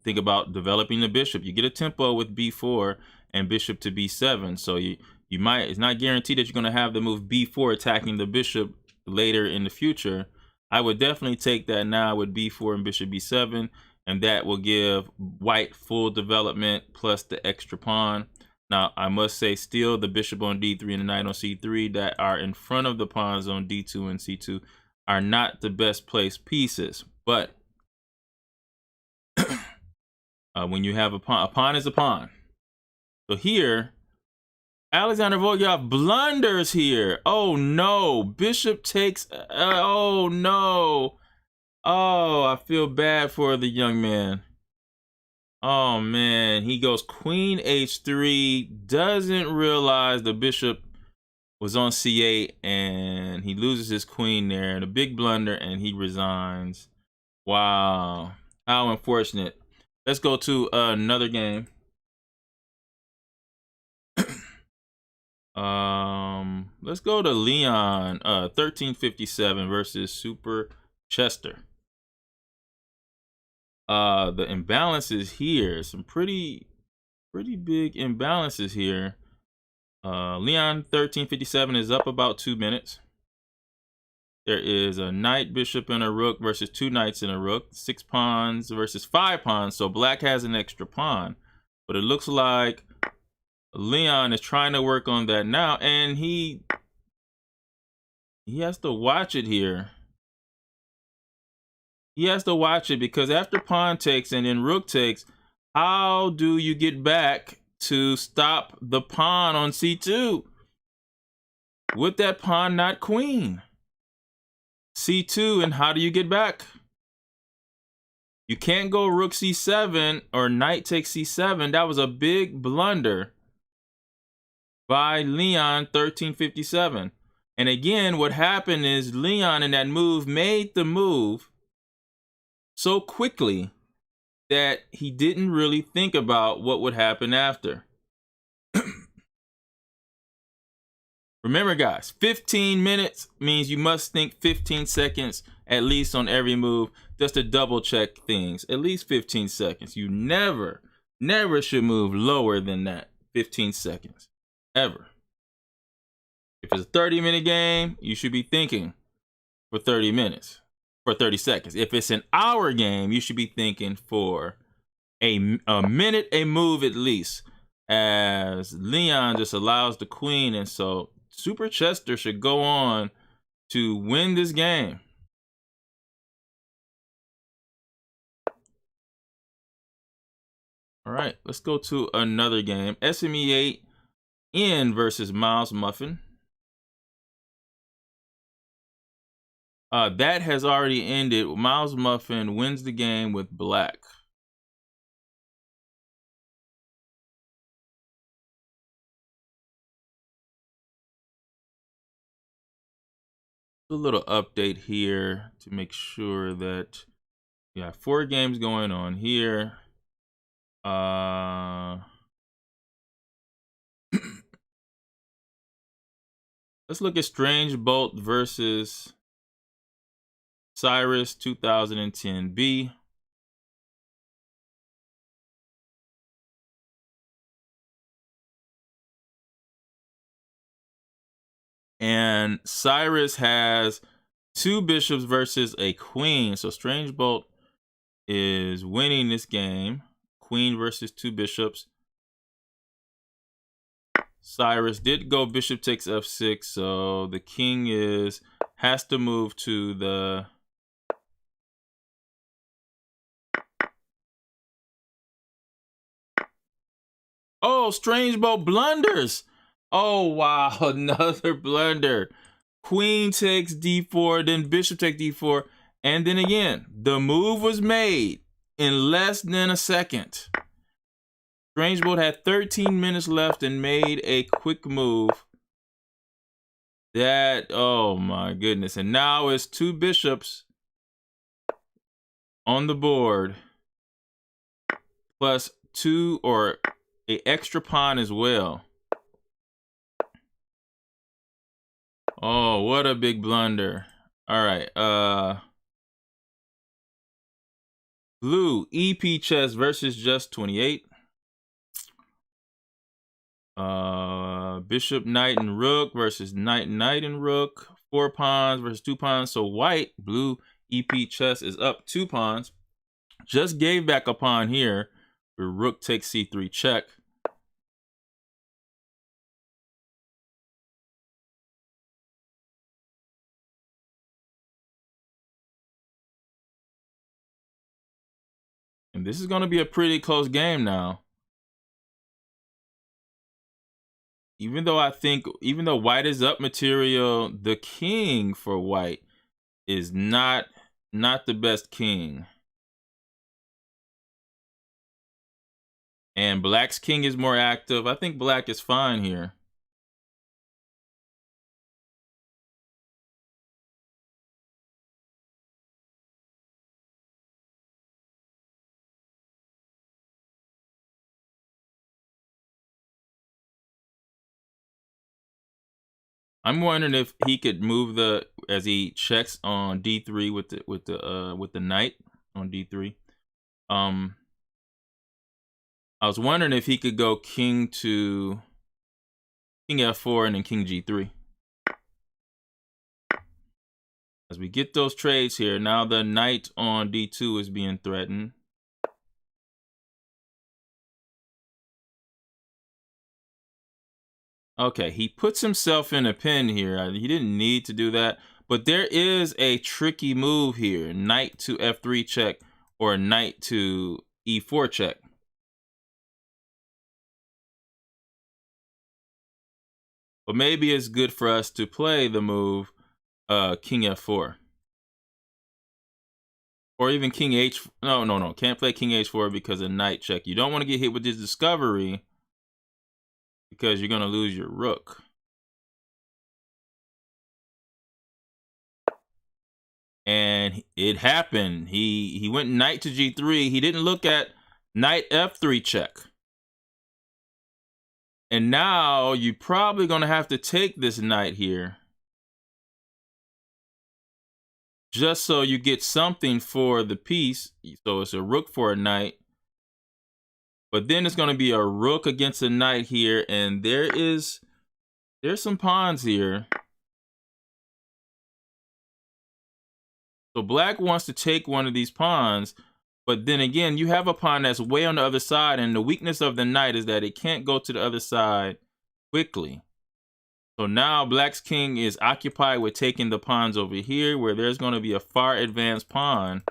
think about developing the bishop. You get a tempo with B4 and bishop to B7, so you might, it's not guaranteed that you're going to have the move B4 attacking the bishop later in the future. I would definitely take that now with B4 and bishop B7, and that will give white full development plus the extra pawn. Now, I must say, still, the bishop on D3 and the knight on C3 that are in front of the pawns on D2 and C2 are not the best placed pieces. But when you have a pawn is a pawn. So here, Alexander Vologov blunders here. Oh, no. Bishop takes... oh, no. Oh, I feel bad for the young man. Oh, man. He goes queen H3, doesn't realize the bishop was on C8, and he loses his queen there. And a big blunder, and he resigns. Wow. How unfortunate. Let's go to another game. Let's go to Leon, 1357 versus Super Chester. The imbalances here, some pretty big imbalances here. Leon 1357 is up about 2 minutes. There is a knight, bishop, and a rook versus 2 knights and a rook. 6 pawns versus 5 pawns, so black has an extra pawn. But it looks like Leon is trying to work on that now, and he has to watch it here. He has to watch it because after pawn takes and then rook takes, how do you get back to stop the pawn on C2? With that pawn, not queen. C2, and how do you get back? You can't go rook C7 or knight takes C7. That was a big blunder by Leon 1357. And again, what happened is Leon in that move made the move so quickly that he didn't really think about what would happen after. Remember, guys, 15 minutes means you must think 15 seconds at least on every move, just to double check things. At least 15 seconds. You never should move lower than that. 15 seconds. Ever. If it's a 30-minute game, you should be thinking for 30 minutes. For 30 seconds. If it's an hour game, you should be thinking for a minute, a move at least, as Leon just allows the queen. And so Super Chester should go on to win this game. All right, let's go to another game. SME 8 versus Miles Muffin. That has already ended. Miles Muffin wins the game with black. A little update here to make sure that we have 4 games going on here. Let's look at Strange Bolt versus Cyrus 2010B. And Cyrus has 2 bishops versus a queen. So Strange Bolt is winning this game. Queen versus 2 bishops. Cyrus did go bishop takes f6, so the king has to move to the Oh, Strange Bolt blunders. Oh wow, another blunder. Queen takes d4, then bishop takes d4, and then again, the move was made in less than a second. Strange Bolt had 13 minutes left and made a quick move. Oh my goodness. And now it's 2 bishops on the board, plus 2 or a extra pawn as well. Oh, what a big blunder. All right. Blue, EP chess versus just 28. Bishop, knight, and rook versus knight, knight, and rook. 4 pawns versus 2 pawns. So white, blue, EP chess is up 2 pawns. Just gave back a pawn here. Where rook takes c3 check. And this is going to be a pretty close game now. Even though white is up material, the king for white is not the best king. And black's king is more active. I think black is fine here. I'm wondering if he could move as he checks on d3 with the knight on d3. I was wondering if he could go king f4 and then king g3. As we get those trades here, now the knight on d2 is being threatened. Okay, he puts himself in a pin here. He didn't need to do that, but there is a tricky move here. Knight to f3 check or knight to e4 check. But maybe it's good for us to play the move king f4. Or even king h. No. Can't play king h4 because of knight check. You don't want to get hit with this discovery because you're going to lose your rook. And it happened. He went knight to g3. He didn't look at knight f3 check. And now you're probably going to have to take this knight here, just so you get something for the piece. So it's a rook for a knight. But then it's going to be a rook against a knight here. And there's some pawns here. So black wants to take one of these pawns. But then again, you have a pawn that's way on the other side. And the weakness of the knight is that it can't go to the other side quickly. So now black's king is occupied with taking the pawns over here, where there's going to be a far advanced pawn,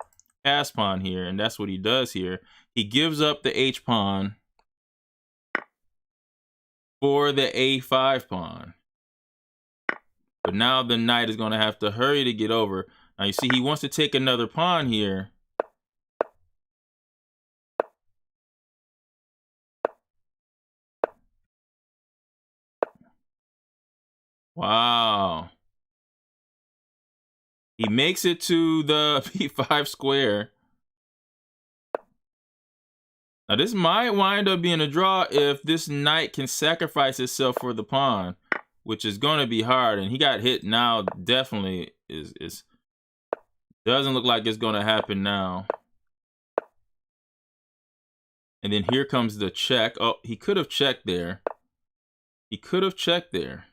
pass pawn here, and that's what he does here. He gives up the h pawn for the a5 pawn. But now the knight is going to have to hurry to get over. Now you see he wants to take another pawn here. Wow. He makes it to the b5 square. Now this might wind up being a draw if this knight can sacrifice itself for the pawn, which is going to be hard. And he got hit now. Definitely is doesn't look like it's going to happen now. And then here comes the check. Oh, he could have checked there. He could have checked there.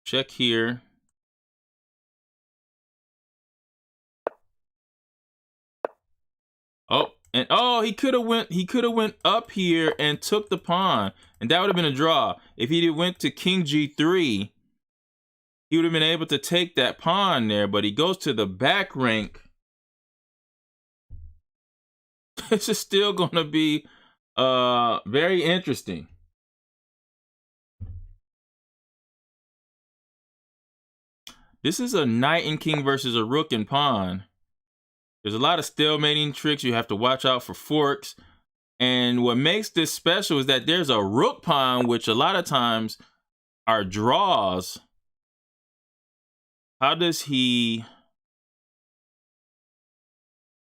Check here. Oh, and oh, he could have went up here and took the pawn, and that would have been a draw. If he went to king g3, he would have been able to take that pawn there, but he goes to the back rank. This is still going to be very interesting. This is a knight and king versus a rook and pawn. There's a lot of stalemating tricks. You have to watch out for forks. And what makes this special is that there's a rook pawn, which a lot of times are draws. How does he...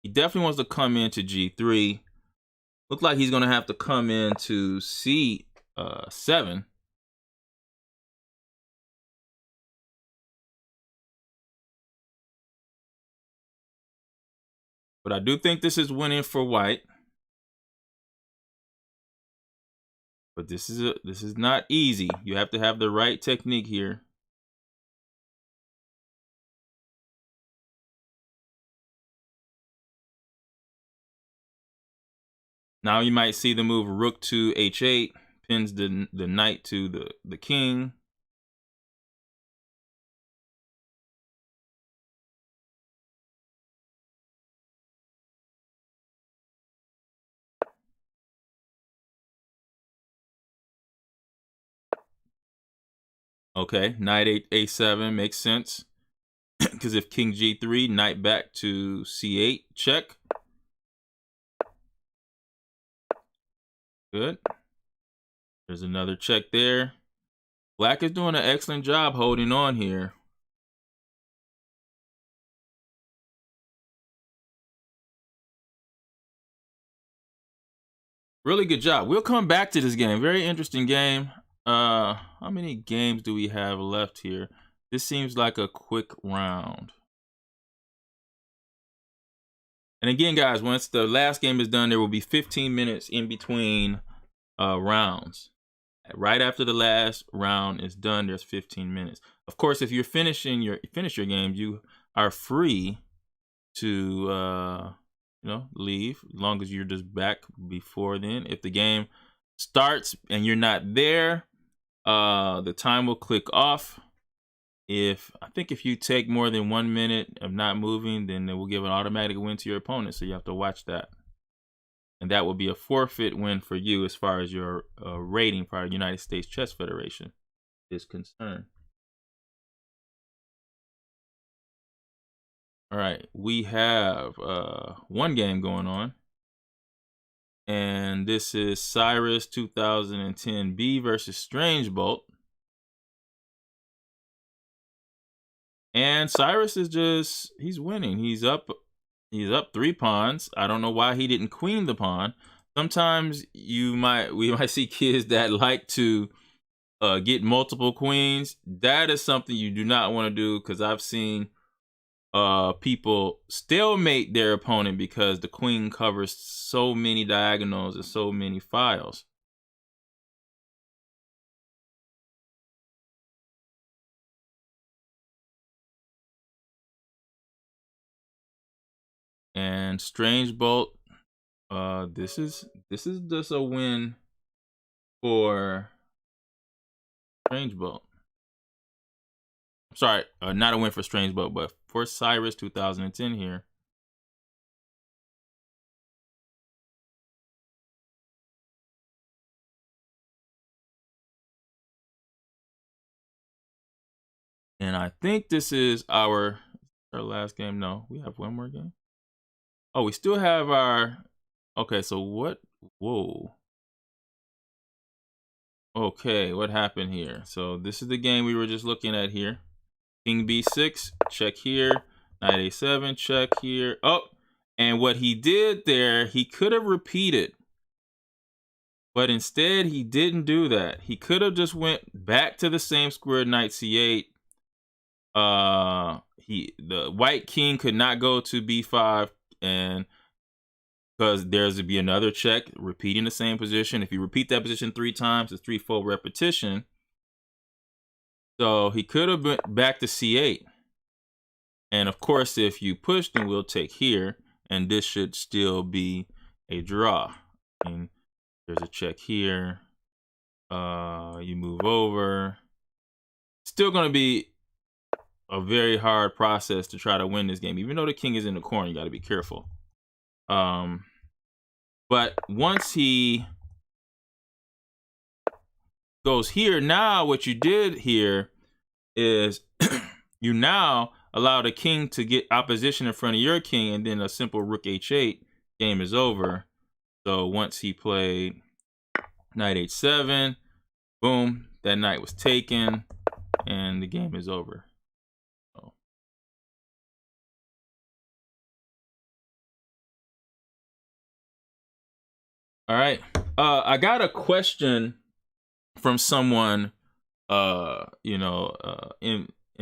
He definitely wants to come into g3. Look like he's going to have to come into c7. But I do think this is winning for white. But this is not easy. You have to have the right technique here. Now you might see the move rook to h8, pins the knight to the king. Okay, knight a7 makes sense. Because if king g3, knight back to c8, check. Good. There's another check there. Black is doing an excellent job holding on here. Really good job. We'll come back to this game. Very interesting game. How many games do we have left here? This seems like a quick round. And again, guys, once the last game is done, there will be 15 minutes in between rounds. Right after the last round is done, there's 15 minutes. Of course, if you're finish your games, you are free to leave, as long as you're just back before then. If the game starts and you're not there, the time will click off. I think if you take more than 1 minute of not moving, then it will give an automatic win to your opponent. So you have to watch that. And that will be a forfeit win for you as far as your rating for the United States Chess Federation is concerned. All right, we have one game going on. And this is Cyrus 2010B versus Strange Bolt. And Cyrus is he's winning. He's up 3 pawns. I don't know why he didn't queen the pawn. Sometimes we might see kids that like to get multiple queens. That is something you do not want to do, because I've seen people stalemate their opponent because the queen covers so many diagonals and so many files. And Strange Bolt, this is just a win for Strange Bolt. Sorry, not a win for Strange Bolt, but for Cyrus 2010 here. And I think this is our last game. No, we have one more game. Oh, we still have our... Okay, so what? Whoa. Okay, what happened here? So this is the game we were just looking at here. King b6, check here. Knight a7, check here. Oh, and what he did there, he could have repeated, but instead he didn't do that. He could have just went back to the same square, knight c8. The white king could not go to b5, and because there's to be another check, repeating the same position. If you repeat that position 3 times, it's threefold repetition. So he could have went back to c8. And of course, if you push, then we'll take here, and this should still be a draw. And there's a check here. You move over. Still going to be a very hard process to try to win this game. Even though the king is in the corner, you got to be careful. But once he goes here, now what you did here is you now allow the king to get opposition in front of your king, and then a simple rook h8, game is over. So once he played knight h7, boom, that knight was taken, and the game is over. So. All right, I got a question from someone, in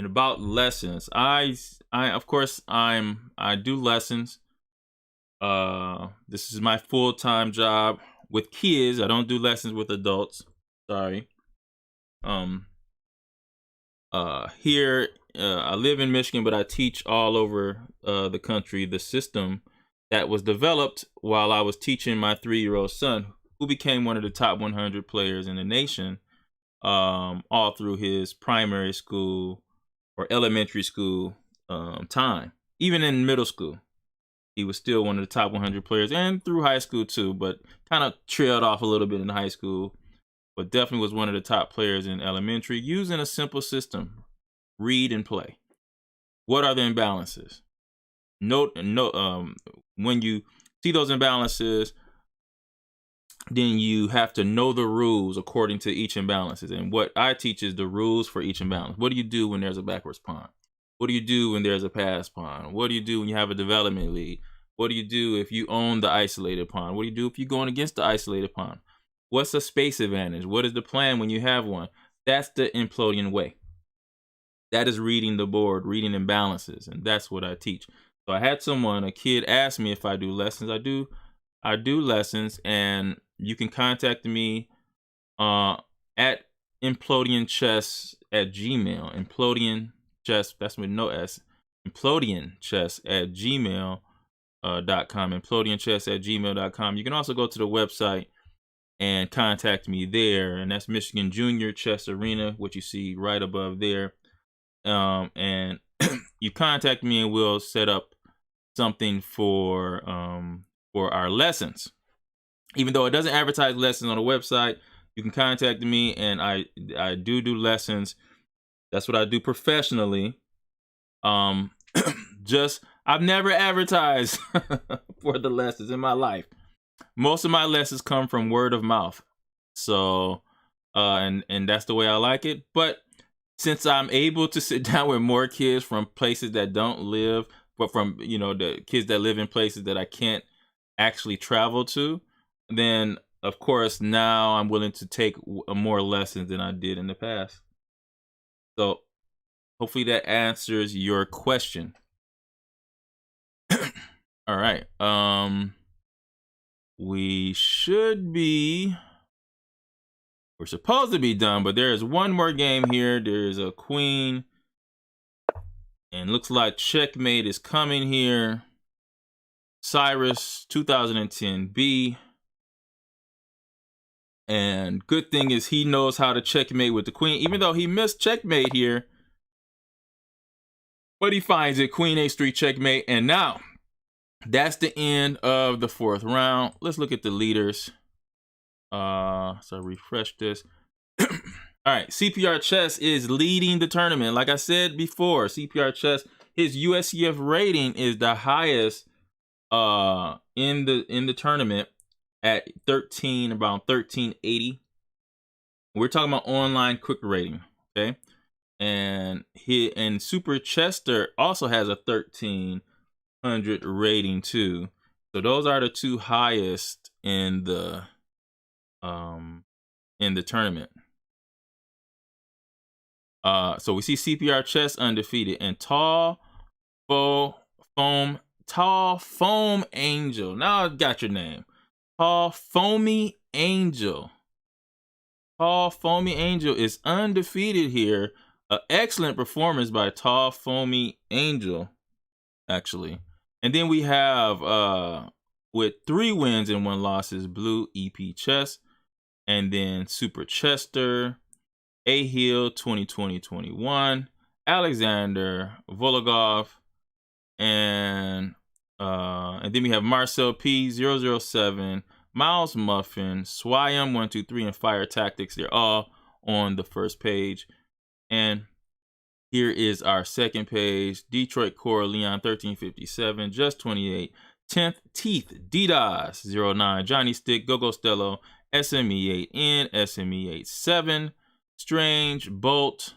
about lessons. I of course I do lessons. This is my full-time job with kids. I don't do lessons with adults. Sorry. Here I live in Michigan, but I teach all over the country. The system that was developed while I was teaching my 3-year-old son, who became one of the top 100 players in the nation, all through his primary school or elementary school time. Even in middle school, he was still one of the top 100 players, and through high school too, but kind of trailed off a little bit in high school, but definitely was one of the top players in elementary, using a simple system: read and play. What are the imbalances? When you see those imbalances, then you have to know the rules according to each imbalances. And what I teach is the rules for each imbalance. What do you do when there's a backwards pawn? What do you do when there's a pass pawn? What do you do when you have a development lead? What do you do if you own the isolated pawn? What do you do if you're going against the isolated pawn? What's the space advantage? What is the plan when you have one? That's the Implodian way. That is reading the board, reading imbalances, and that's what I teach. So I had a kid ask me if I do lessons. I do lessons, and you can contact me at implodianchess@gmail. Implodian chess, that's with no S. Implodianchess@gmail.com. Implodianchess@gmail.com. You can also go to the website and contact me there, and that's Michigan Junior Chess Arena, what you see right above there. And you contact me, and we'll set up something for our lessons. Even though it doesn't advertise lessons on the website, you can contact me, and I do lessons. That's what I do professionally. I've never advertised for the lessons in my life. Most of my lessons come from word of mouth. So, and that's the way I like it. But since I'm able to sit down with more kids from places that don't live, but from, the kids that live in places that I can't actually travel to, then of course now I'm willing to take more lessons than I did in the past. So hopefully that answers your question. All right. We're supposed to be done, but there is one more game here. There is a queen, and looks like checkmate is coming here. Cyrus 2010B. And good thing is he knows how to checkmate with the queen, even though he missed checkmate here. But he finds it, queen h3 checkmate. And now that's the end of the 4th round. Let's look at the leaders. So refresh this. All right, CPR Chess is leading the tournament. Like I said before, CPR Chess, his USCF rating is the highest in the tournament at 13, about 1380. We're talking about online quick rating, okay? And Super Chester also has a 1300 rating too. So those are the two highest in the tournament. So we see CPR Chess undefeated, and Tall Foam Angel. Now I got your name. Tall Foamy Angel. Tall Foamy Angel is undefeated here. An excellent performance by Tall Foamy Angel, actually. And then we have with 3 wins and 1 losses, Blue EP Chess, and then Super Chester, A Hill 2020-21, Alexander Vologov, and then we have Marcel P007, Miles Muffin, Swayam 123, and Fire Tactics. They're all on the first page. And here is our second page. Detroit Core Leon 1357, Just 28, 10th Teeth DDoS 09, Johnny Stick, Gogo Stello, SME 8N, SME 87, Strange Bolt,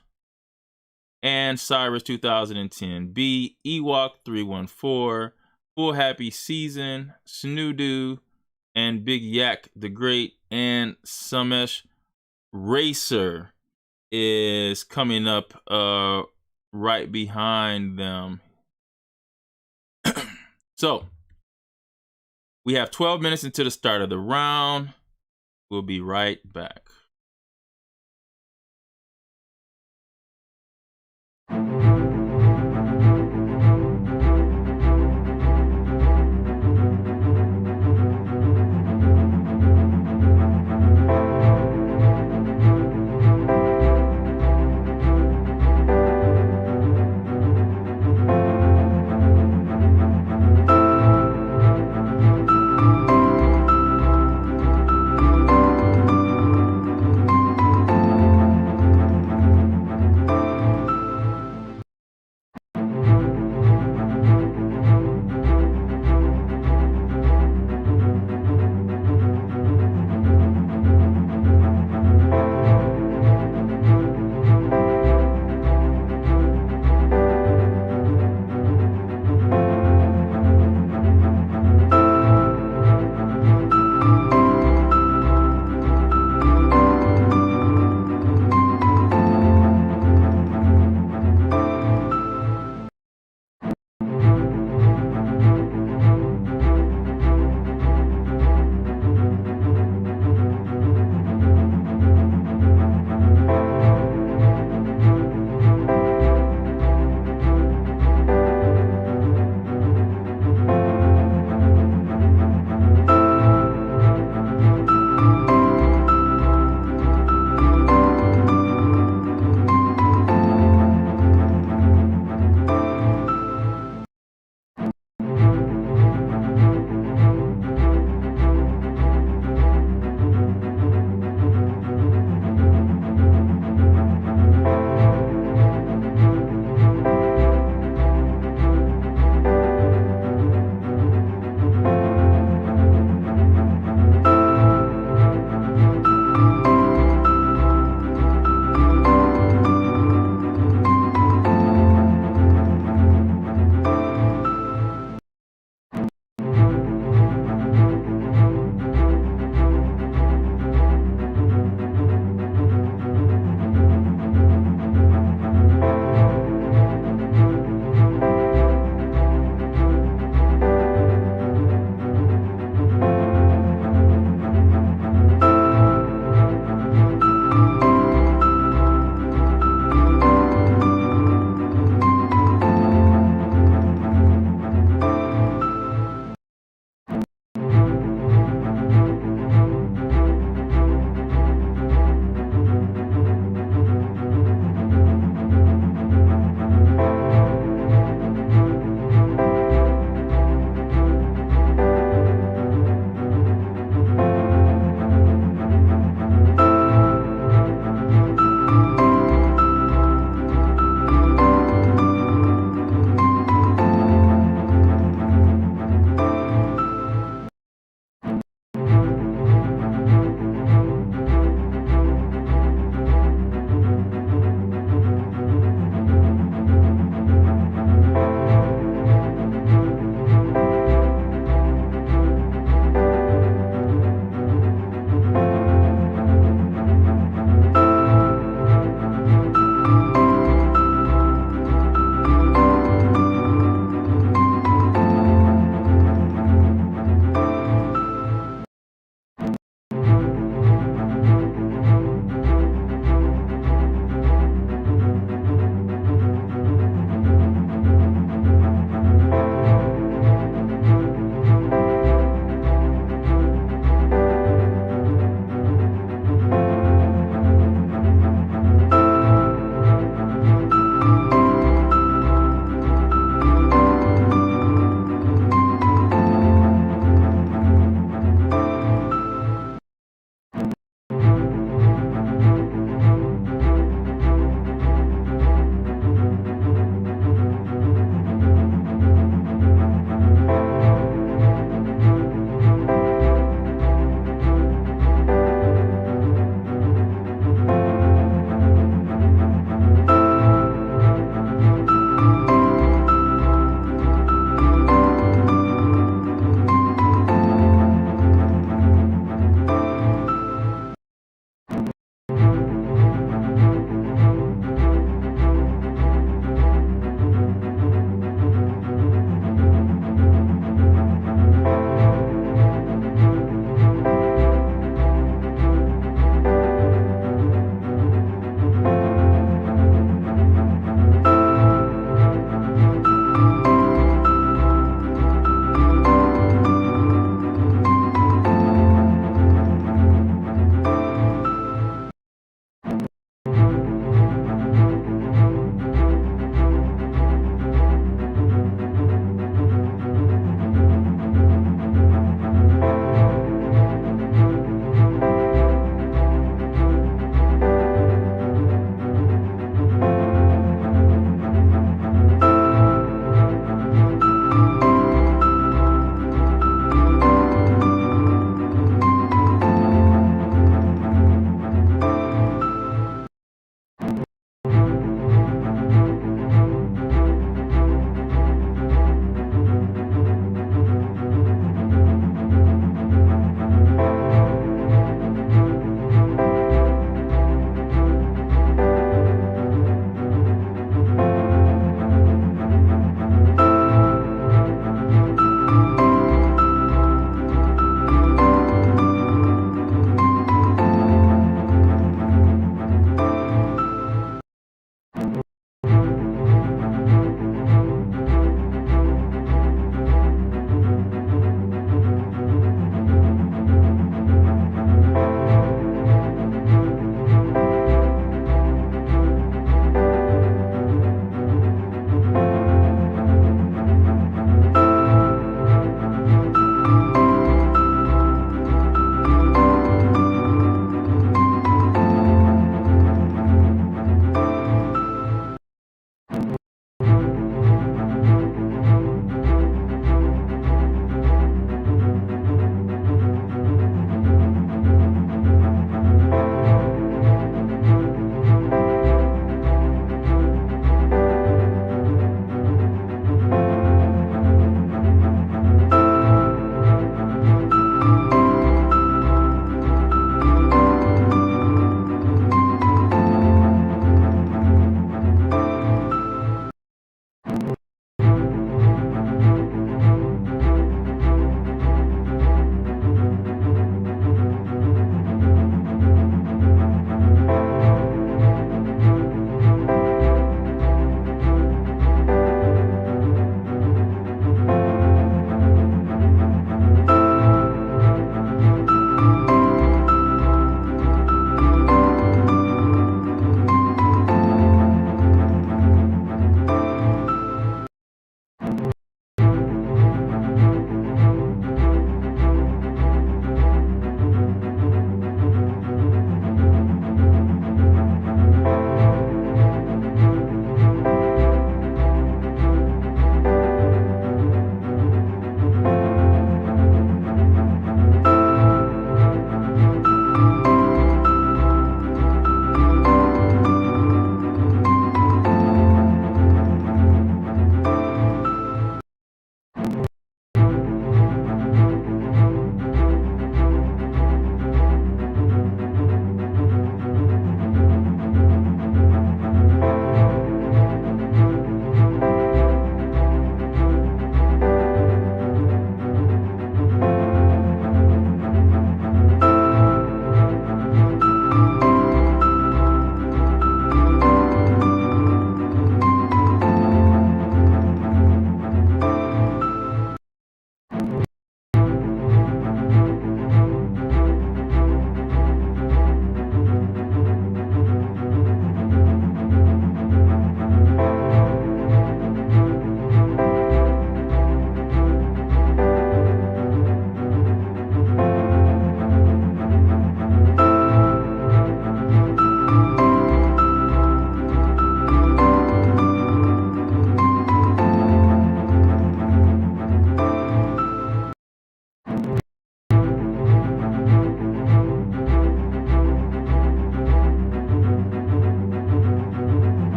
and Cyrus 2010 B, Ewok 314, Full Happy Season, Snoodo, and Big Yak the Great, and Samesh Racer is coming up right behind them. So we have 12 minutes into the start of the round. We'll be right back.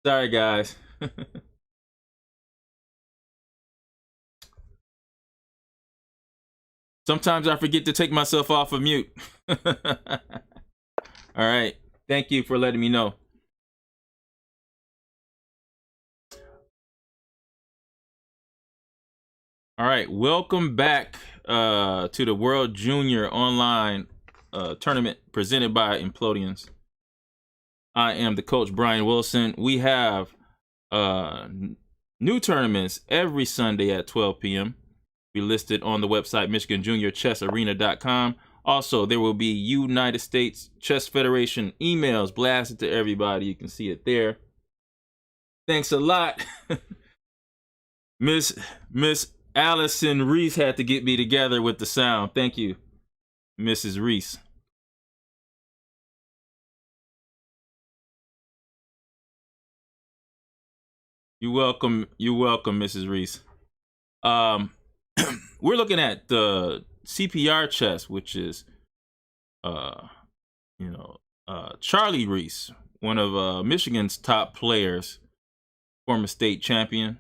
Sorry, guys. Sometimes I forget to take myself off of mute. All right. Thank you for letting me know. All right. Welcome back to the World Junior Online Tournament presented by Implodians. I am the coach, Brian Wilson. We have new tournaments every Sunday at 12 p.m. Be listed on the website MichiganJuniorChessArena.com. Also, there will be United States Chess Federation emails blasted to everybody. You can see it there. Thanks a lot. Miss Allison Reese had to get me together with the sound. Thank you, Mrs. Reese. You're welcome, Mrs. Reese. We're looking at the CPR chess, which is Charlie Reese, one of Michigan's top players, former state champion.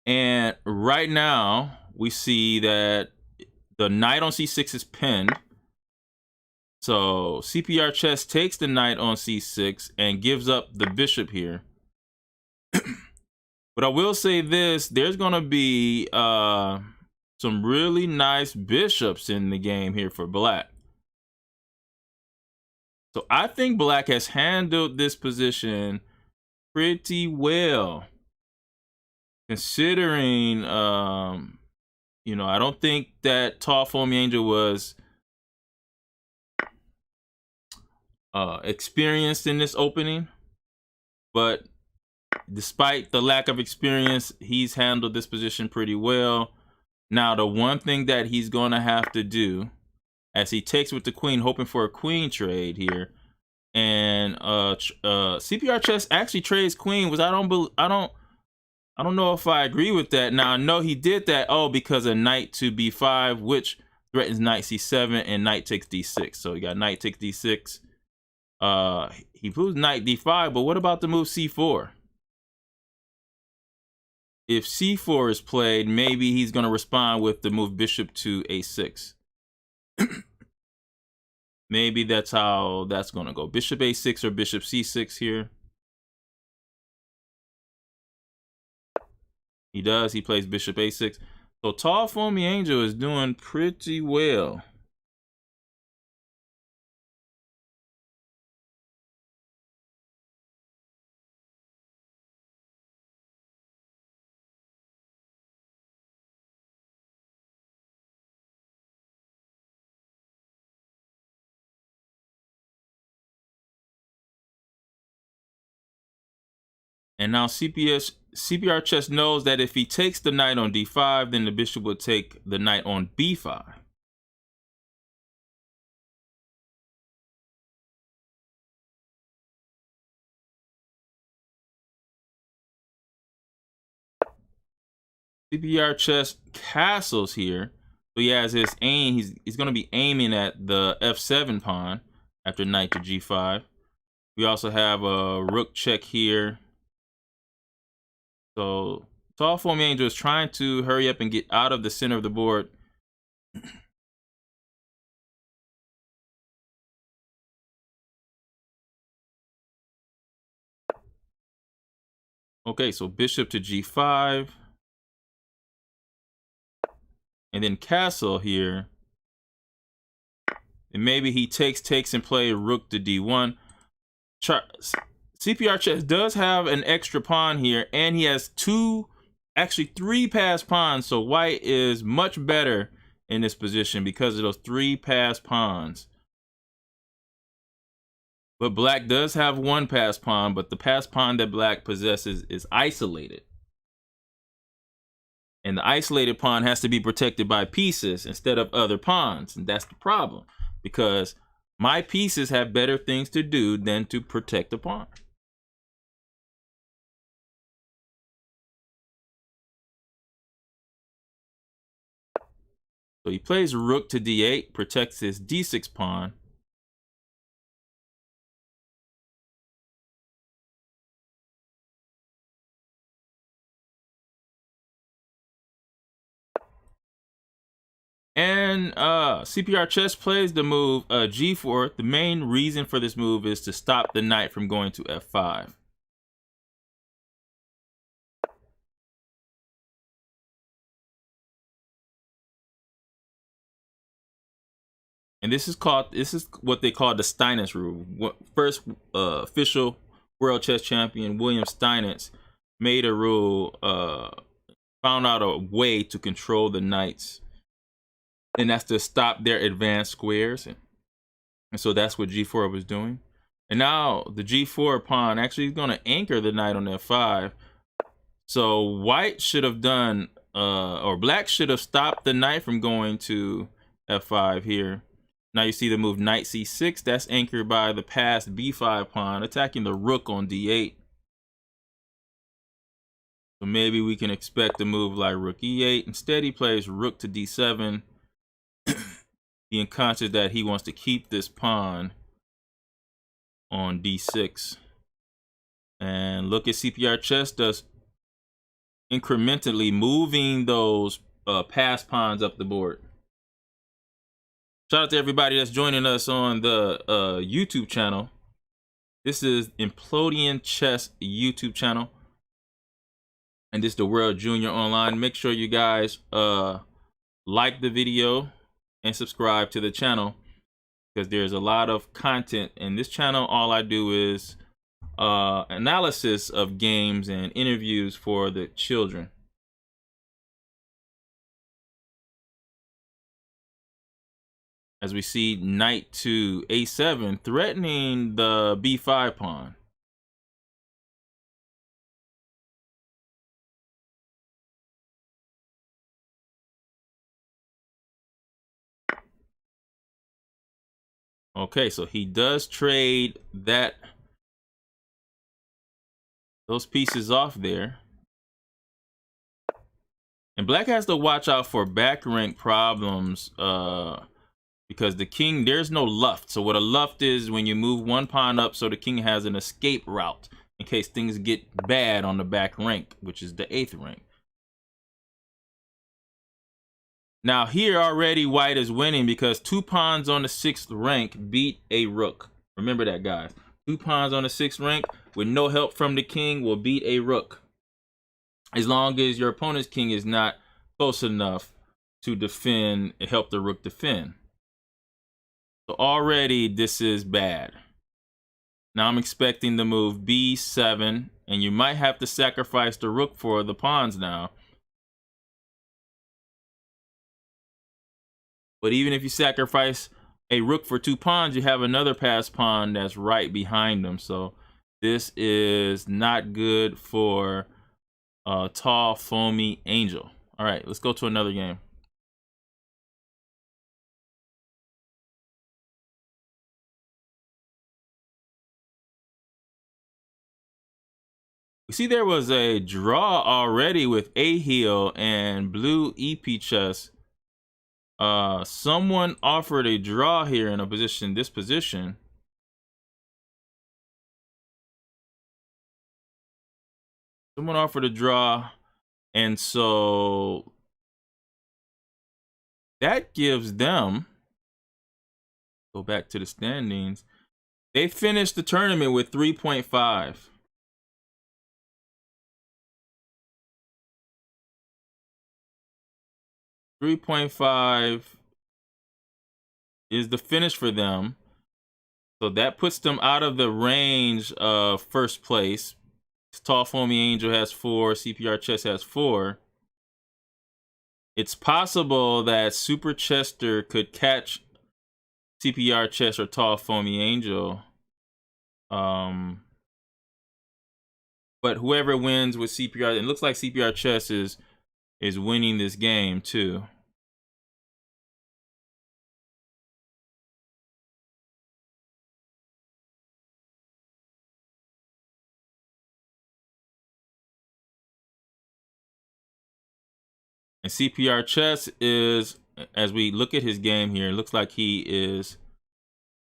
And right now we see that the knight on c6 is pinned. So CPR chess takes the knight on c6 and gives up the bishop here. But I will say this, there's going to be some really nice bishops in the game here for black. So I think black has handled this position pretty well, considering, I don't think that Tall Foamy Angel was experienced in this opening, but despite the lack of experience, he's handled this position pretty well. Now, the one thing that he's going to have to do, as he takes with the queen, hoping for a queen trade here, and CPR chess actually trades queen, was I don't know if I agree with that. Now, I know he did that, because of knight to b5, which threatens knight c7, and knight takes d6. So he got knight takes d6. He moves knight d5, but what about the move c4? If c4 is played, maybe he's going to respond with the move bishop to a6. Maybe that's how that's going to go. Bishop a6 or bishop c6 here. He does. He plays bishop a6. So Tall Foamy Angel is doing pretty well. And now CPR chess knows that if he takes the knight on d5, then the bishop will take the knight on b5. CPR chess castles here. So he has his aim. He's going to be aiming at the f7 pawn after knight to g5. We also have a rook check here. So Tall Foamy Angel is trying to hurry up and get out of the center of the board. Okay, so bishop to g5. And then castle here. And maybe he takes and play rook to d1. CPR chess does have an extra pawn here, and he has actually three passed pawns. So white is much better in this position because of those three passed pawns. But black does have one passed pawn, but the passed pawn that black possesses is isolated. And the isolated pawn has to be protected by pieces instead of other pawns. And that's the problem, because my pieces have better things to do than to protect the pawn. So he plays rook to d8, protects his d6 pawn. And CPR Chess plays the move g4. The main reason for this move is to stop the knight from going to f5. And this is what they call the Steinitz rule. First official world chess champion William Steinitz made a rule, found out a way to control the knights, and that's to stop their advanced squares. And so that's what g4 was doing. And now the g4 pawn actually is going to anchor the knight on f5. So white should have done, or black should have stopped the knight from going to f5 here. Now you see the move knight c6. That's anchored by the passed b5 pawn, attacking the rook on d8. So maybe we can expect a move like rook e8. Instead, he plays rook to d7, being conscious that he wants to keep this pawn on d6. And look at CPR Chess does incrementally moving those passed pawns up the board. Shout out to everybody that's joining us on the YouTube channel. This is Implodian Chess YouTube channel. And this is the World Junior Online. Make sure you guys like the video and subscribe to the channel, because there's a lot of content in this channel. All I do is analysis of games and interviews for the children. As we see knight to a7, threatening the b5 pawn. Okay, so he does trade those pieces off there. And black has to watch out for back rank problems, because the king, there's no luft. So what a luft is when you move one pawn up so the king has an escape route in case things get bad on the back rank, which is the 8th rank. Now here already white is winning because 2 pawns on the 6th rank beat a rook. Remember that, guys. 2 pawns on the 6th rank with no help from the king will beat a rook, as long as your opponent's king is not close enough to defend and help the rook defend. So already this is bad. Now I'm expecting the move b7, and you might have to sacrifice the rook for the pawns now. But even if you sacrifice a rook for 2 pawns, you have another passed pawn that's right behind them. So this is not good for tall, foamy angel. All right, let's go to another game. We see there was a draw already with a heel and blue EP chess. Someone offered a draw here in this position. Someone offered a draw, and so that gives them, go back to the standings, they finished the tournament with 3.5. .5 is the finish for them. So that puts them out of the range of first place. Tall Foamy Angel has 4, CPR Chess has 4. It's possible that Super Chester could catch CPR Chess or Tall Foamy Angel. But whoever wins with CPR, it looks like CPR Chess is winning this game too. And CPR Chess is as we look at his game here, it looks like he is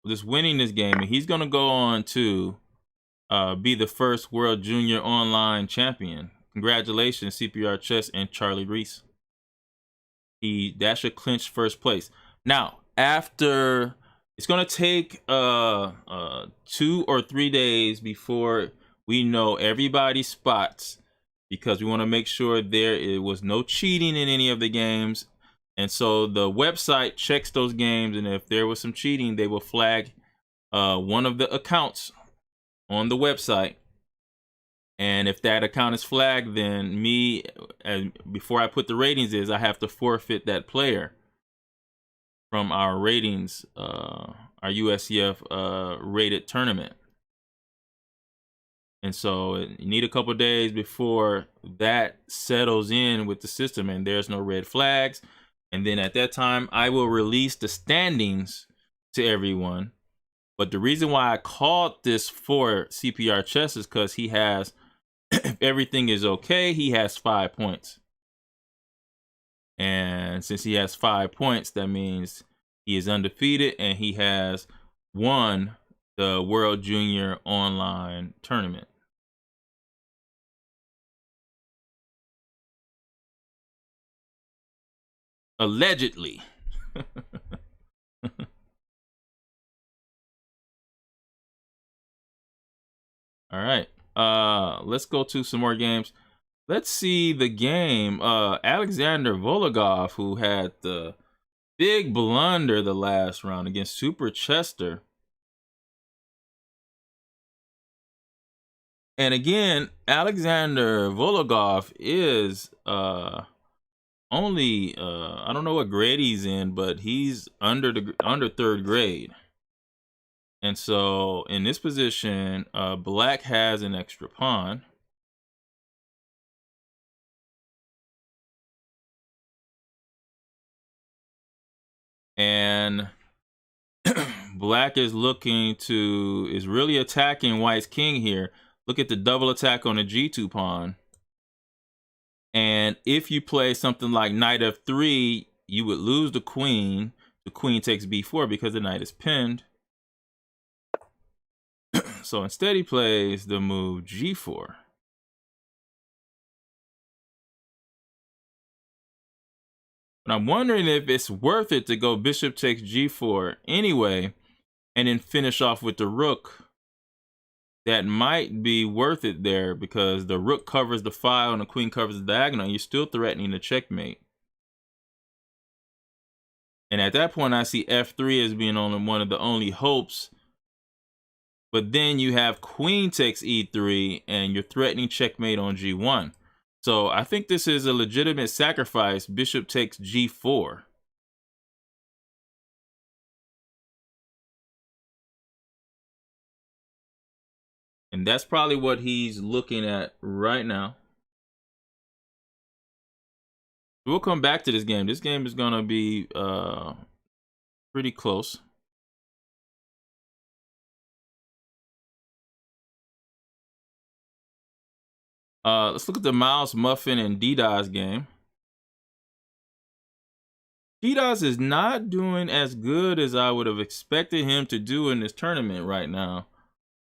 just winning this game, and he's going to go on to be the first World Junior Online Champion. Congratulations, CPR Chess and Charlie Reese. That should clinch first place. Now, after it's going to take 2 or 3 days before we know everybody's spots, because we want to make sure there was no cheating in any of the games. And so the website checks those games, and if there was some cheating, they will flag one of the accounts on the website. And if that account is flagged, then before I put the ratings I have to forfeit that player from our ratings, our USCF rated tournament. And so you need a couple days before that settles in with the system and there's no red flags. And then at that time, I will release the standings to everyone. But the reason why I called this for CPR Chess is because he has, if everything is okay, he has 5 points. And since he has 5 points, that means he is undefeated and he has won the World Junior Online Tournament. Allegedly. All right. Let's go to some more games. Let's see the game. Alexander Vologov, who had the big blunder the last round against Super Chester. And again, Alexander Vologov is only I don't know what grade he's in, but he's under 3rd grade. And so in this position, black has an extra pawn. And black is really attacking white's king here. Look at the double attack on the G2 pawn. And if you play something like knight f3, you would lose the queen. The queen takes b4 because the knight is pinned. So instead he plays the move g4. But I'm wondering if it's worth it to go bishop takes g4 anyway, and then finish off with the rook. That might be worth it there because the rook covers the file and the queen covers the diagonal, and you're still threatening the checkmate. And at that point, I see f3 as being one of the only hopes. But then you have queen takes e3, and you're threatening checkmate on g1. So I think this is a legitimate sacrifice. Bishop takes g4. And that's probably what he's looking at right now. We'll come back to this game. This game is going to be pretty close. Let's look at the Mouse, Muffin, and DDoS game. DDoS is not doing as good as I would have expected him to do in this tournament right now.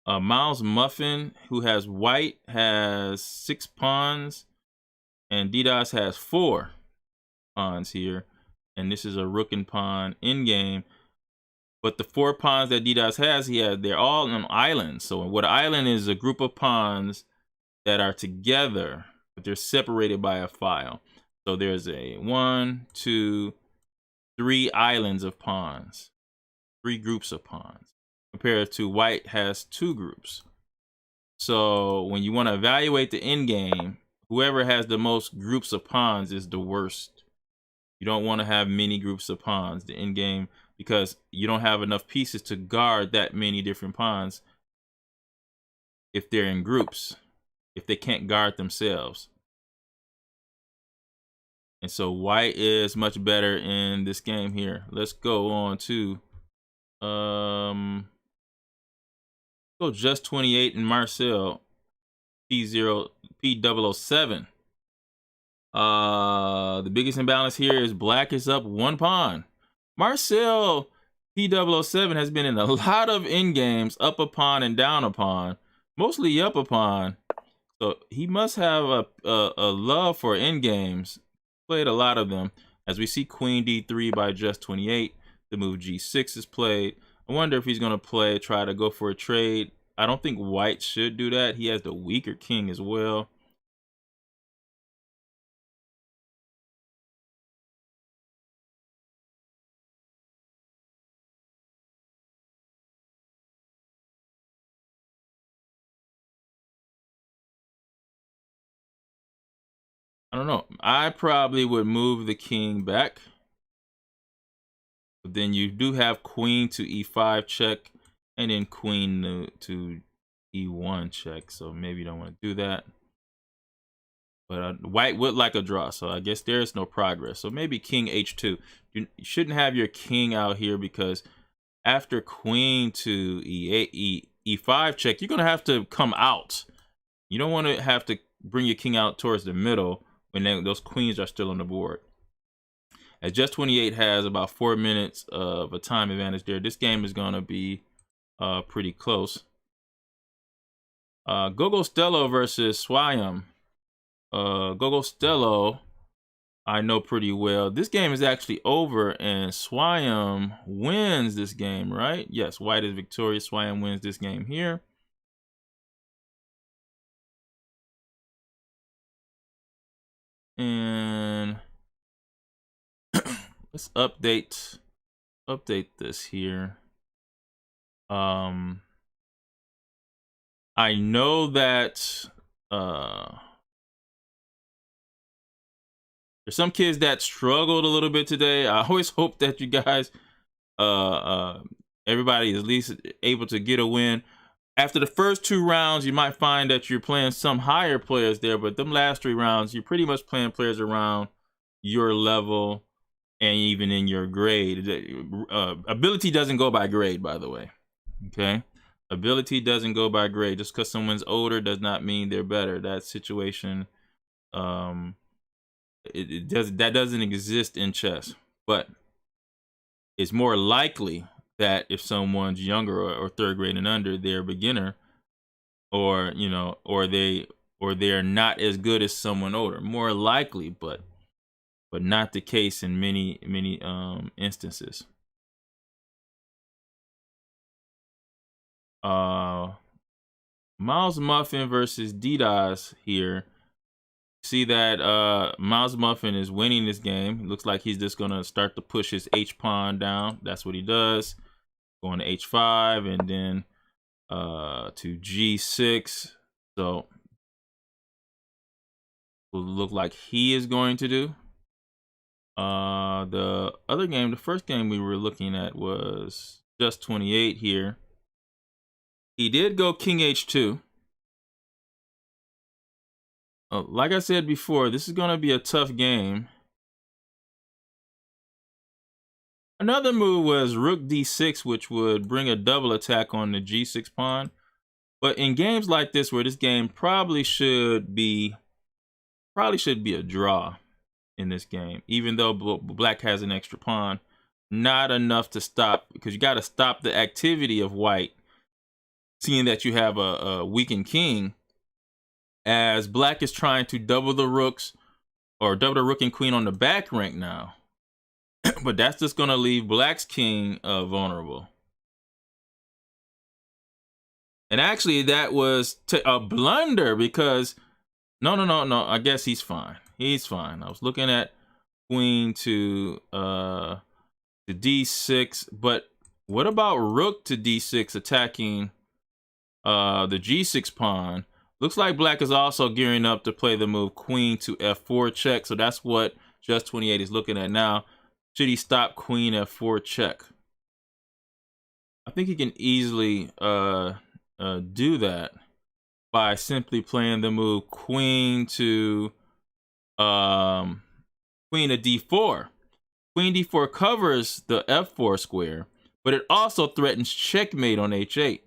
Miles Muffin, who has white, has 6 pawns, and DDoS has 4 pawns here. And this is a rook and pawn in game. But the 4 pawns that DDoS has, they're all on islands. So what an island is a group of pawns that are together, but they're separated by a file. So there's a 1, 2, 3 islands of pawns, 3 groups of pawns, compared to white has 2 groups. So when you want to evaluate the endgame, whoever has the most groups of pawns is the worst. You don't want to have many groups of pawns, the endgame, because you don't have enough pieces to guard that many different pawns if they're in groups, if they can't guard themselves. And so white is much better in this game here. Let's go on to go just 28 and Marcel P0P007. The biggest imbalance here is black is up 1 pawn. Marcel P007 has been in a lot of endgames, up a pawn and down a pawn, mostly up a pawn. So he must have a love for endgames. Played a lot of them. As we see queen d3 by just 28. The move g6 is played. I wonder if he's going to try to go for a trade. I don't think white should do that. He has the weaker king as well. I don't know. I probably would move the king back. But then you do have queen to e5 check, and then queen to e1 check. So maybe you don't want to do that. But white would like a draw, so I guess there's no progress. So maybe king h2. You shouldn't have your king out here, because after queen to e5 check, you're going to have to come out. You don't want to have to bring your king out towards the middle when those queens are still on the board. As just 28 has about 4 minutes of a time advantage there, this game is going to be pretty close. Gogo Stello versus Swayam. Gogo Stello, I know pretty well. This game is actually over, and Swayam wins this game, right? Yes, white is victorious. Swayam wins this game here. And let's update this here. I know that there's some kids that struggled a little bit today. I always hope that you guys everybody is at least able to get a win. After the first 2 rounds, you might find that you're playing some higher players there, but them last 3 rounds, you're pretty much playing players around your level and even in your grade. Ability doesn't go by grade, by the way. Okay? Ability doesn't go by grade. Just because someone's older does not mean they're better. That situation, that doesn't exist in chess. But it's more likely that if someone's younger or 3rd grade and under, they're a beginner, or they're not as good as someone older. More likely, but not the case in many instances. Miles Muffin versus DDoS here. See that Miles Muffin is winning this game. It looks like he's just gonna start to push his H pawn down. That's what he does. Going to H5 and then to G6. So will look like he is going to do. The other game, the first game we were looking at was just 28 here. He did go king H2. Like I said before, this is going to be a tough game. Another move was rook d6, which would bring a double attack on the g6 pawn. But in games like this, where this game probably should be a draw in this game, even though black has an extra pawn, not enough to stop, because you got to stop the activity of white, seeing that you have a weakened king, as black is trying to double the rooks, or double the rook and queen on the back rank now. But that's just going to leave black's king vulnerable. And actually, that was a blunder, because no. I guess he's fine. He's fine. I was looking at queen to d6, but what about rook to d6 attacking the g6 pawn? Looks like black is also gearing up to play the move queen to f4 check. So that's what just 28 is looking at now. Should he stop queen f4 check? I think he can easily do that by simply playing the move queen to d4. Queen d4 covers the f4 square, but it also threatens checkmate on h8.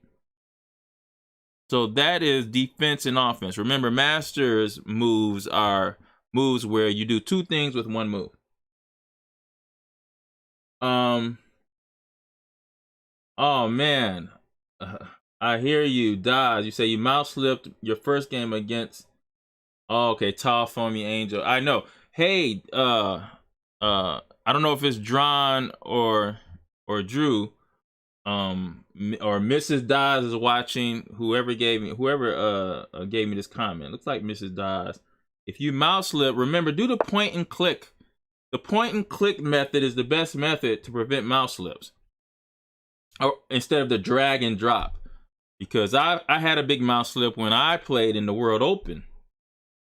So that is defense and offense. Remember, master's moves are moves where you do two things with one move. Oh man, I hear you, Dodge. You say you mouse slipped your first game against. Oh, okay, tall foamy angel. I know. Hey, I don't know if it's Drawn or Drew, or Mrs. Dodge is watching. Whoever gave me this comment. Looks like Mrs. Dodge. If you mouse slip, remember, do the point and click. The point and click method is the best method to prevent mouse slips, or instead of the drag and drop. Because I had a big mouse slip when I played in the World Open.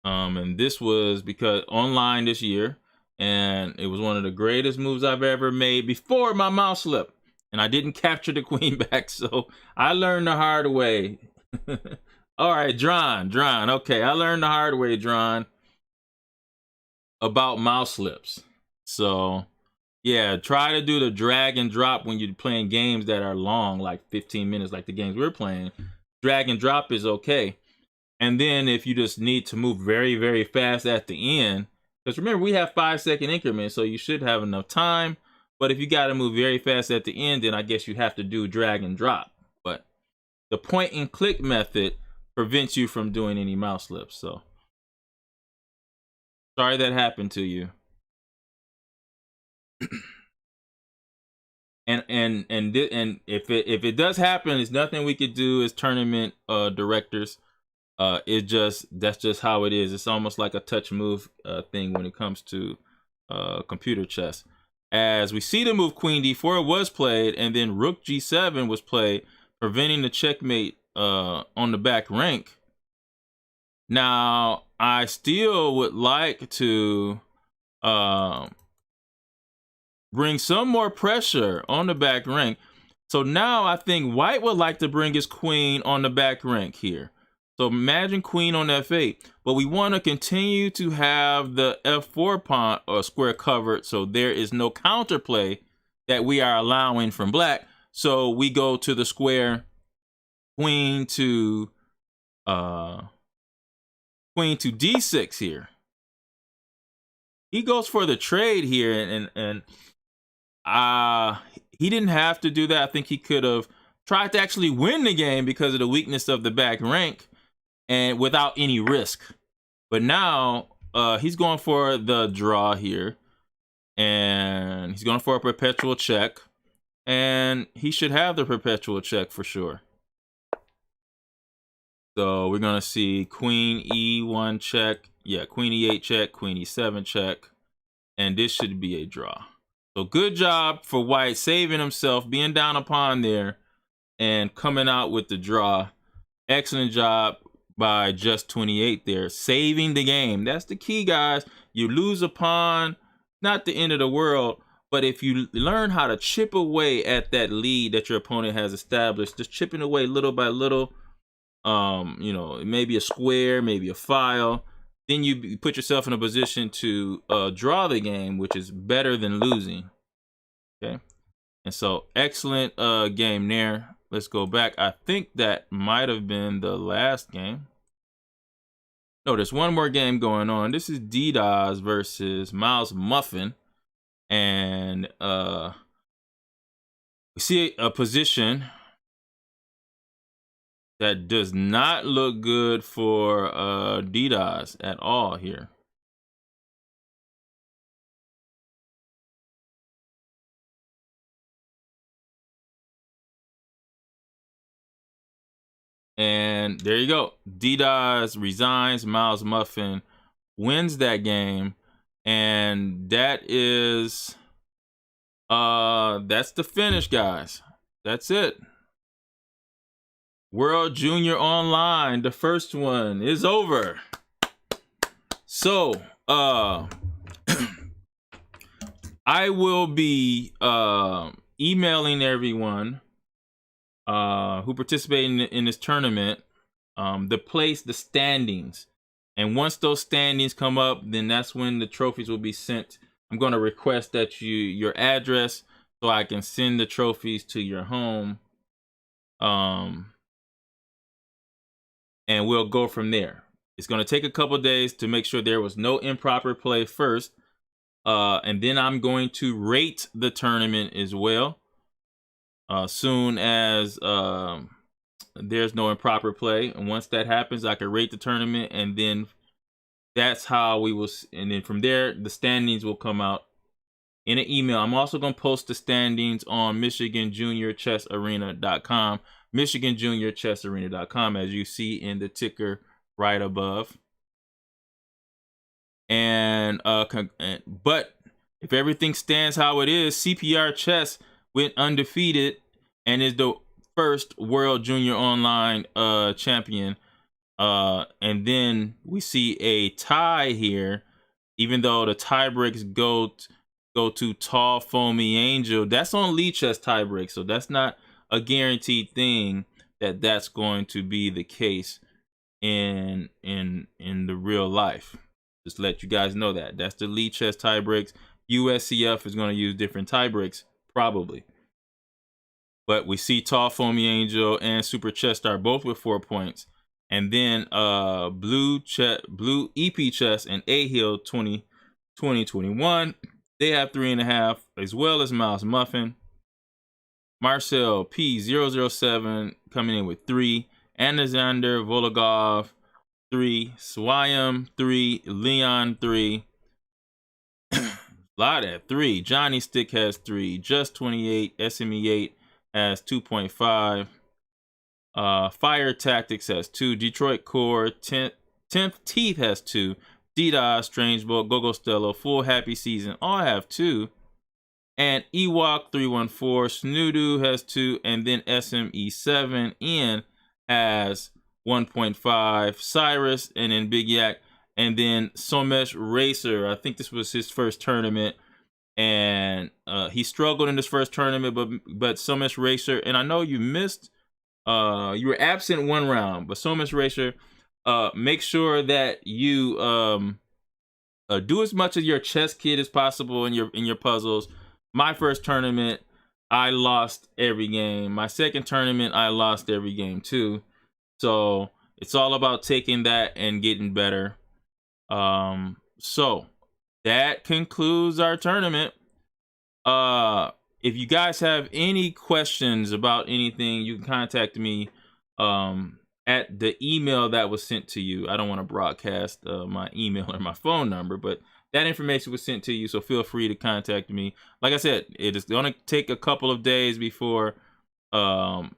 And this was because online this year, and it was one of the greatest moves I've ever made before my mouse slip. And I didn't capture the queen back, so I learned the hard way. All right, Drawn. Okay, I learned the hard way, Drawn, about mouse slips. So, yeah, try to do the drag and drop when you're playing games that are long, like 15 minutes, like the games we're playing. Drag and drop is okay. And then if you just need to move very, very fast at the end, because remember, we have 5-second increments, so you should have enough time. But if you got to move very fast at the end, then I guess you have to do drag and drop. But the point and click method prevents you from doing any mouse slips. So sorry that happened to you. And if it does happen, there's nothing we could do as tournament directors. That's just how it is. It's almost like a touch move thing when it comes to computer chess. As we see the move Queen D4 was played, and then Rook G7 was played, preventing the checkmate on the back rank. Now, I still would like to bring some more pressure on the back rank. So now I think White would like to bring his queen on the back rank here. So imagine queen on F8, but we want to continue to have the F4 pawn or square covered, so there is no counterplay that we are allowing from black. So we go to the square queen to D6 here. He goes for the trade here, and he didn't have to do that. I think he could have tried to actually win the game because of the weakness of the back rank, and without any risk. But now he's going for the draw here, and he's going for a perpetual check, and he should have the perpetual check for sure. So we're going to see queen E1 check. Yeah, queen E8 check, queen E7 check, and this should be a draw. So good job for White saving himself, being down a pawn there, and coming out with the draw. Excellent job by Just 28 there, saving the game. That's the key, guys. You lose a pawn, not the end of the world, but if you learn how to chip away at that lead that your opponent has established, just chipping away little by little, you know, maybe a square, maybe a file, then you put yourself in a position to draw the game, which is better than losing. Okay, and so excellent game there. Let's go back. I think that might have been the last game. No, there's one more game going on. This is DDoS versus Miles Muffin. And we see a position that does not look good for DDoS at all here. And there you go. DDoS resigns. Miles Muffin wins that game. And that is that's the finish, guys. That's it. World Junior Online, the first one, is over. So I will be emailing everyone who participated in this tournament the standings, and once those standings come up, then that's when the trophies will be sent. I'm going to request that your address so I can send the trophies to your home, and we'll go from there. It's going to take a couple days to make sure there was no improper play first. And then I'm going to rate the tournament as well. Soon as there's no improper play. And once that happens, I can rate the tournament. And then that's how we will. And then from there, the standings will come out in an email. I'm also going to post the standings on MichiganJuniorChessArena.com. MichiganJuniorChessArena.com, as you see in the ticker right above. And but if everything stands how it is, CPR Chess went undefeated and is the first World Junior Online champion. And then we see a tie here, even though the tiebreaks go to Tall Foamy Angel. That's on Lead Chess tiebreak, so that's not a guaranteed thing that's going to be the case in the real life. Just let you guys know that's the Lead Chess tiebreaks. USCF is going to use different tiebreaks probably, but we see Tall Foamy Angel and Super Chess Star both with 4 points, and then Blue EP Chess and A Hill 2021. They have 3.5, as well as Mouse Muffin. Marcel P007 coming in with 3. Alexander Vologov 3. Swayam 3. Leon 3. Lot at 3. Johnny Stick has 3. Just 28. SME 8 has 2.5. Fire Tactics has 2. Detroit Core 10th Teeth has 2. D-Dot, Strange Bolt, Gogo Stello, Full Happy Season all have 2. And Ewok 314, Snoodo has 2, and then SME7 Ian has 1.5. Cyrus, and then Big Yak, and then Somesh Racer. I think this was his first tournament, and he struggled in this first tournament, but Somesh Racer, and I know you missed, you were absent one round, but Somesh Racer, make sure that you do as much of your chess kit as possible in your puzzles. My first tournament, I lost every game. My second tournament, I lost every game too. So it's all about taking that and getting better. So that concludes our tournament. If you guys have any questions about anything, you can contact me at the email that was sent to you. I don't want to broadcast my email or my phone number, but that information was sent to you, so feel free to contact me. Like I said, it is going to take a couple of days before the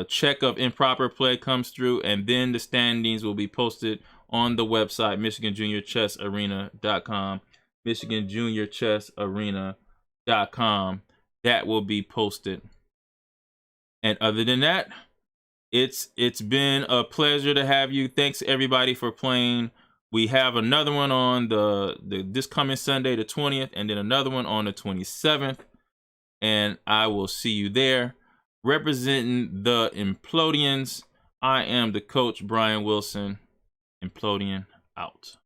check of improper play comes through, and then the standings will be posted on the website, MichiganJuniorChessArena.com. MichiganJuniorChessArena.com. That will be posted. And other than that, it's been a pleasure to have you. Thanks everybody for playing. We have another one on this coming Sunday, the 20th, and then another one on the 27th. And I will see you there. Representing the Implodians, I am the coach, Brian Wilson. Implodian out.